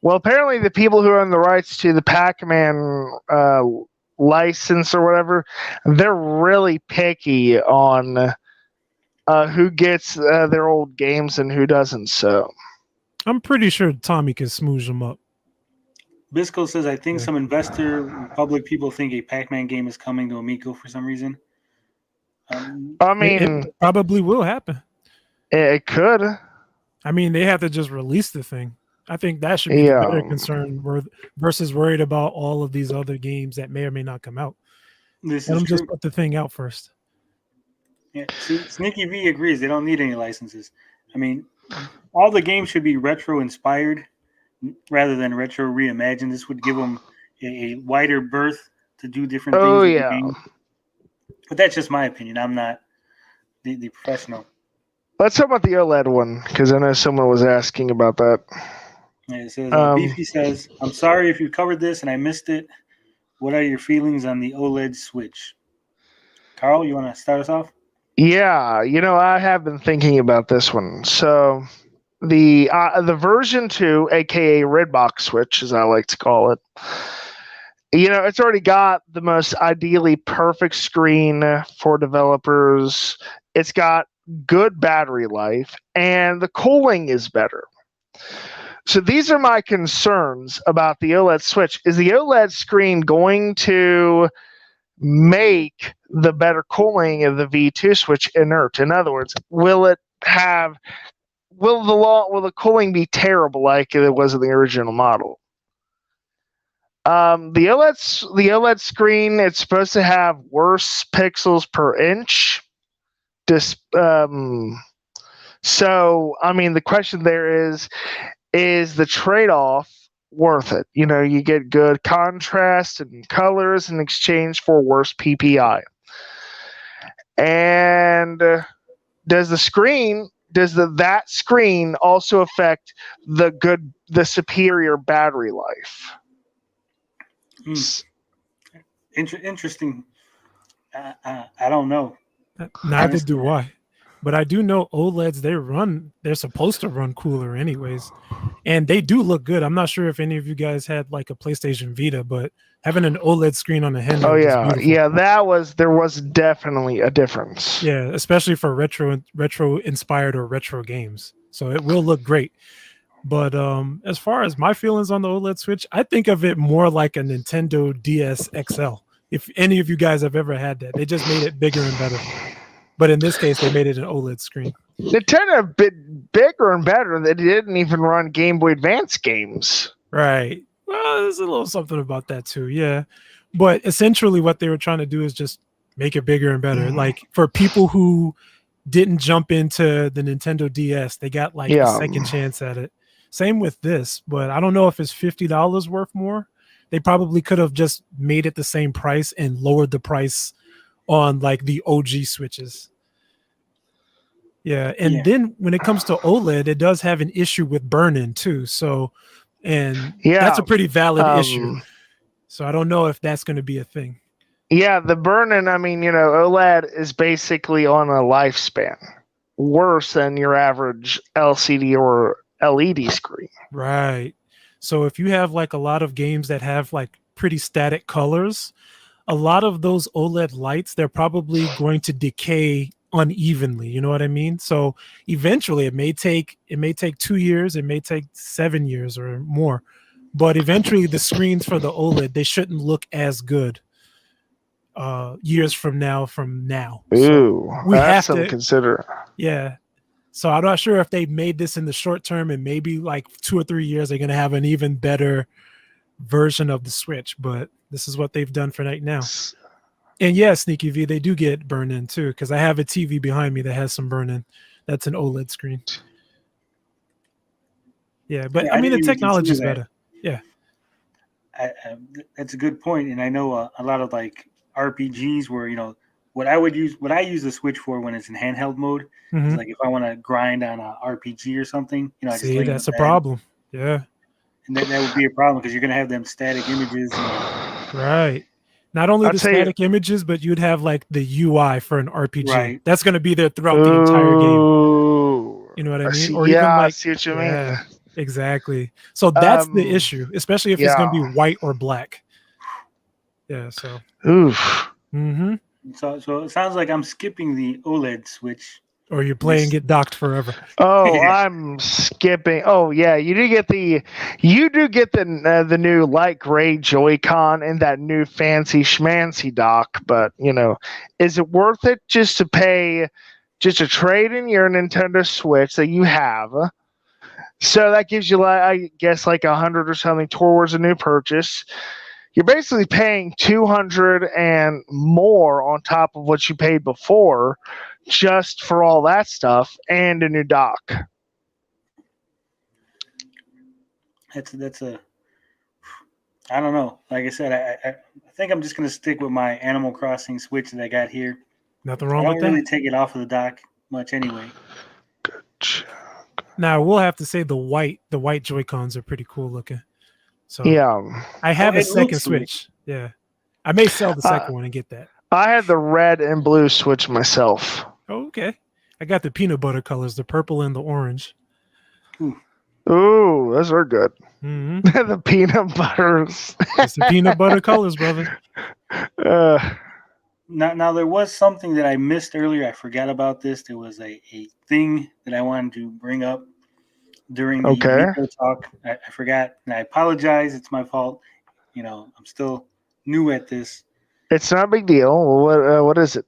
apparently the people who own the rights to the Pac-Man license or whatever, they're really picky on who gets their old games and who doesn't. So I'm pretty sure Tommy can smoosh them up. Bisco says, I think some public people think a Pac-Man game is coming to Amico for some reason. It probably will happen. It could. I mean, they have to just release the thing. I think that should be a better concern versus worried about all of these other games that may or may not come out. Let them just put the thing out first. Yeah, see, Sneaky V agrees. They don't need any licenses. I mean, all the games should be retro inspired rather than retro reimagined. This would give them a wider berth to do different things. Oh, yeah. But that's just my opinion. I'm not the professional. Let's talk about the OLED one, because I know someone was asking about that. Yeah, it says, Beefy says, I'm sorry if you covered this and I missed it. What are your feelings on the OLED Switch? Carl, you want to start us off? Yeah, I have been thinking about this one. So the version 2, aka Redbox Switch, as I like to call it, It's already got the most ideally perfect screen for developers. It's got good battery life, and the cooling is better. So these are my concerns about the OLED Switch. Is the OLED screen going to make the better cooling of the V2 Switch inert? In other words, will the cooling be terrible like it was in the original model? The OLED screen, it's supposed to have worse pixels per inch. So I mean, the question there is the trade-off worth it? You get good contrast and colors in exchange for worse PPI. And does that screen also affect the superior battery life? Interesting. I don't know. Neither do I. But I do know OLEDs, they're supposed to run cooler anyways. And they do look good. I'm not sure if any of you guys had like a PlayStation Vita, but having an OLED screen on the handheld Oh yeah, was beautiful. yeah, there was definitely a difference. Yeah, especially for retro inspired or retro games. So it will look great. But as far as my feelings on the OLED Switch, I think of it more like a Nintendo DS XL. If any of you guys have ever had that, they just made it bigger and better. But in this case, they made it an OLED screen. Nintendo a bit bigger and better. They didn't even run Game Boy Advance games. Right. Well, there's a little something about that too. Yeah. But essentially what they were trying to do is just make it bigger and better. Like for people who didn't jump into the Nintendo DS, they got like a second chance at it. Same with this, but I don't know if it's $50 worth more. They probably could have just made it the same price and lowered the price on like the OG Switches. Yeah, and then when it comes to OLED, it does have an issue with burn-in too. So, and that's a pretty valid issue. So I don't know if that's going to be a thing. Yeah, the burn-in, I mean, OLED is basically on a lifespan worse than your average LCD or LED screen. Right. So if you have like a lot of games that have like pretty static colors, a lot of those OLED lights, they're probably going to decay unevenly. You know what I mean? So eventually it may take 2 years, it may take 7 years or more, but eventually the screens for the OLED, they shouldn't look as good years from now. Ooh, so we have to consider. Yeah. So I'm not sure if they made this in the short term and maybe like 2 or 3 years, they're going to have an even better version of the Switch, but this is what they've done for right now. And yeah, Sneaky V, they do get burn-in too, because I have a TV behind me that has some burn-in. That's an OLED screen. Yeah, but yeah, I mean, the technology is better. Yeah. That's a good point. And I know a lot of like RPGs where, what I use the Switch for when it's in handheld mode is like if I want to grind on a RPG or something, See, that's a problem. Yeah. And that would be a problem because you're going to have them static images. Right. Not only the static images, but you'd have like the UI for an RPG. Right. That's going to be there throughout the entire game. You know what I mean? Or even like, I see what you mean. Exactly. So that's the issue, especially if it's going to be white or black. Yeah. So. Oof. Mm-hmm. So it sounds like I'm skipping the OLED Switch. Or you're playing it docked forever. Oh, I'm skipping. Oh yeah, you do get the new light gray Joy-Con and that new fancy schmancy dock. But is it worth it just to trade in your Nintendo Switch that you have? So that gives you, I guess, like $100 or something towards a new purchase. You're basically paying $200 and more on top of what you paid before, just for all that stuff and a new dock. That's I don't know. Like I said, I think I'm just gonna stick with my Animal Crossing Switch that I got here. Nothing wrong with that. I don't really take it off of the dock much anyway. Good. Now we'll have to say the white Joy-Cons are pretty cool looking. So yeah, I have a second Switch. Yeah, I may sell the second one and get that. I had the red and blue Switch myself. Oh, okay. I got the peanut butter colors, the purple and the orange. Ooh. Ooh, those are good. Hmm. The peanut butters. It's the peanut butter colors, brother. Now there was something that I missed earlier. I forgot about this. There was a thing that I wanted to bring up during the Okay. Amico talk. I forgot, and I apologize. It's my fault. I'm still new at this. It's not a big deal. What is it?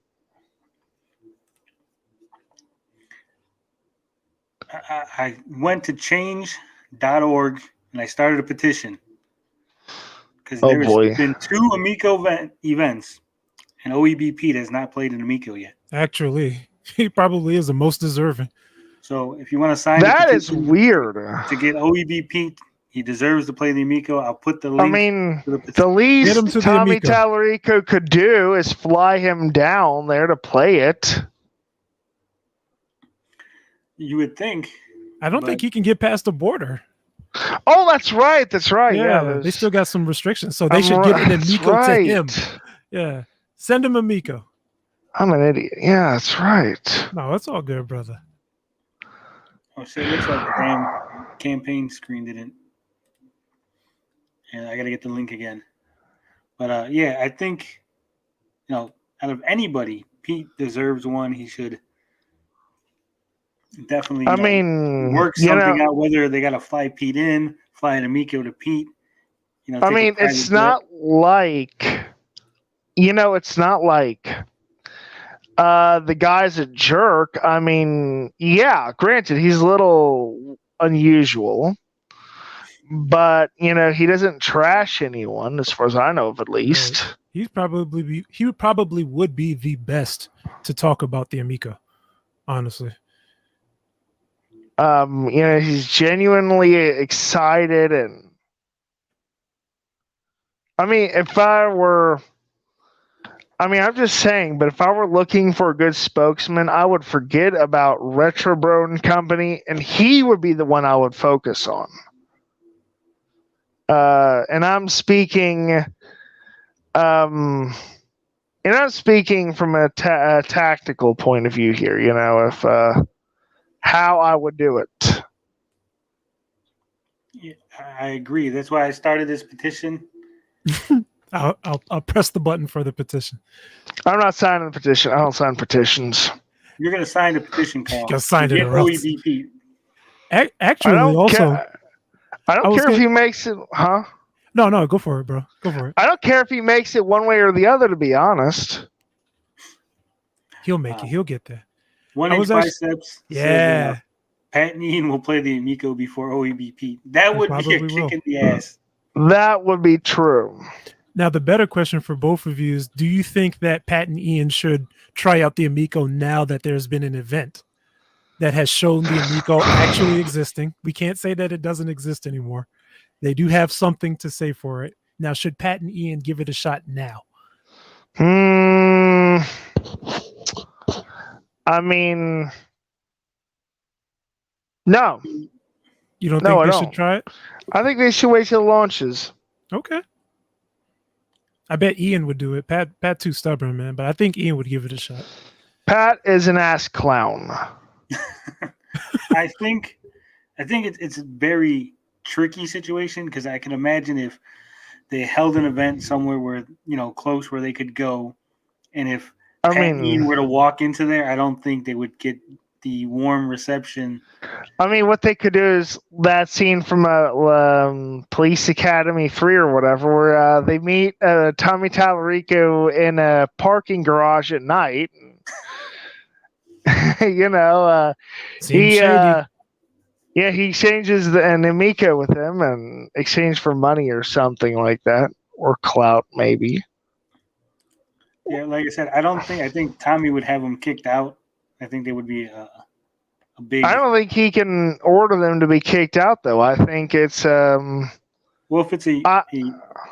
I went to change.org and I started a petition because Oh, there's boy. been 2 Amico events, and OEBP has not played an Amico yet. Actually, he probably is the most deserving. So if you want to sign That the is petition weird. to get OEBP, he deserves to play the Amico. I'll put the I link mean, to the the petition. Get him least to the Tommy Amico. Tallarico could do is fly him down there to play it. You would think. I don't but think he can get past the border. Oh, that's right. That's right. Yeah, Yeah, they still got some restrictions, so they should give an that's Amico to him. right. Yeah, send him Amico. I'm an idiot. Yeah, that's right. No, that's all good, brother. Oh shit! It looks like the damn campaign screen didn't. And I got to get the link again. But yeah, I think out of anybody, Pete deserves one. He should definitely. I mean, work something out. Whether they got to fly Pete in, fly an Amico to Pete. I mean, it's not like, it's not like the guy's a jerk. I mean, yeah, granted, he's a little unusual, but he doesn't trash anyone, as far as I know of, at least. He probably would be the best to talk about the Amico, honestly. He's genuinely excited, and I mean, I'm just saying, but if I were looking for a good spokesman, I would forget about Retro Bro and Company, and he would be the one I would focus on. And I'm speaking, from a tactical point of view here. If how I would do it. Yeah, I agree. That's why I started this petition. I'll press the button for the petition. I'm not signing the petition. I don't sign petitions. You're going to sign the petition, Carl. You'll sign it or else. OEBP. Actually, I don't care if he makes it, huh? No, go for it, bro. Go for it. I don't care if he makes it one way or the other, to be honest. He'll make it. He'll get there. 1-inch biceps. Yeah. Says, Pat and Ian will play the Amico before OEBP. That would be a kick in the ass. That would be true. Now, the better question for both of you is, do you think that Pat and Ian should try out the Amico now that there's been an event that has shown the Amico actually existing? We can't say that it doesn't exist anymore. They do have something to say for it. Now, should Pat and Ian give it a shot now? I mean, no. You don't think they should try it? I think they should wait till it launches. Okay. I bet Ian would do it. Pat too stubborn, man, but I think Ian would give it a shot. Pat is an ass clown. I think it's a very tricky situation because I can imagine if they held an event somewhere where close where they could go, and if Pat and Ian were to walk into there, I don't think they would get the warm reception. I mean, what they could do is that scene from Police Academy 3 or whatever, where they meet Tommy Tallarico in a parking garage at night. He exchanges an Amico with him in exchange for money or something like that, or clout maybe. Yeah, like I said, I think Tommy would have him kicked out. I think they would be a big. I don't think he can order them to be kicked out, though. I think it's well, if it's a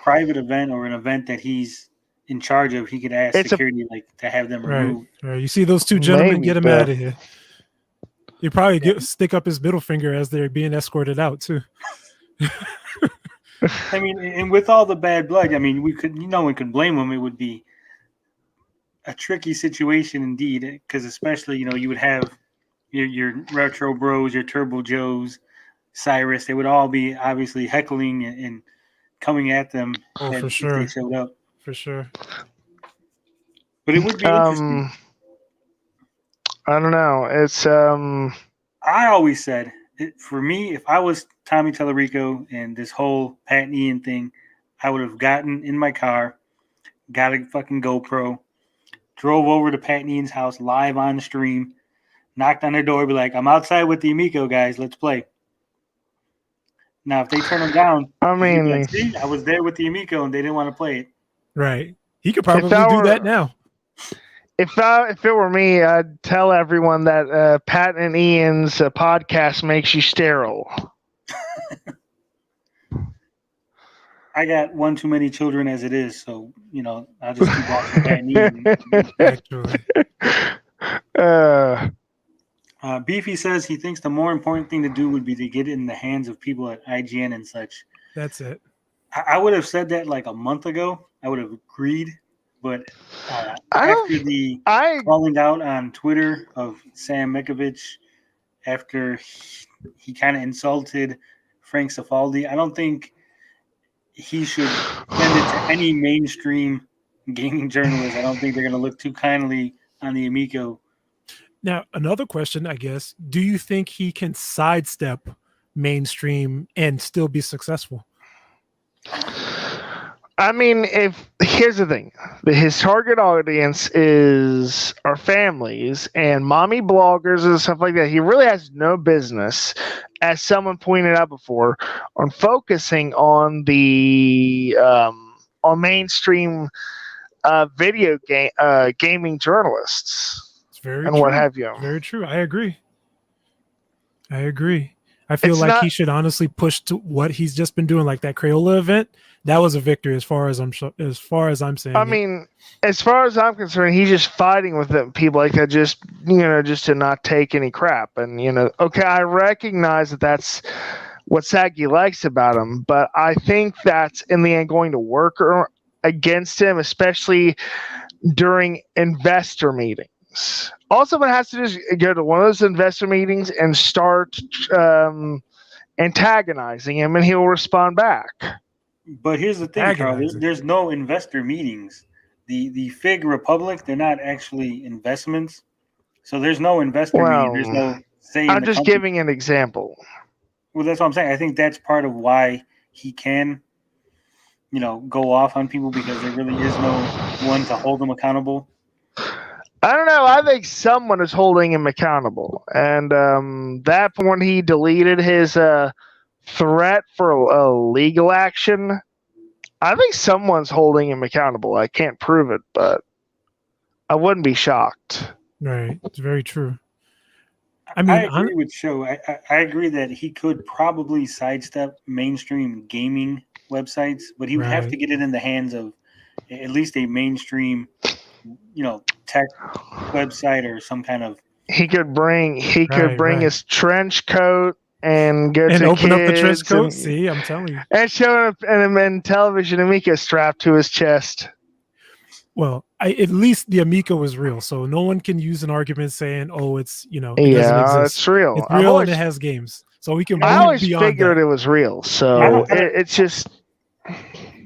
private event or an event that he's in charge of, he could ask security to have them removed. Right. You see those two gentlemen, get him out of here. You probably stick up his middle finger as they're being escorted out too. I mean, and with all the bad blood, I mean, no one could blame him. It would be a tricky situation indeed, because especially you would have your retro bros, your turbo joes, Cyrus, they would all be obviously heckling and coming at them Oh, for if sure. they showed up. For sure. But it would be interesting. I don't know. It's I always said, for me, if I was Tommy Tallarico and this whole Pat and Ian thing, I would have gotten in my car, got a fucking GoPro, drove over to Pat and Ian's house live on the stream, knocked on their door, be like, I'm outside with the Amico guys, let's play. Now, if they turn them down, I he'd be mean, like, see, I was there with the Amico and they didn't want to play it. Right. He could probably I do were- that now. if it were me, I'd tell everyone that Pat and Ian's podcast makes you sterile. I got one too many children as it is, so, I'll just keep watching Pat and Ian. Actually. Beefy says he thinks the more important thing to do would be to get it in the hands of people at IGN and such. That's it. I would have said that like a month ago. I would have agreed, but after the calling out on Twitter of Sam Mikovich, after he kind of insulted Frank Cifaldi, I don't think he should send it to any mainstream gaming journalist. I don't think they're going to look too kindly on the Amico. Now, another question, I guess, do you think he can sidestep mainstream and still be successful? I mean, here's the thing, his target audience is our families and mommy bloggers and stuff like that. He really has no business, as someone pointed out before, on focusing on the on mainstream video gaming journalists. It's very and true. what have you. Very true. I agree. I feel like he should honestly push to what he's just been doing, like that Crayola event. That was a victory as far as I'm saying. I mean, as far as I'm concerned, he's just fighting with people like that, just to not take any crap. And okay, I recognize that that's what Sagi likes about him, but I think that's in the end going to work against him, especially during investor meetings. Also, what has to do is go to one of those investor meetings and start antagonizing him, and he'll respond back. But here's the thing, Carl. There's no investor meetings. The Fig Republic, they're not actually investments. So there's no investor meeting. There's no say. I'm just giving an example. Well, that's what I'm saying. I think that's part of why he can, go off on people, because there really is no one to hold them accountable. I don't know. I think someone is holding him accountable. And that when he deleted his threat for a legal action, I think someone's holding him accountable. I can't prove it, but I wouldn't be shocked. Right. It's very true. I mean, I agree with Show. I agree that he could probably sidestep mainstream gaming websites, but he would have to get it in the hands of at least a mainstream, tech website or some kind of. He could bring his trench coat and go to open up the trench kids coat. See, I'm telling you, and show him an Intellivision Amico strapped to his chest. Well, at least the Amico is real, so no one can use an argument saying, "Oh, it's it doesn't exist." It's real. It's real and it has games, so we can. I always beyond figured that. it was real, so it's just.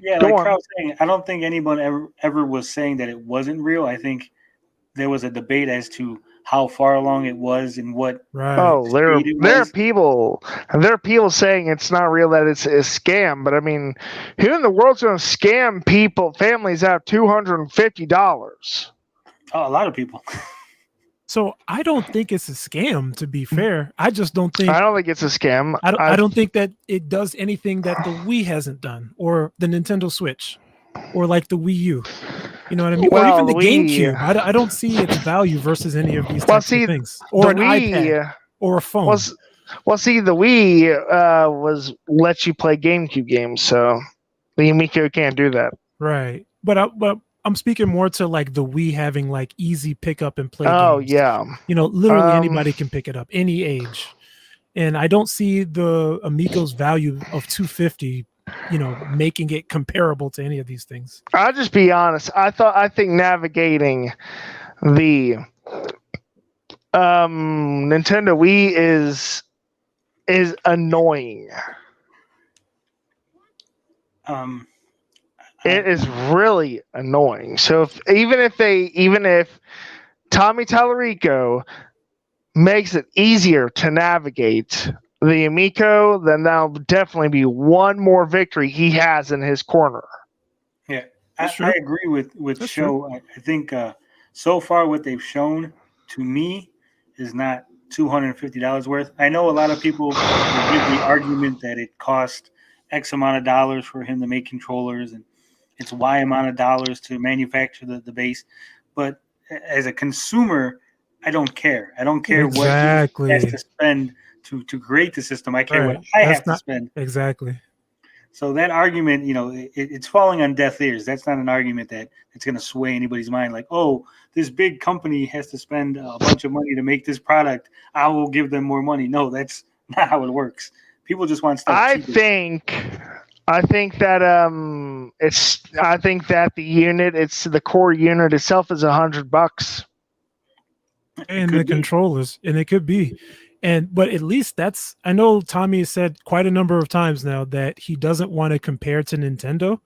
Yeah, like Carl was saying, I don't think anyone ever was saying that it wasn't real. I think there was a debate as to how far along it was and what. Right. Oh, there are people saying it's not real, that it's a scam. But I mean, who in the world's going to scam families out $250? Oh, a lot of people. So I don't think it's a scam, to be fair. I just don't think. I don't think it's a scam. I don't think that it does anything that the Wii hasn't done, or the Nintendo Switch, or like the Wii U. You know what I mean? Well, or even the GameCube. I don't see its value versus any of these types of things. Or an iPad, or a phone. Well, see, the Wii lets you play GameCube games, so the Amico can't do that. Right, but I'm speaking more to like the Wii having like easy pickup and play. Oh games. yeah, literally anybody can pick it up, any age, and I don't see the Amico's value of $250. Making it comparable to any of these things. I'll just be honest. I think navigating the Nintendo Wii is is annoying. It is really annoying. So even if Tommy Tallarico makes it easier to navigate the Amico, then that'll definitely be one more victory he has in his corner. Yeah, That's I true. agree with That's Show. I think so far what they've shown to me is not $250 worth. I know a lot of people will give the argument that it cost X amount of dollars for him to make controllers and it's Y amount of dollars to manufacture the base. But as a consumer, I don't care. I don't care what he has Exactly. to spend to create the system. I care what Right. I That's have to not spend. exactly. So that argument, it's falling on deaf ears. That's not an argument that it's going to sway anybody's mind. Like, oh, this big company has to spend a bunch of money to make this product. I will give them more money. No, that's not how it works. People just want stuff I cheaper. think that the unit, it's the core unit itself is $100. And could the be. controllers, and it could be. But at least that's, I know Tommy has said quite a number of times now that he doesn't want to compare to Nintendo,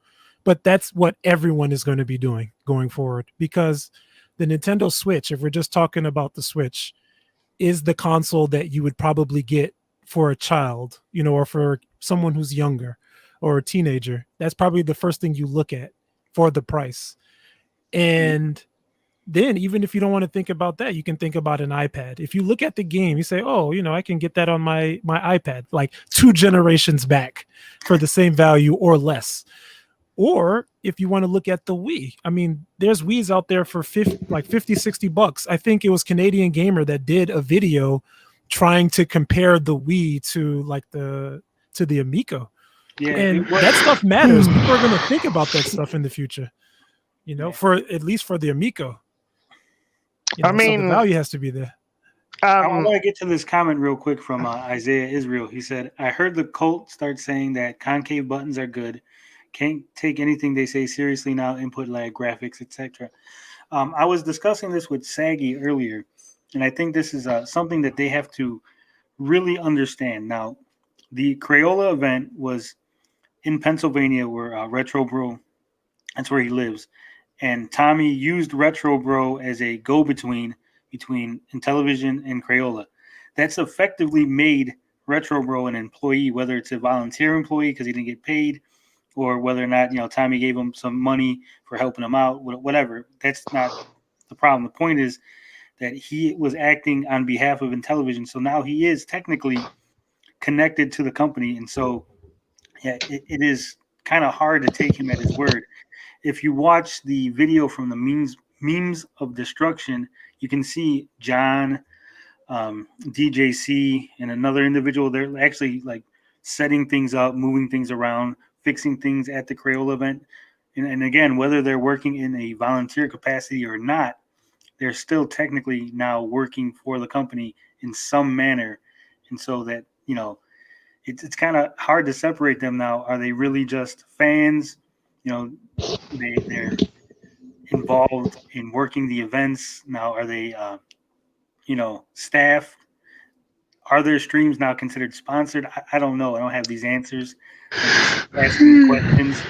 but that's what everyone is going to be doing going forward, because the Nintendo Switch, if we're just talking about the Switch, is the console that you would probably get for a child, or for someone who's younger or a teenager. That's probably the first thing you look at for the price. And then even if you don't want to think about that, you can think about an iPad. If you look at the game, you say, oh, I can get that on my iPad, like 2 generations back for the same value or less. Or if you want to look at the Wii, I mean, there's Wiis out there for $50-$60. I think it was Canadian Gamer that did a video trying to compare the Wii to the Amico. Yeah, And that stuff matters. People are going to think about that stuff in the future, for at least for the Amico. So the value has to be there. I want to get to this comment real quick from Isaiah Israel. He said, I heard the cult start saying that concave buttons are good. Can't take anything they say seriously now, input lag, graphics, etc. I was discussing this with Saggy earlier, and I think this is something that they have to really understand. Now, the Crayola event was in Pennsylvania where Retro Bro, that's where he lives. And Tommy used Retro Bro as a go-between between Intellivision and Crayola. That's effectively made Retro Bro an employee, whether it's a volunteer employee because he didn't get paid, or whether or not Tommy gave him some money for helping him out, whatever. That's not the problem. The point is that he was acting on behalf of Intellivision, so now he is technically connected to the company, and so it is kind of hard to take him at his word. If you watch the video from the memes of destruction, you can see John, DJC, and another individual. They're actually like setting things up, moving things around, fixing things at the Crayola event. And again, whether they're working in a volunteer capacity or not, they're still technically now working for the company in some manner. And so that, it's kind of hard to separate them now. Are they really just fans? They're involved in working the events. Now, are they, staff? Are their streams now considered sponsored? I don't know. I don't have these answers. I'm just asking questions,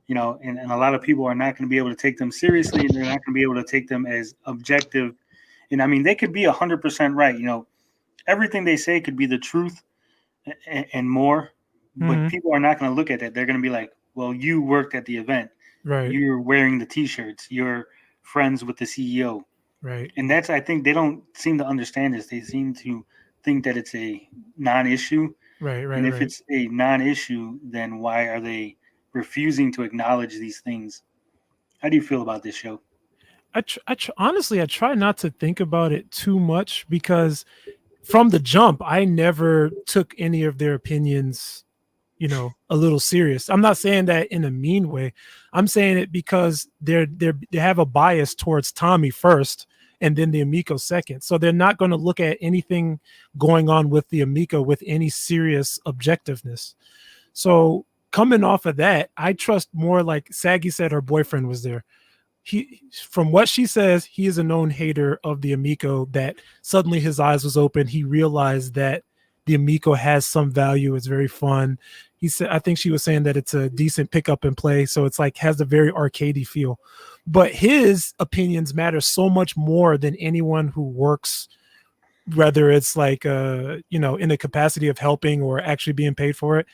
and a lot of people are not going to be able to take them seriously, and they're not going to be able to take them as objective. And I mean, they could be 100% right. Everything they say could be the truth and more, but people are not going to look at that. They're going to be like, well, you worked at the event. Right. You're wearing the T-shirts. You're friends with the CEO. Right. And that's, I think they don't seem to understand this. They seem to think that it's a non-issue. Right. And if it's a non-issue, then why are they refusing to acknowledge these things? How do you feel about this show? Honestly, I try not to think about it too much because from the jump, I never took any of their opinions, a little serious. I'm not saying that in a mean way. I'm saying it because they have a bias towards Tommy first and then the Amico second. So they're not going to look at anything going on with the Amico with any serious objectiveness. So coming off of that, I trust more, like Saggy said, her boyfriend was there. From what she says, he is a known hater of the Amico, that suddenly his eyes was open. He realized that the Amico has some value. It's very fun. He said, I think she was saying that it's a decent pick up and play. So it's like has a very arcadey feel. But his opinions matter so much more than anyone who works, whether it's like in the capacity of helping or actually being paid for it.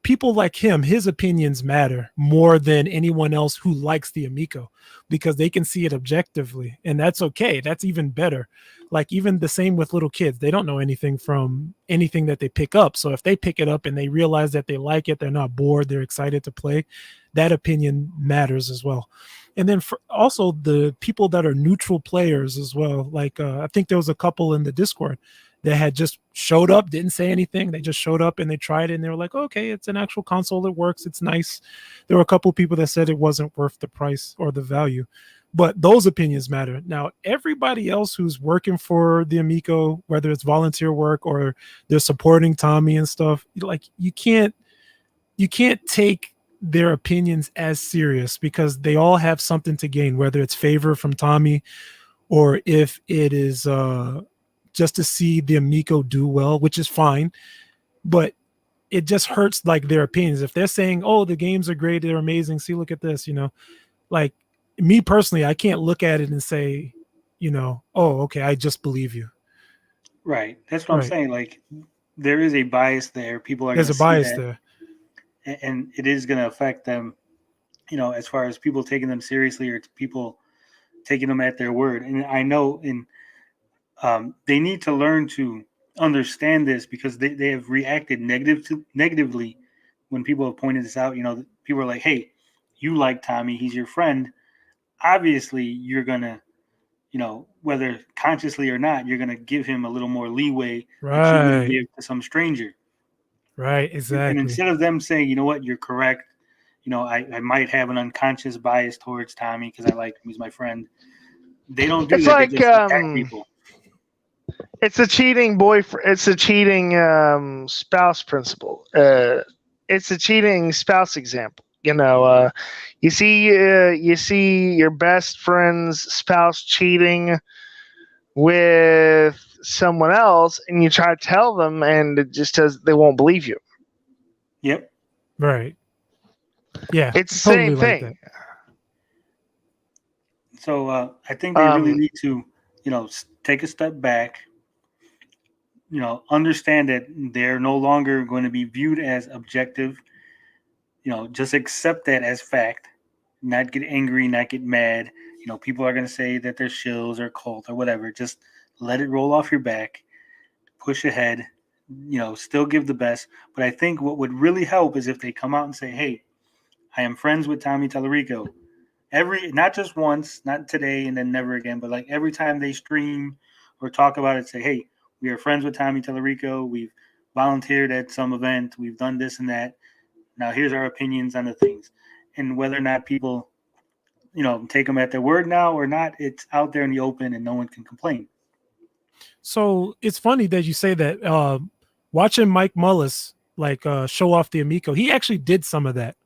People like him, his opinions matter more than anyone else who likes the Amico, because they can see it objectively, and that's okay. That's even better. Like even the same with little kids, they don't know anything from anything that they pick up. So if they pick it up and they realize that they like it, they're not bored, they're excited to play, that opinion matters as well. And then for also the people that are neutral players as well. Like I think there was a couple in the Discord that had just showed up, didn't say anything. They just showed up and they tried it and they were like, okay, it's an actual console. It works. It's nice. There were a couple people that said it wasn't worth the price or the value, but those opinions matter. Now, everybody else who's working for the Amico, whether it's volunteer work or they're supporting Tommy and stuff, like you can't take their opinions as serious, because they all have something to gain, whether it's favor from Tommy or if it is, just to see the Amico do well, which is fine, but it just hurts like their opinions. If they're saying, oh, the games are great, they're amazing, see, look at this, like me personally, I can't look at it and say, oh, okay, I just believe you. Right. That's what I'm saying. Like there is a bias there. People are There's a bias there. And it is going to affect them, as far as people taking them seriously or people taking them at their word. And I know they need to learn to understand this, because they have reacted negatively when people have pointed this out. People are like, hey, you like Tommy, he's your friend. Obviously, you're going to, whether consciously or not, you're going to give him a little more leeway that you would give to some stranger. Right, exactly. And instead of them saying, you know what, you're correct, I might have an unconscious bias towards Tommy because I like him, he's my friend. They don't do it's that. Like, they just attack people. It's a cheating boyfriend. It's a cheating spouse principle. It's a cheating spouse example. You see your best friend's spouse cheating with someone else, and you try to tell them, and it just they won't believe you. Yep. Right. Yeah. It's the same thing. Like so I think they really need to, take a step back. Understand that they're no longer going to be viewed as objective. Just accept that as fact. Not get angry, not get mad. People are going to say that they're shills or cult or whatever. Just let it roll off your back. Push ahead. Still give the best. But I think what would really help is if they come out and say, hey, I am friends with Tommy Tallarico. Not just once, not today and then never again, but like every time they stream or talk about it, say, hey, we are friends with Tommy Tallarico. We've volunteered at some event. We've done this and that. Now here's our opinions on the things. And whether or not people, take them at their word now or not, it's out there in the open and no one can complain. So it's funny that you say that. Watching Mike Mullis show off the Amico, he actually did some of that.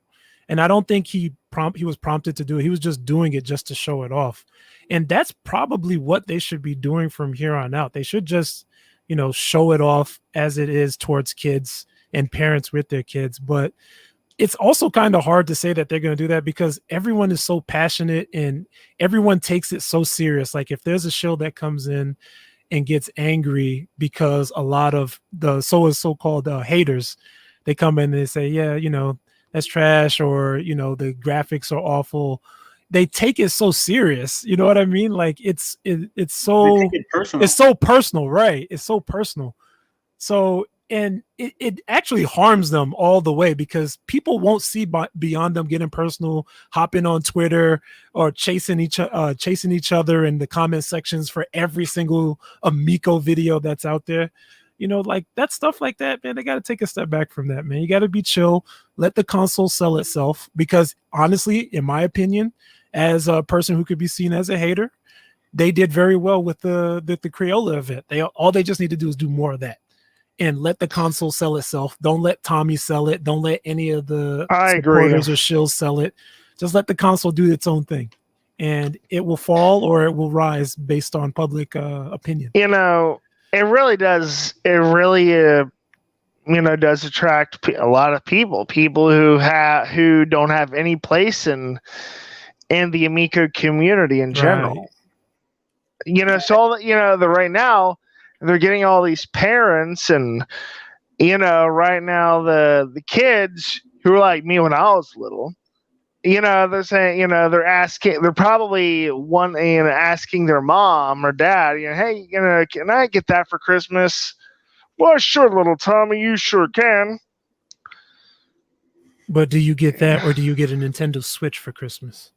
And I don't think he was prompted to do it. He was just doing it just to show it off. And that's probably what they should be doing from here on out. They should just, show it off as it is towards kids and parents with their kids. But it's also kind of hard to say that they're going to do that, because everyone is so passionate and everyone takes it so serious. Like if there's a show that comes in and gets angry because a lot of the so-called haters, they come in and they say, yeah, that's trash, or, the graphics are awful. They take it so serious. You know what I mean? Like it's so personal. It's so personal, right? It's so personal. So, and it actually harms them all the way, because people won't see beyond them getting personal, hopping on Twitter or chasing each other in the comment sections for every single Amico video that's out there. Like that stuff like that, man, they got to take a step back from that, man. You got to be chill. Let the console sell itself, because honestly, in my opinion, as a person who could be seen as a hater, they did very well with the Crayola event. All they just need to do is do more of that and let the console sell itself. Don't let Tommy sell it. Don't let any of the supporters or shills sell it. Just let the console do its own thing, and it will fall or it will rise based on public opinion. it really does. It really, does attract a lot of people. People who don't have any place in the Amico community in general. So all the right now they're getting all these parents, and right now the kids who were like me when I was little. They're saying, they're probably asking their mom or dad, hey, can I get that for Christmas? Well, sure, little Tommy, you sure can. But do you get that, or do you get a Nintendo Switch for Christmas?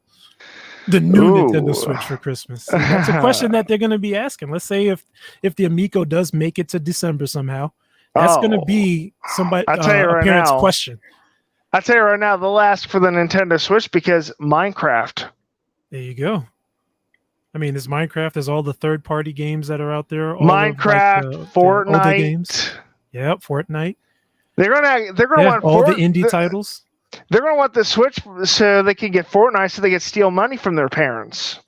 The new Nintendo Switch for Christmas. See, that's a question that they're going to be asking. Let's say if the Amico does make it to December somehow, that's going to be a parent's question. I'll tell you right now, they'll ask for the Nintendo Switch because Minecraft. There you go. I mean, there's Minecraft. There's all the third-party games that are out there. Fortnite. The older games. Yep, Fortnite. They're gonna want all the indie titles. They're gonna want the Switch so they can get Fortnite, so they can steal money from their parents.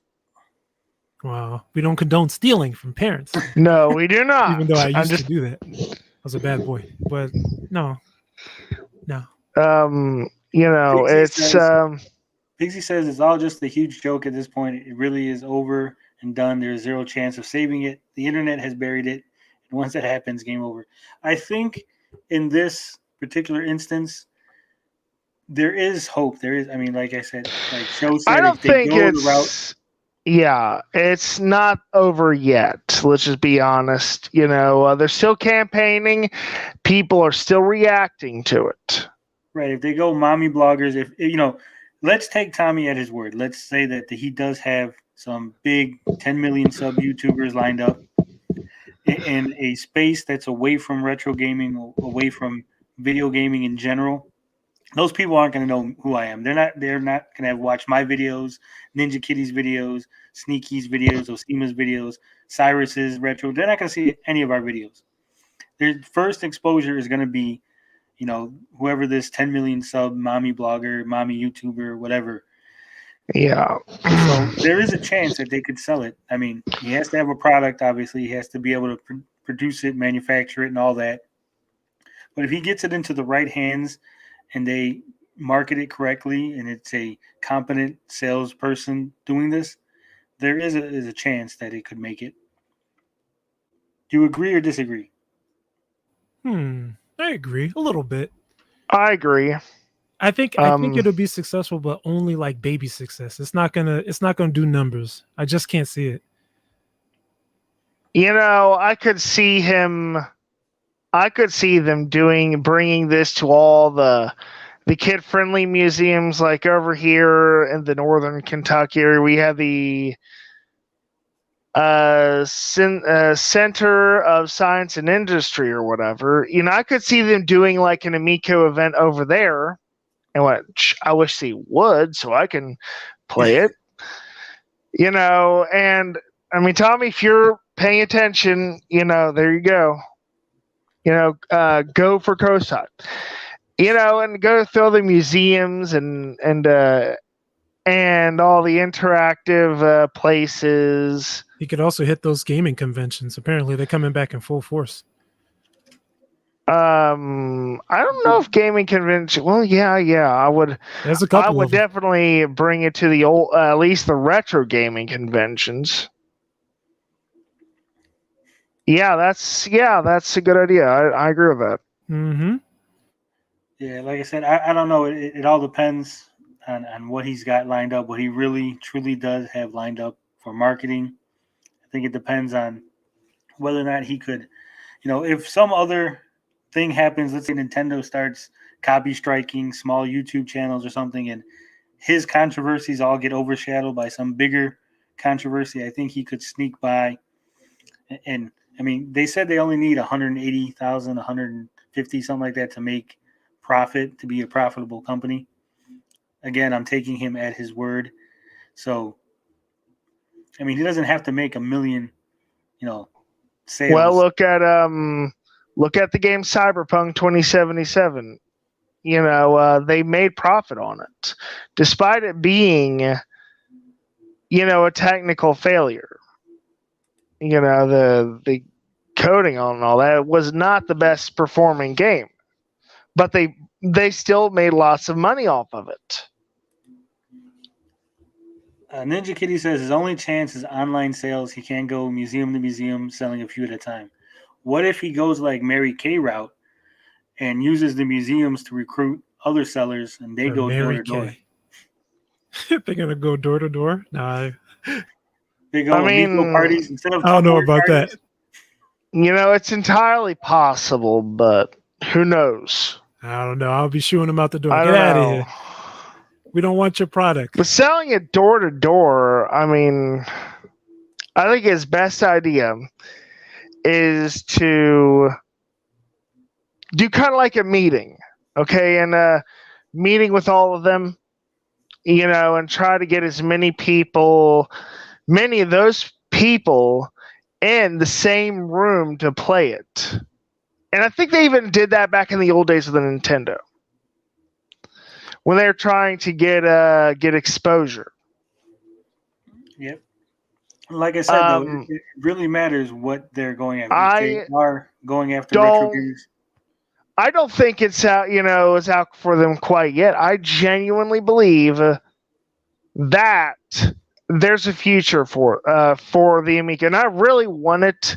Wow, we don't condone stealing from parents. No, we do not. Even though I used to do that. I was a bad boy, but no. Pixie says it's all just a huge joke at this point. It really is over and done. There's zero chance of saving it. The internet has buried it. And once that happens, game over. I think in this particular instance, there is hope. There is, like I said, like Joe said, I don't if they think go it's the route. Yeah, it's not over yet. Let's just be honest. They're still campaigning. People are still reacting to it. Right. If they go mommy bloggers, let's take Tommy at his word. Let's say that he does have some big 10 million sub YouTubers lined up in a space that's away from retro gaming, away from video gaming in general. Those people aren't going to know who I am. They're not going to have watched my videos, Ninja Kitty's videos, Sneaky's videos, Osima's videos, Cyrus's retro. They're not going to see any of our videos. Their first exposure is going to be, whoever this 10 million sub mommy blogger, mommy YouTuber, whatever. Yeah. So there is a chance that they could sell it. I mean, he has to have a product, obviously. He has to be able to produce it, manufacture it, and all that. But if he gets it into the right hands and they market it correctly and it's a competent salesperson doing this, there is a chance that it could make it. Do you agree or disagree? I agree a little bit. I agree. I think it'll be successful, but only like baby success. It's not gonna do numbers. I just can't see it. I could see them bringing this to all the kid-friendly museums, like over here in the northern Kentucky area. We have the Center of Science and Industry or whatever. I could see them doing like an Amico event over there, and I wish they would, so I can play it. And Tommy, if you're paying attention, there you go. Go for COSAT. And go through all the museums and all the interactive places. You could also hit those gaming conventions. Apparently, they're coming back in full force. I don't know if gaming convention. Well, yeah, I would. There's a couple. I would definitely bring it to the old, at least the retro gaming conventions. Yeah, that's a good idea. I agree with that. Mm-hmm. Yeah, like I said, I don't know. It all depends on what he's got lined up, what he really, truly does have lined up for marketing. I think it depends on whether or not he could, if some other thing happens, let's say Nintendo starts copy striking small YouTube channels or something, and his controversies all get overshadowed by some bigger controversy, I think he could sneak by. And they said they only need 180,000, 150, something like that to make profit, to be a profitable company. Again, I'm taking him at his word. So, he doesn't have to make 1 million, sales. Well, look at the game Cyberpunk 2077. They made profit on it, despite it being, a technical failure. The coding on and all that. It was not the best performing game, but they still made lots of money off of it. Ninja Kitty says his only chance is online sales. He can't go museum to museum selling a few at a time. What if he goes like Mary Kay route and uses the museums to recruit other sellers and they go door to door? They're gonna go door to door. Nah, They go Amico parties instead of. I don't know about parties. that. You know, it's entirely possible, but who knows? I don't know. I'll be shooing them out the door. I Get don't out of know. here. We don't want your product. But selling it door to door, I mean, I think his best idea is to do kind of like a meeting, okay? And a meeting with all of them, you know, and try to get as many of those people in the same room to play it. And I think they even did that back in the old days of the Nintendo, when they're trying to get exposure. Yep. Like I said, though, it really matters what they're going after. They are going after retro games. I don't think it's out. You know, it's out for them quite yet. I genuinely believe that there's a future for the Amiga, and I really want it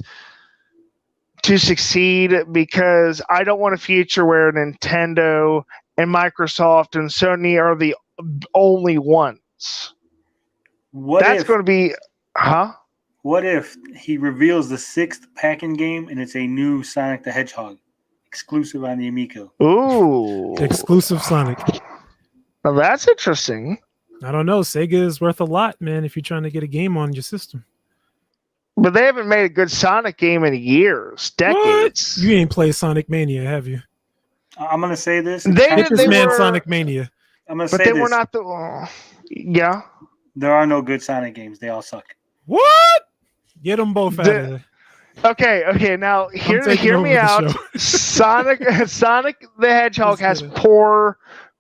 to succeed because I don't want a future where Nintendo and Microsoft and Sony are the only ones. That's going to be, What if he reveals the 6th pack-in game and it's a new Sonic the Hedgehog exclusive on the Amico? Ooh, exclusive Sonic. Now that's interesting. I don't know. Sega is worth a lot, man. If you're trying to get a game on your system. But they haven't made a good Sonic game in years, decades. What? You ain't played Sonic Mania, have you? I'm gonna say this. They were Sonic Mania. I'm gonna but say they this. were not the. Yeah. There are no good Sonic games. They all suck. What? Get them both out of there. Okay. Now hear me out. Sonic the Hedgehog has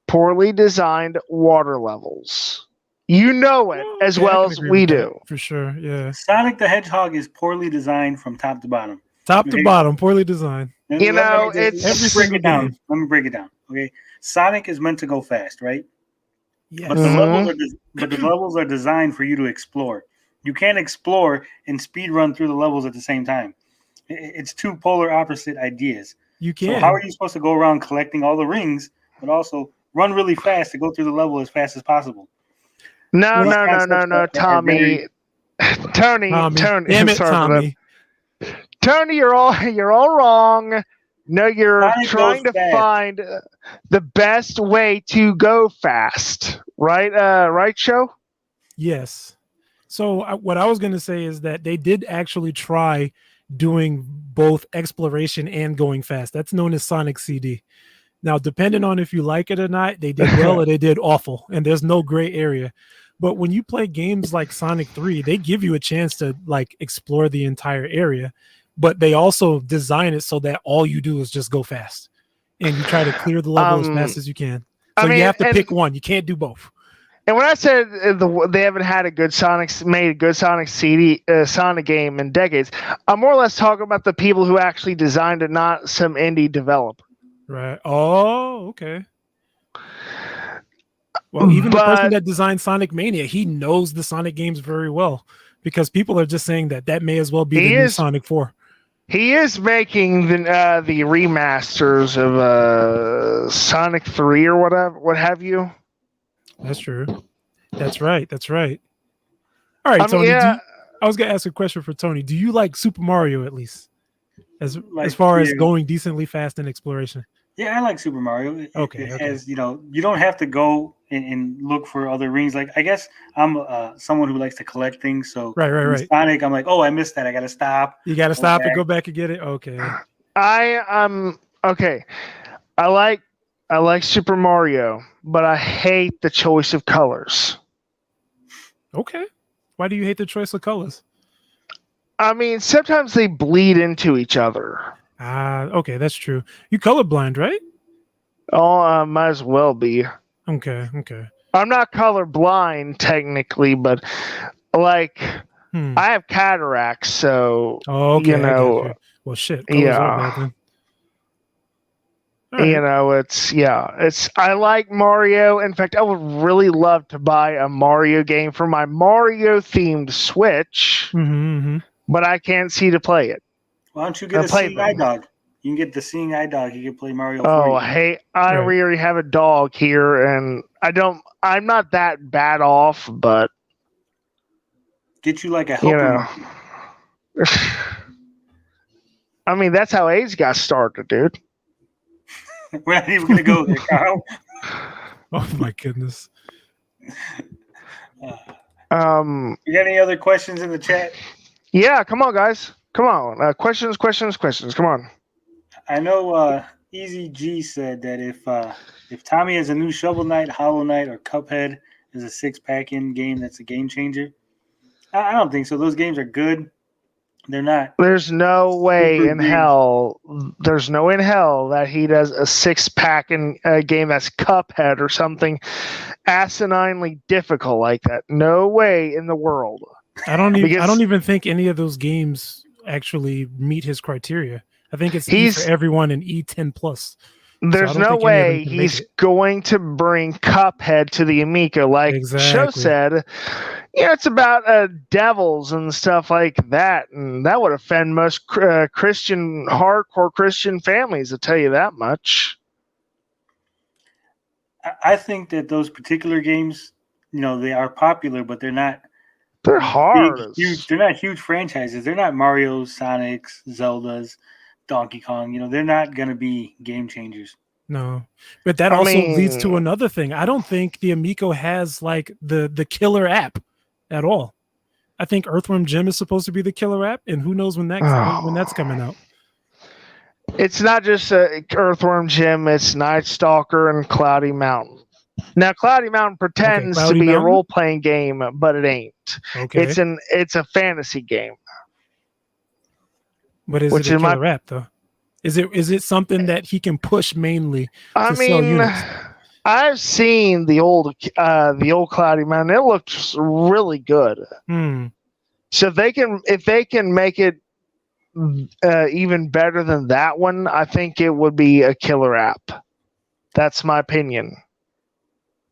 poorly designed water levels. You know it as well as we do. For sure, yeah. Sonic the Hedgehog is poorly designed from top to bottom. Top to bottom, poorly designed. You know, it's every break it down. Let me break it down. Okay, Sonic is meant to go fast, right? Yes. But the levels are designed for you to explore. You can't explore and speed run through the levels at the same time. It's two polar opposite ideas. You can't. So how are you supposed to go around collecting all the rings, but also run really fast to go through the level as fast as possible? No, Tommy. Tony. Damn it, Tommy. Tony, you're all wrong. No, you're Sonic trying to find the best way to go fast. Right? Right, Show? Yes. So what I was going to say is that they did actually try doing both exploration and going fast. That's known as Sonic CD. Now, depending on if you like it or not, they did well or they did awful, and there's no gray area. But when you play games like Sonic 3, they give you a chance to like explore the entire area, but they also design it so that all you do is just go fast and you try to clear the level as fast as you can. So you have to pick one. You can't do both. And when I said they haven't had a good Sonic CD Sonic game in decades, I'm more or less talking about the people who actually designed it, not some indie developer. Right. Oh, okay. Well, even the person that designed Sonic Mania, he knows the Sonic games very well because people are just saying that may as well be the new Sonic 4. He is making the remasters of Sonic 3 or whatever, what have you. That's true. That's right. All right, Tony. I was gonna ask a question for Tony. Do you like Super Mario at least, as far as going decently fast in exploration? Yeah, I like Super Mario. It has, you don't have to go and look for other rings. Like, I guess I'm someone who likes to collect things. So right. Sonic, I'm like, oh, I missed that. I got to stop. You got to stop and go back and get it. Okay. Okay. I like Super Mario, but I hate the choice of colors. Okay. Why do you hate the choice of colors? I mean, sometimes they bleed into each other. Okay, that's true. You colorblind, right? Oh, might as well be. Okay. I'm not colorblind technically, but like I have cataracts, so you know. Well, shit. Colors are bad then. All right. It's I like Mario. In fact, I would really love to buy a Mario game for my Mario themed Switch, but I can't see to play it. Why don't you get a Seeing Eye Dog? You can get the Seeing Eye Dog. You can play Mario. Oh, hey, I already have a dog here, and I'm not that bad off, but get you like a helper. I mean, that's how AIDS got started, dude. We're not even gonna go there, Carl. Oh my goodness. You got any other questions in the chat? Yeah, come on, guys. Come on. Questions. Come on. I know Easy G said that if Tommy has a new Shovel Knight, Hollow Knight, or Cuphead is a 6-pack-in game, that's a game changer. I don't think so. Those games are good. They're not. There's no way in hell. There's no in hell that he does a 6-pack in a game that's Cuphead or something asininely difficult like that. No way in the world. I don't even think any of those games actually meet his criteria. I think it's E for everyone and E10 plus. There's no way he's going to bring Cuphead to the Amico. Like Show said, it's about devils and stuff like that. And that would offend most hardcore Christian families, I'll tell you that much. I think that those particular games, they are popular, but they're not. They're hard. They're not huge franchises. They're not Mario, Sonic's, Zelda's, Donkey Kong. They're not going to be game changers. No, but that also leads to another thing. I don't think the Amico has like the killer app at all. I think Earthworm Jim is supposed to be the killer app, and who knows when that's coming out. It's not just Earthworm Jim. It's Night Stalker and Cloudy Mountain. Now, Cloudy Mountain pretends to be a role-playing game, but it ain't. Okay. It's a fantasy game. But is it a killer app though? Is it something that he can push mainly to sell units? I've seen the old Cloudy Mountain. It looks really good. So if they can make it even better than that one, I think it would be a killer app. That's my opinion.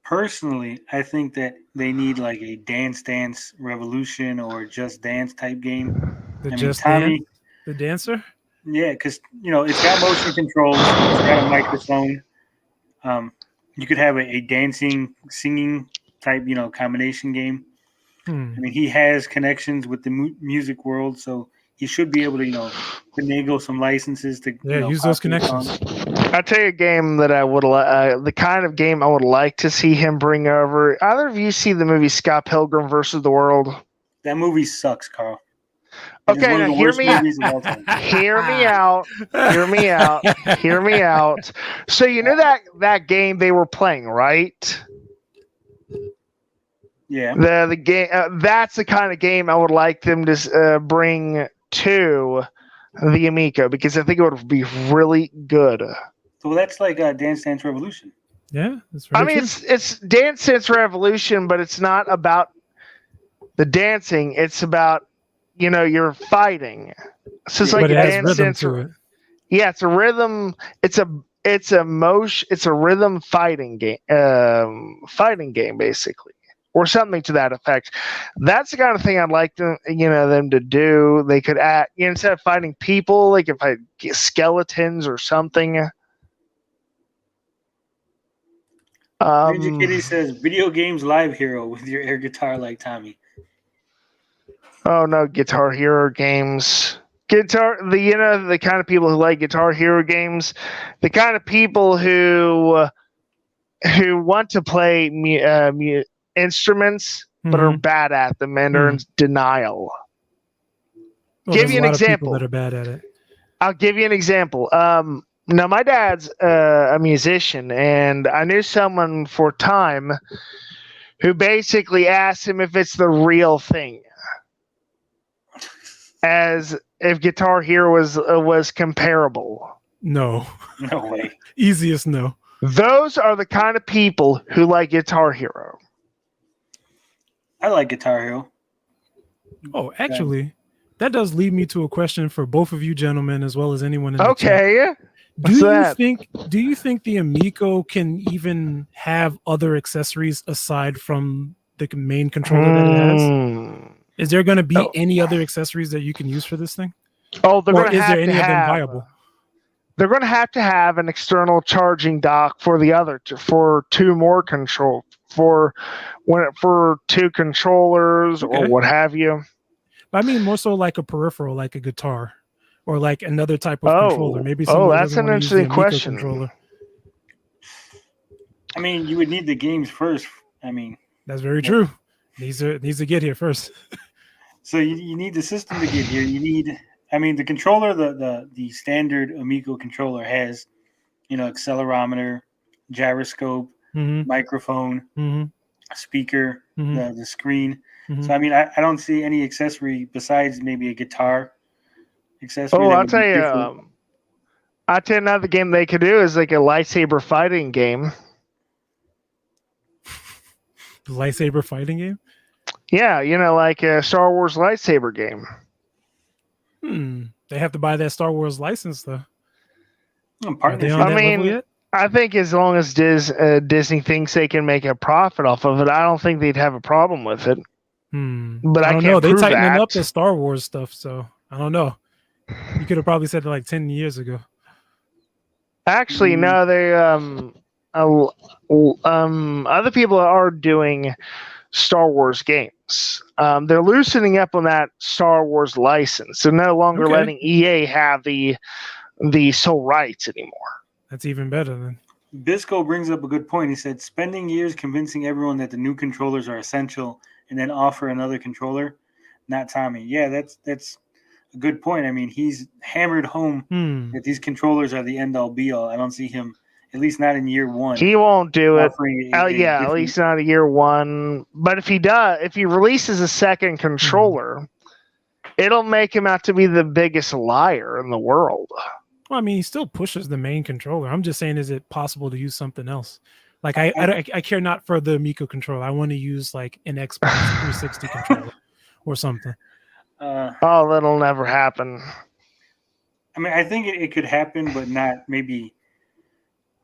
Personally, I think that they need like a Dance Dance Revolution or Just Dance type game. The dancer? Yeah, because it's got motion controls, it's got a microphone. You could have a dancing, singing type, combination game. I mean, he has connections with the music world, so he should be able to, finagle some licenses to use those connections. I'll tell you a game that I would the kind of game I would like to see him bring over. Either of you see the movie Scott Pilgrim versus the World? That movie sucks, Carl. Okay, now hear me out. So that game they were playing, right? Yeah. The game that's the kind of game I would like them to bring to the Amico because I think it would be really good. So that's like Dance Dance Revolution. Yeah, that's I mean, it's Dance Dance Revolution, but it's not about the dancing. It's about you're fighting. So it's like a Dance Dance. Yeah, it's a rhythm. It's a motion. It's a rhythm fighting game. Fighting game basically, or something to that effect. That's the kind of thing I'd like them to do. They could add instead of fighting people, like if I get skeletons or something. Ninja Kitty says, "Video games live hero with your air guitar like Tommy." Oh no, Guitar Hero games. The kind of people who like Guitar Hero games, the kind of people who want to play instruments but are bad at them and are in denial. Well, give you an example. That are bad at it. I'll give you an example. Now my dad's a musician, and I knew someone for a time who basically asked him if it's the real thing. As if Guitar Hero was comparable. No. No way. Easiest no. Those are the kind of people who like Guitar Hero. I like Guitar Hero. Oh, actually, that does lead me to a question for both of you gentlemen, as well as anyone in the chat. Okay. Do What's you that? think the Amico can even have other accessories aside from the main controller that it has? Is there going to be any other accessories that you can use for this thing? Oh, they're Or going to is have there to any of them have. viable? They're going to have an external charging dock for the other for two more control for two controllers or Okay. what have you. I mean, more so like a peripheral, like a guitar, or like another type of controller. Maybe someone that's doesn't an want to use the interesting Amico question. controller. I mean, you would need the games first. I mean, That's very true. Needs to get here first. so you need the system to get here. You need, I mean, the controller, the standard Amico controller has, accelerometer, gyroscope, microphone, speaker, the screen. So I mean, I don't see any accessory besides maybe a guitar accessory. Oh, that I'll would tell be you. different. I'll tell you another game they could do is like a lightsaber fighting game. Lightsaber fighting game? Yeah, like a Star Wars lightsaber game. They have to buy that Star Wars license though. Are Partnership. they on that level yet? I think as long as Disney thinks they can make a profit off of it, I don't think they'd have a problem with it. But I don't can't know. They prove tightening that. up the Star Wars stuff, so I don't know. You could have probably said it like 10 years ago. Actually, no. They other people are doing Star Wars games. They're loosening up on that Star Wars license. They're no longer letting EA have the sole rights anymore. That's even better then. Bisco brings up a good point. He said, spending years convincing everyone that the new controllers are essential and then offer another controller, not Tommy. Yeah, that's a good point. I mean, he's hammered home that these controllers are the end-all, be-all. I don't see him, at least not in year one. He won't do it. At least not a year one. But if he releases a second controller, it'll make him out to be the biggest liar in the world. Well, I mean, he still pushes the main controller. I'm just saying, is it possible to use something else? Like, I care not for the Amico controller. I want to use like an Xbox 360 controller or something. That'll never happen. I mean, I think it could happen, but not maybe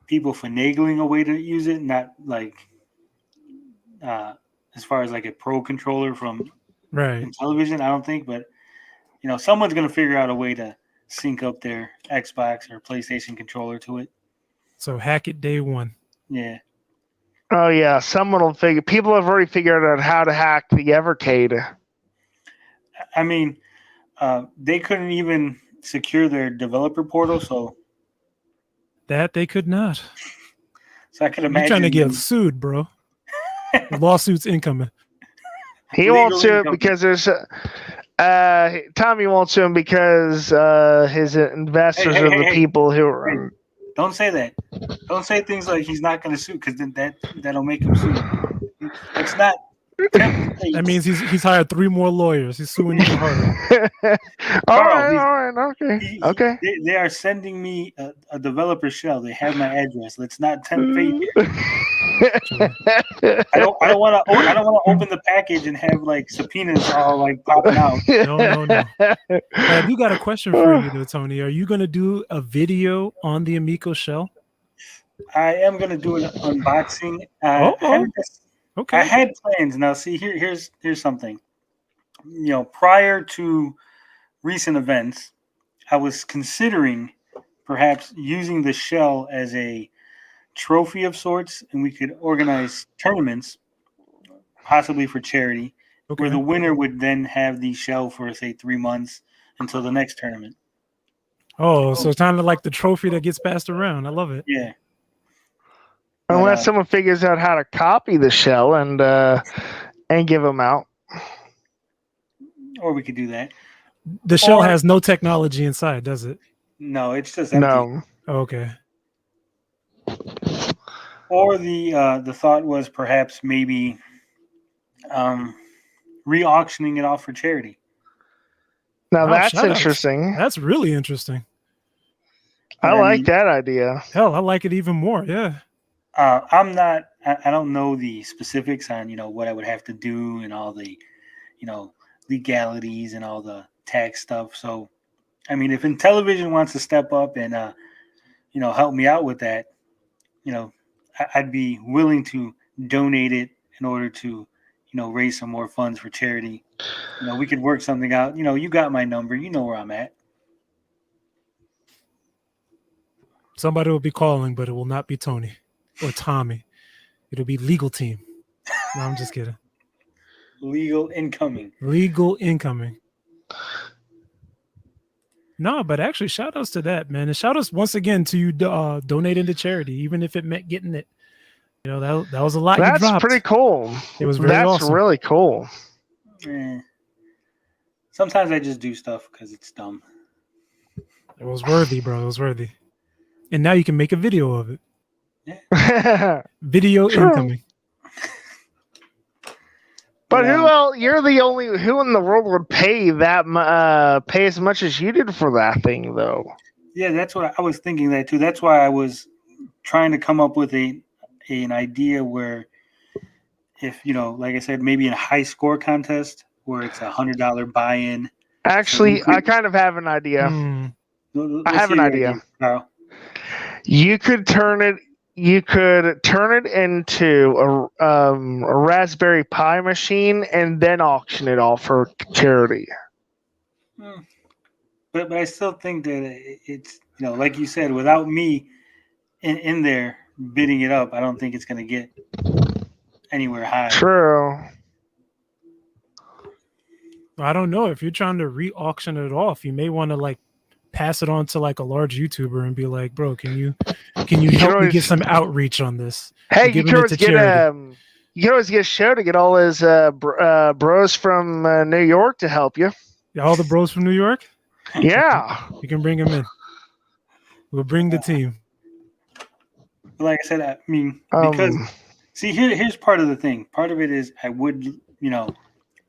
people finagling a way to use it. Not like as far as like a pro controller from Intellivision, I don't think. But someone's gonna figure out a way to sync up their Xbox or PlayStation controller to it. So hack it day one. Yeah. Oh yeah, someone will figure. People have already figured out how to hack the Evercade. I mean, they couldn't even secure their developer portal, so that they could not. So I could imagine you're trying to get sued, bro. Lawsuits incoming. He won't sue it because there's. Tommy won't sue him because his investors are the people who are. Don't say that. Don't say things like he's not going to sue, because then that'll make him sue. It's not. That means he's hired 3 more lawyers. He's suing even harder. all right, okay. They are sending me a developer shell. They have my address. Let's not tempt fate here. I don't want to open the package and have like subpoenas all like popping out. No. I do got a question for you though, Tony. Are you going to do a video on the Amico shell? I am going to do an unboxing. Okay. I had plans. Now, see, here's something. Prior to recent events, I was considering perhaps using the shell as a trophy of sorts, and we could organize tournaments, possibly for charity, where the winner would then have the shell for, say, 3 months until the next tournament. Oh, so it's kind of like the trophy that gets passed around. I love it. Yeah. Unless someone figures out how to copy the shell and give them out. Or we could do that. The shell has no technology inside, does it? No, it's just empty. No. Oh, okay. Or the thought was perhaps maybe re-auctioning it off for charity. Now that's interesting. That's really interesting. I like that idea. Hell, I like it even more. Yeah. I don't know the specifics on, what I would have to do and all the, legalities and all the tax stuff. So, I mean, if Intellivision wants to step up and help me out with that, I'd be willing to donate it in order to raise some more funds for charity. We could work something out. You got my number. You know where I'm at. Somebody will be calling, but it will not be Tony or Tommy. It'll be legal team. No, I'm just kidding. Legal incoming. Legal incoming. No, but actually, shout outs to that, man. And shout outs once again to you donating to charity, even if it meant getting it. That was a lot. That's pretty cool. It was very awesome. Really cool. Sometimes I just do stuff because it's dumb. It was worthy, bro. It was worthy. And now you can make a video of it. Yeah. Video incoming. But who else? You're the only who in the world would pay that pay as much as you did for that thing, though. Yeah, that's what I was thinking that too. That's why I was trying to come up with an idea where, if like I said, maybe in a high score contest where it's $100 buy-in. Actually, I kind of have an idea. I have an idea. Carl. You could turn it into a Raspberry Pi machine and then auction it off for charity. But I still think that it's like you said, without me in there bidding it up, I don't think it's going to get anywhere high. True. I don't know, if you're trying to re-auction it off, you may want to pass it on to a large YouTuber and be like, bro, can you help me get some outreach on this? Hey, you can always get a show to get all his bros from New York to help you. All the bros from New York? Yeah. You can bring them in. We'll bring the team. Like I said, I mean, because see, here's part of the thing. Part of it is I would,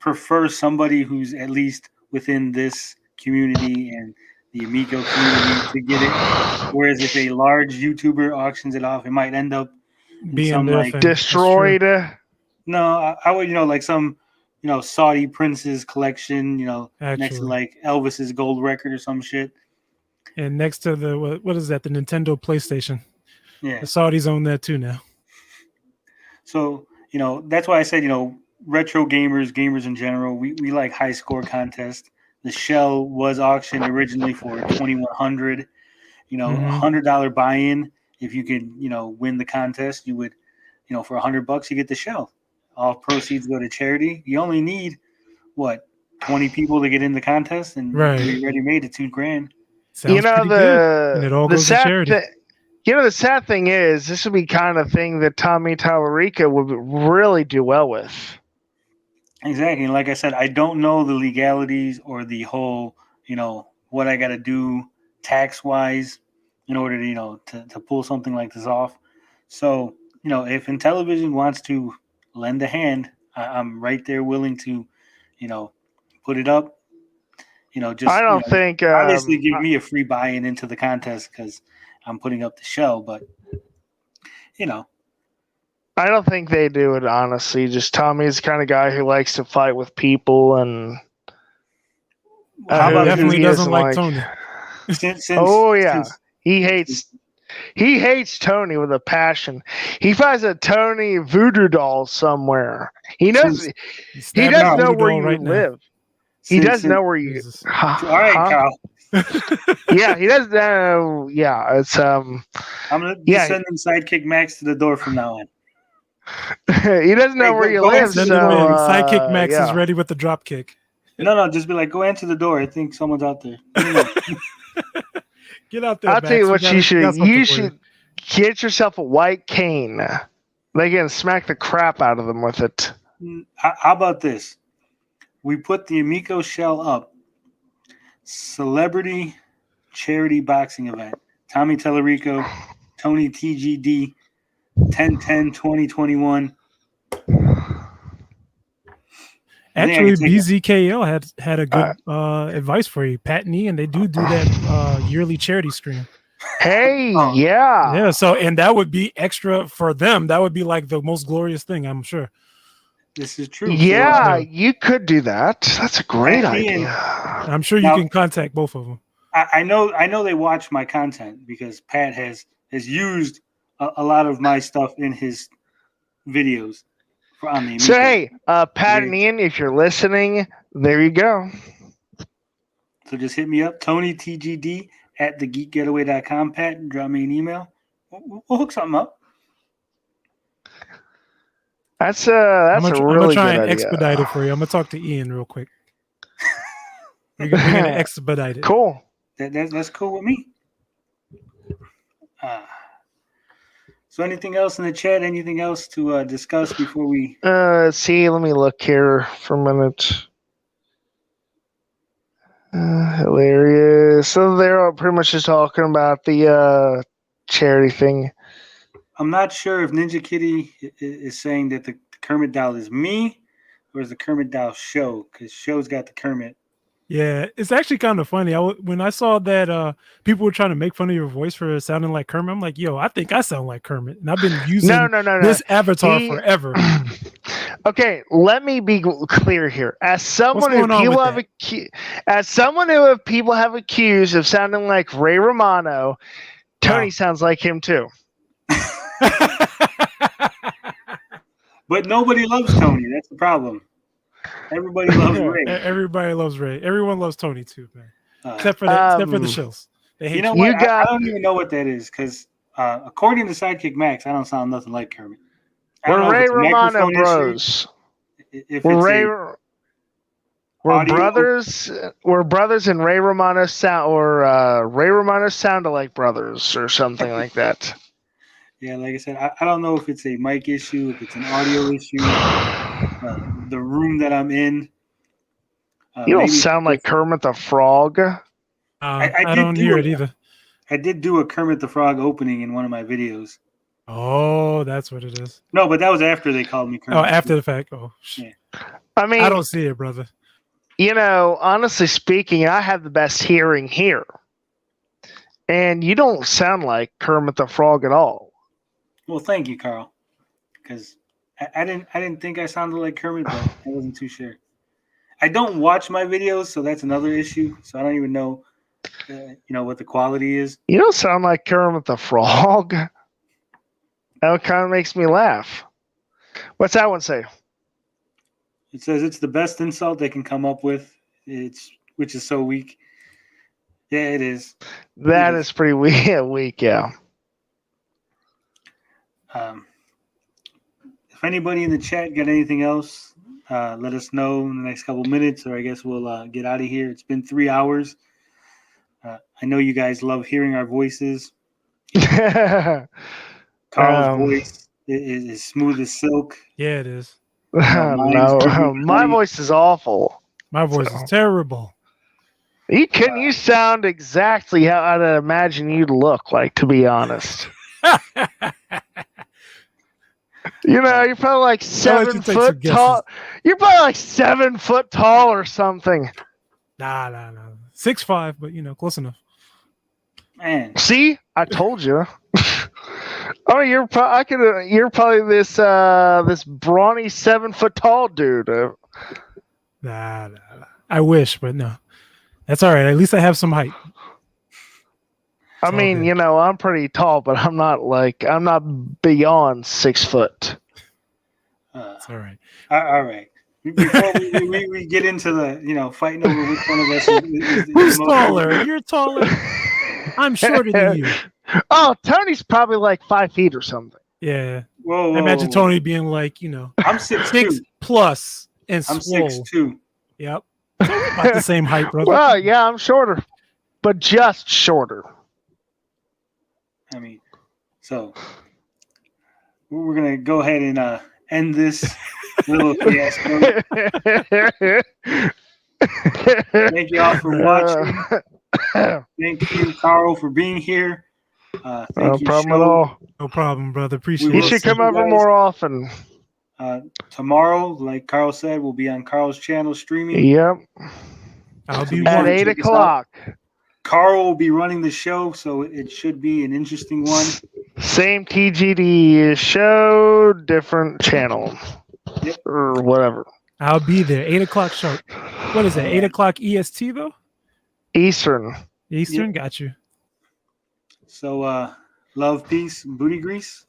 prefer somebody who's at least within this community and the Amico community to get it. Whereas if a large YouTuber auctions it off, it might end up being some, destroyed. No, I would, some, Saudi prince's collection, next to Elvis's gold record or some shit. And next to the, what is that? The Nintendo PlayStation. Yeah. The Saudis own that too now. So, that's why I said, retro gamers in general, we like high score contests. The shell was auctioned originally for $2,100. $100 buy-in. If you could, win the contest, you would, for $100 you get the shell. All proceeds go to charity. You only need 20 people to get in the contest, and you already made it $2,000. Sounds pretty good. And it all goes to charity. The sad thing is, this would be kind of thing that Tommy Tallarica would really do well with. Exactly. And like I said, I don't know the legalities or the whole, what I got to do tax-wise in order to pull something like this off. So, if Intellivision wants to lend a hand, I'm right there willing to, put it up. I don't think obviously give me a free buy-in into the contest because I'm putting up the shell, but I don't think they do it, honestly. Just Tommy's the kind of guy who likes to fight with people, and definitely doesn't like Tony. He hates Tony with a passion. He finds a Tony voodoo doll somewhere. He doesn't know where you live. He doesn't know where you. All right, Carl. Yeah, he doesn't know. Yeah, it's I'm gonna be sending Sidekick Max to the door from now on. He doesn't know where you live. So, Sidekick Max is ready with the drop kick. No, just be like, go answer the door. I think someone's out there. Get out there. I'll tell you what you should. You should get yourself a white cane. They can smack the crap out of them with it. How about this? We put the Amico shell up. Celebrity charity boxing event. Tommy Tallarico, Tony TGD, 10/10/2021. Actually, BZKL had a good advice for you, Pat and Ian. They do that yearly charity stream. Hey, yeah. So, and that would be extra for them. That would be like the most glorious thing, I'm sure. This is true. Yeah, So, you could do that. That's a great Pat Ian- idea. I'm sure you Now- can contact both of them. I know they watch my content because Pat has used a lot of my stuff in his videos on the Amico. So hey, Pat and Ian, if you're listening, there you go. So just hit me up, TonyTGD at thegeekgetaway.com, Pat, and drop me an email. We'll hook something up. That's a I'm really gonna try good and idea. expedite it for you. I'm gonna talk to Ian real quick. We're gonna expedite it. Cool. That's cool with me. So anything else in the chat? Anything else to discuss before we? See, let me look here for a minute. Hilarious. So they're all pretty much just talking about the charity thing. I'm not sure if Ninja Kitty is saying that the Kermit doll is me, or is the Kermit doll Show? Because Show's got the Kermit. Yeah, it's actually kind of funny. When I saw that people were trying to make fun of your voice for sounding like Kermit, I'm like, yo, I think I sound like Kermit, and I've been using this avatar forever. Okay, let me be clear here. As someone who people have accused of sounding like Ray Romano, Tony sounds like him too. But nobody loves Tony. That's the problem. Everybody loves Ray. Everybody loves Ray. Everyone loves Tony too, man. Except for the shills. They hate you know what? I don't even know what that is because according to Sidekick Max, I don't sound nothing like Kermit. We're Ray Romano bros. We're brothers. We're brothers, and Ray Romano Ray Romano sound-alike brothers, or something like that. Yeah, like I said, I don't know if it's a mic issue, if it's an audio issue, the room that I'm in. You don't sound like Kermit the Frog. I don't hear it either. I did do a Kermit the Frog opening in one of my videos. Oh, that's what it is. No, but that was after they called me Kermit. Oh, after the fact. Oh, yeah. I mean, I don't see it, brother. You know, honestly speaking, I have the best hearing here. And you don't sound like Kermit the Frog at all. Well, thank you, Carl. Because I didn't think I sounded like Kermit, but I wasn't too sure. I don't watch my videos, so that's another issue. So I don't even know, what the quality is. You don't sound like Kermit the Frog. That kind of makes me laugh. What's that one say? It says it's the best insult they can come up with. Which is so weak. Yeah, it is. That is pretty weak, yeah. If anybody in the chat got anything else, let us know in the next couple minutes, or I guess we'll get out of here. It's been 3 hours. I know you guys love hearing our voices. Carl's voice is smooth as silk. Yeah, it is. No, my voice is awful. My voice is terrible. You sound exactly how I'd imagine you'd look like, to be honest. You're probably like 7 foot tall. You're probably like 7 foot tall or something. Nah. 6'5", but close enough. Man, see, I told you. Oh, you're probably this brawny 7 foot tall dude. Nah. I wish, but no. That's all right. At least I have some height. I mean, I'm pretty tall, but I'm not beyond 6 foot. It's all right. All right. Before we get into the fighting over which one of us is who's taller? You're taller. I'm shorter than you. Oh, Tony's probably like 5 feet or something. Yeah. Whoa, imagine Tony being like, I'm 6'2" plus and I'm swole. 6'2". Yep. About the same height, brother. Well, yeah, I'm shorter, but just shorter. I mean, so we're gonna go ahead and end this little fiasco. Thank you all for watching. Thank you, Carl, for being here. No problem at all. No problem, brother. Appreciate it. You should come over more often. Tomorrow, like Carl said, we'll be on Carl's channel streaming. Yep. I'll be at 8 o'clock. Carl will be running the show, so it should be an interesting one. Same TGD show, different channel. Yep. or whatever. I'll be there. 8 o'clock sharp. What is that? 8 o'clock EST though? Eastern. Eastern. Yep. Got you. So love, peace, booty grease.